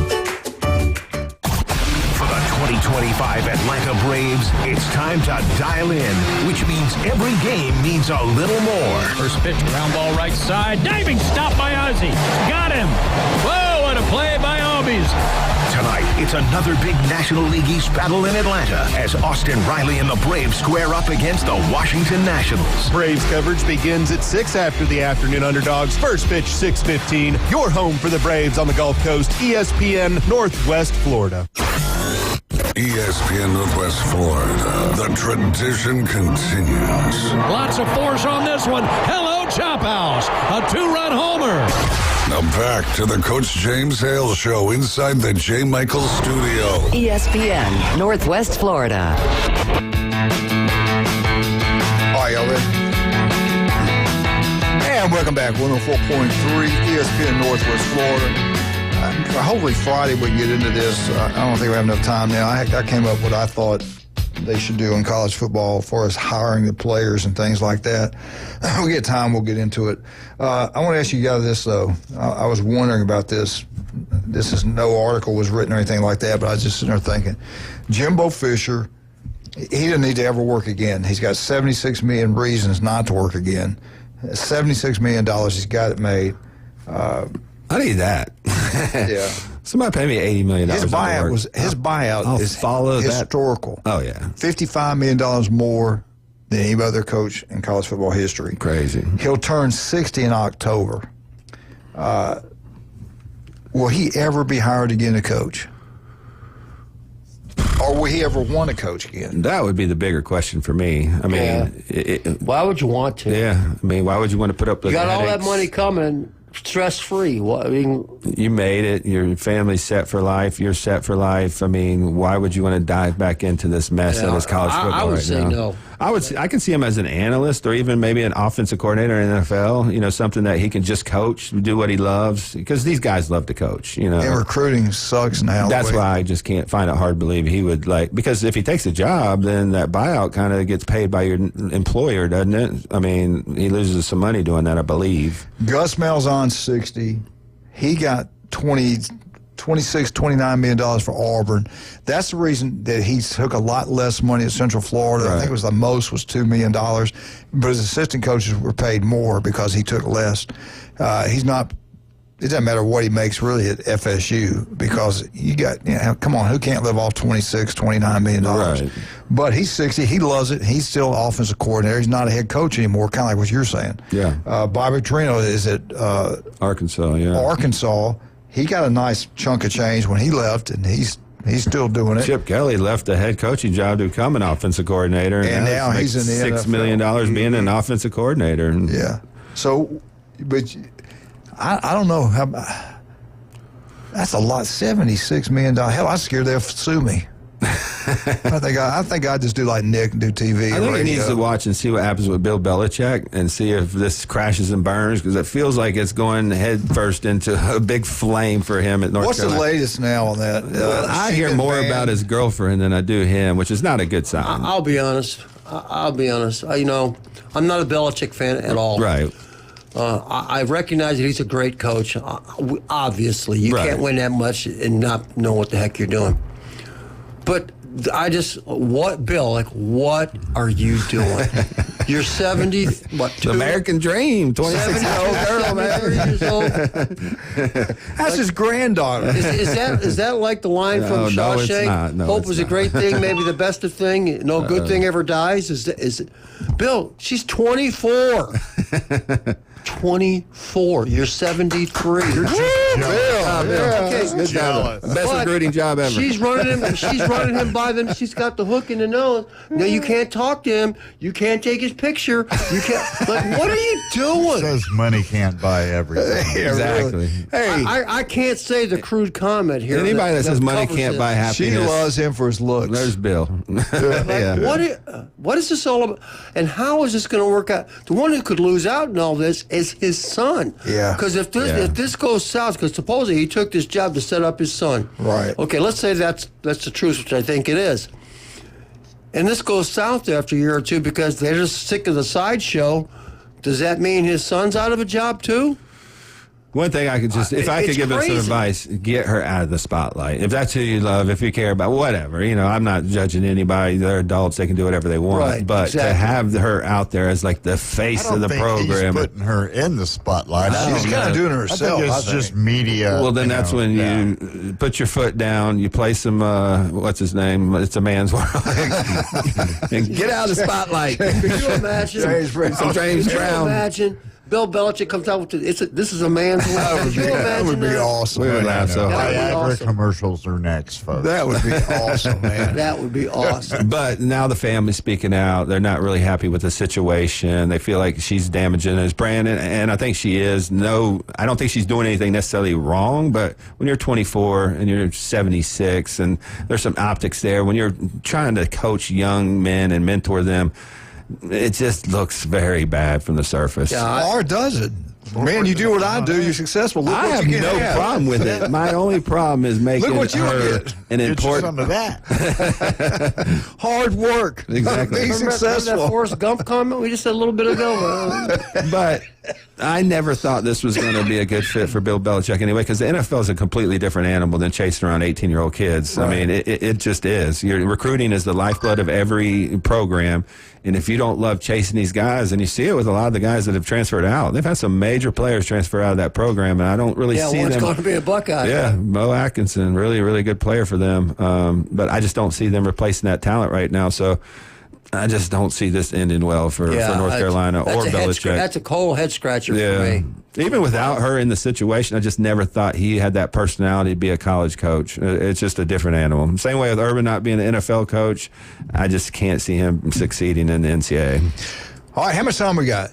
2025 Atlanta Braves, it's time to dial in, which means every game means a little more. First pitch, ground ball right side. Diving stop by Ozzie. Got him. Whoa, what a play by Albies. Tonight, it's another big National League East battle in Atlanta as Austin Riley and the Braves square up against the Washington Nationals. Braves coverage begins at 6 after the afternoon underdogs. First pitch, 6:15. Your home for the Braves on the Gulf Coast, ESPN Northwest Florida. ESPN Northwest Florida. The tradition continues. Lots of force on this one. Hello, Chop House. A 2-run homer. Now back to the Coach James Hale Show inside the J. Michael Studio. ESPN Northwest Florida. All right, y'all ready? And welcome back. 104.3 ESPN Northwest Florida. Hopefully Friday we can get into this. I don't think we have enough time now. I came up with what I thought they should do in college football as far as hiring the players and things like that. We get time, we'll get into it. I want to ask you guys this, though. I was wondering about this. this is no article was written or anything like that, but I was just sitting there thinking, Jimbo Fisher, he didn't need to ever work again. He's got 76 million reasons not to work again. $76 million, he's got it made. I need that. Yeah. Somebody pay me $80 million. His buyout is historical. Oh, yeah. $55 million more than any other coach in college football history. Crazy. He'll turn 60 in October. Will he ever be hired again to coach? Or will he ever want to coach again? That would be the bigger question for me. I mean, why would you want to? Yeah, I mean, why would you want to put up with You got all headaches? that money coming, stress-free. I mean, you made it. Your family's set for life. You're set for life. I mean, why would you want to dive back into this mess that is college football I would right say now? no. I can see him as an analyst or even maybe an offensive coordinator in the NFL. You know, something that he can just coach, do what he loves, because these guys love to coach. You know, and recruiting sucks now. That's why I just can't find it hard to believe he would because if he takes a job, then that buyout kind of gets paid by your employer, doesn't it? I mean, he loses some money doing that, I believe. Gus Malzahn 60. He got $26, $29 million for Auburn. That's the reason that he took a lot less money at Central Florida. Right. I think it was the most was $2 million. But his assistant coaches were paid more because he took less. He's not. It doesn't matter what he makes really at FSU because come on, who can't live off $26, $29 million? Right. But he's 60. He loves it. He's still offensive coordinator. He's not a head coach anymore, kind of like what you're saying. Yeah. Bobby Petrino is at Arkansas, yeah. Arkansas. He got a nice chunk of change when he left, and he's still doing it. Chip Kelly left the head coaching job to become an offensive coordinator, and now he's in the $6 NFL. million being an offensive coordinator. Yeah. So, but I don't know how. That's a lot. $76 million. Hell, I'm scared they'll sue me. I think I'd just do like Nick and do TV. I think he needs to watch and see what happens with Bill Belichick and see if this crashes and burns because it feels like it's going head first into a big flame for him at North Carolina. What's the latest now on that? I hear more about his girlfriend than I do him, which is not a good sign. I'll be honest. I'm not a Belichick fan at all. Right. I recognize that he's a great coach. Obviously, you can't win that much and not know what the heck you're doing. But Bill, what are you doing? You're 70, The American dream, 26-year-old girl, man. Years old. That's his granddaughter. Is that like the line from No, Shawshank? it's not. No, Hope it's was not. a great thing, maybe the best of thing. No good thing ever dies. Is Bill? She's 24. 24. You're 73. Bill. Okay, good job. Best recruiting job ever. She's running him by them. She's got the hook in the nose. No, you can't talk to him. You can't take his picture. You can't. Like, what are you doing? Says money can't buy everything. Exactly. Hey, I can't say the crude comment here. Anybody that says money covers can't it. buy happiness. she loves him for his looks. There's Bill. What is this all about? And how is this going to work out? The one who could lose out in all this is his son. Yeah. Because if this goes south, because supposedly he took this job to set up his son. Right. Okay, let's say that's the truth, which I think it is. And this goes south after a year or two because they're just sick of the sideshow. Does that mean his son's out of a job too? One thing I could if I could give him some crazy. advice, get her out of the spotlight. If that's who you love, if you care about, whatever. I'm not judging anybody. They're adults. They can do whatever they want. Right, but exactly. to have her out there as like the face of the program. He's putting her in the spotlight. She's kind of doing it herself. I think it's just media. Well, then that's when you put your foot down, you play some, what's his name? It's a man's world. And get out of the spotlight. Can you imagine? Some James Can you Brown. imagine? Bill Belichick comes out with this is a man's world. Could you That would imagine be that? awesome. We would laugh so hard. That would be Viagra awesome. commercials are next, folks. That would be awesome, man. That would be awesome. But now the family's speaking out. They're not really happy with the situation. They feel like she's damaging his brand, and I think she is. No, I don't think she's doing anything necessarily wrong, but when you're 24 and you're 76, and there's some optics there, when you're trying to coach young men and mentor them, it just looks very bad from the surface. Or does it? Man, you do what I do, you're successful. Look I what have you no have. problem with it. My only problem is making Look what you her get. an Get you important. some of that. Hard work. Exactly. Be Remember successful. that Forrest Gump comment we just said a little bit ago? But I never thought this was going to be a good fit for Bill Belichick anyway, because the NFL is a completely different animal than chasing around 18-year-old kids. Right. I mean, it just is. Your recruiting is the lifeblood of every program, and if you don't love chasing these guys, and you see it with a lot of the guys that have transferred out, they've had some major players transfer out of that program, and I don't really see one's them. going to be a Buckeye. Yeah, Mo Atkinson, really, really good player for them. But I just don't see them replacing that talent right now. So I just don't see this ending well for North Carolina or Belichick. That's a cold head scratcher for me. Even without her in the situation, I just never thought he had that personality to be a college coach. It's just a different animal. Same way with Urban not being an NFL coach. I just can't see him succeeding in the NCAA. All right, how much time we got?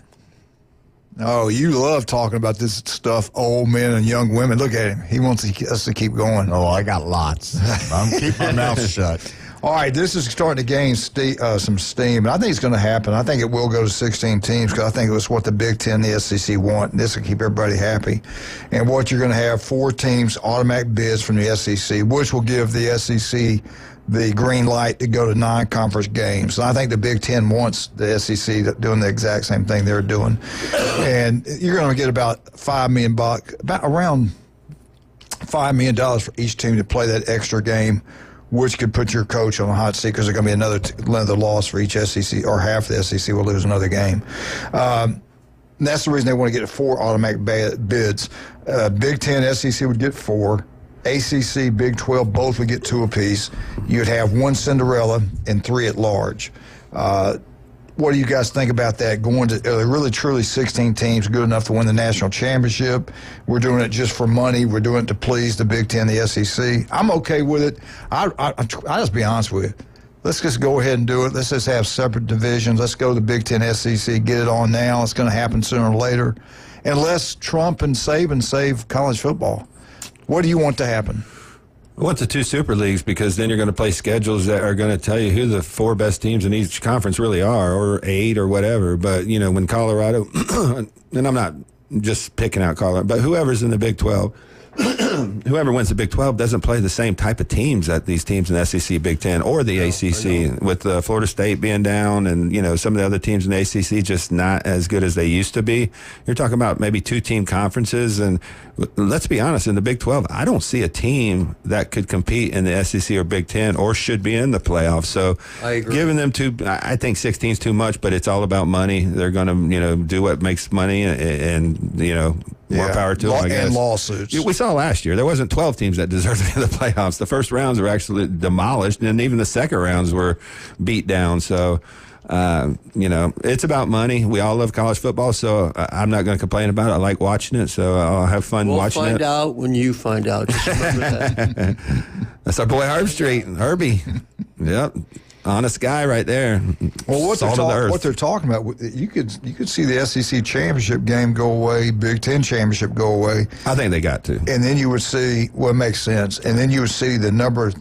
Oh, you love talking about this stuff, old men and young women. Look at him. He wants us to keep going. Oh, I got lots. I'm keeping my mouth shut. All right, this is starting to gain some steam, and I think it's going to happen. I think it will go to 16 teams because I think it was what the Big Ten and the SEC want. And this will keep everybody happy. And what you're going to have, 4 teams, automatic bids from the SEC, which will give the SEC the green light to go to non-conference games. And I think the Big Ten wants the SEC doing the exact same thing they're doing. And you're going to get about $5 million, around $5 million for each team to play that extra game, which could put your coach on a hot seat because there's going to be another loss for each SEC, or half the SEC will lose another game. That's the reason they want to get 4 automatic bids. Big Ten, SEC would get 4. ACC, Big 12, both would get 2 apiece. You'd have 1 Cinderella and 3 at large. What do you guys think about that? Going to really, truly 16 teams, good enough to win the national championship. We're doing it just for money. We're doing it to please the Big Ten, the SEC. I'm okay with it. I'll just be honest with you. Let's just go ahead and do it. Let's just have separate divisions. Let's go to the Big Ten, SEC, get it on now. It's going to happen sooner or later. Unless Trump and Saban save college football. What do you want to happen? I want the 2 super leagues because then you're going to play schedules that are going to tell you who the 4 best teams in each conference really are, or 8 or whatever. But, you know, when Colorado, and I'm not just picking out Colorado, but whoever's in the Big 12, whoever wins the Big 12 doesn't play the same type of teams that these teams in the SEC, Big 10, or the ACC, with Florida State being down and, you know, some of the other teams in the ACC just not as good as they used to be. You're talking about maybe 2-team conferences, and let's be honest, in the Big 12, I don't see a team that could compete in the SEC or Big 10 or should be in the playoffs. So I agree. Giving them I think 16 is too much, but it's all about money. They're going to, you know, do what makes money and you know, more power to them, I guess. And lawsuits. We saw last year there wasn't 12 teams that deserved to be in the playoffs. The first rounds were actually demolished, and even the second rounds were beat down. So, you know, it's about money. We all love college football, so I'm not going to complain about it. I like watching it, so I'll have fun watching it. We'll find out when you find out. Just remember that. That's our boy Herb Street, Herbie. Yep. Honest guy right there. Well, what Salt of the earth. they're talking about, you could see the SEC championship game go away, Big Ten championship go away. I think they got to. And then you would see, well, it makes sense. And then you would see the number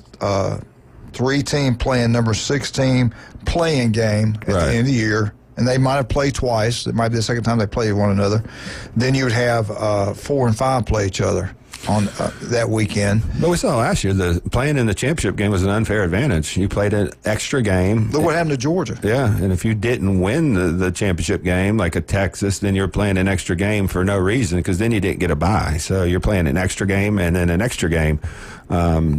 3 team playing number 6 team playing game at the end of the year. And they might have played twice. It might be the second time they played one another. Then you would have 4 and 5 play each other on that weekend. But we saw last year playing in the championship game was an unfair advantage. You played an extra game. Look what happened to Georgia. Yeah, and if you didn't win the championship game, like a Texas, then you're playing an extra game for no reason because then you didn't get a bye. So you're playing an extra game and then an extra game.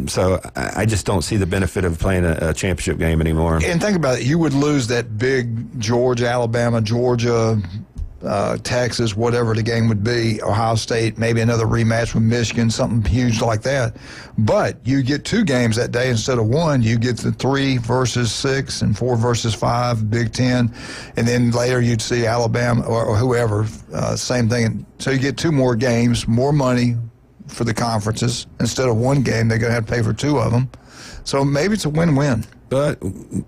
So I just don't see the benefit of playing a championship game anymore. And think about it. You would lose that big Georgia, Alabama, Georgia, Texas, whatever the game would be, Ohio State, maybe another rematch with Michigan, something huge like that. But you get 2 games that day instead of 1. You get the 3 versus 6 and 4 versus 5, Big Ten. And then later you'd see Alabama or whoever, same thing. So you get 2 more games, more money for the conferences. Instead of 1 game, they're going to have to pay for 2 of them. So maybe it's a win-win. But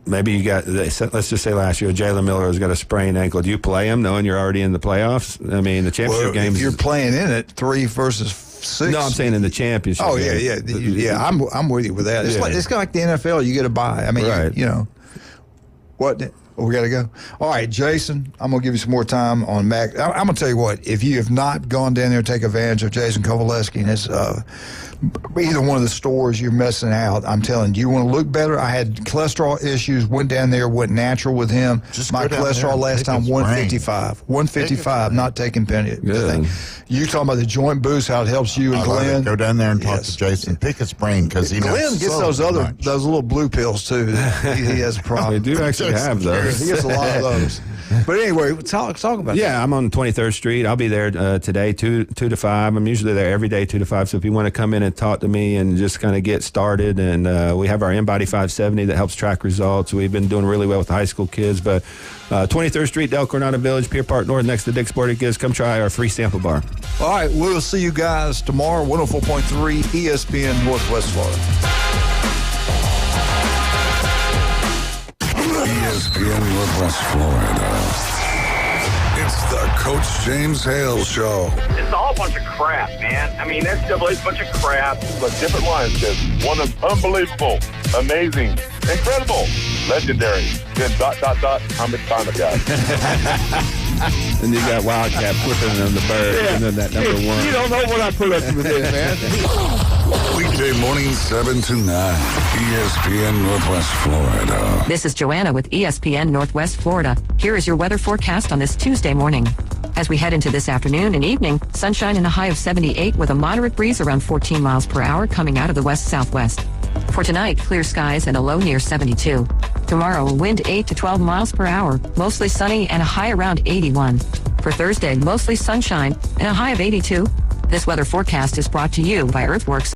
maybe you got, let's just say last year, Jalen Miller has got a sprained ankle. Do you play him knowing you're already in the playoffs? I mean, the championship game. If you're playing in it, 3 versus 6. No, I'm saying in the championship game. I'm with you with that. It's like the NFL. You get a bye. I mean, you know, what? We got to go. All right, Jason, I'm going to give you some more time on Mac. I'm going to tell you what, if you have not gone down there and take advantage of Jason Kovaleski and his, either one of the stores, you're missing out. I'm telling you, you want to look better. I had cholesterol issues, went down there, went natural with him. My cholesterol last time, 155. 155, not taking penny. You talking about the joint boost, how it helps you and Glenn. Go down there and talk to Jason. Pick his brain because he Glenn knows gets so those other much. those little blue pills too. He has a problem. We do actually have those. He gets a lot of those. But anyway, talk about that. Yeah, I'm on 23rd Street. I'll be there today, 2 to 5. I'm usually there every day, 2 to 5. So if you want to come in and talk to me and just kind of get started, and we have our InBody 570 that helps track results. We've been doing really well with the high school kids. But 23rd Street, Del Coronado Village, Pier Park North, next to Dick's Sporting Goods. Come try our free sample bar. All right, we'll see you guys tomorrow, 104.3 ESPN Northwest Florida. ESPN Northwest Florida. It's the Coach James Hale Show. It's all a bunch of crap, man. I mean, NCAA's a bunch of crap. But different lines says one is unbelievable, amazing, incredible, legendary. Then ... how much time it got? And you got Wildcat flipping on the bird, and then that number one. You don't know what I put up with this, man. Weekday morning 7 to 9. ESPN Northwest Florida. This is Joanna with ESPN Northwest Florida. Here is your weather forecast on this Tuesday morning. As we head into this afternoon and evening, sunshine and a high of 78 with a moderate breeze around 14 miles per hour coming out of the west-southwest. For tonight, clear skies and a low near 72. Tomorrow, a wind 8 to 12 miles per hour, mostly sunny and a high around 81. For Thursday, mostly sunshine and a high of 82. This weather forecast is brought to you by Earthworks.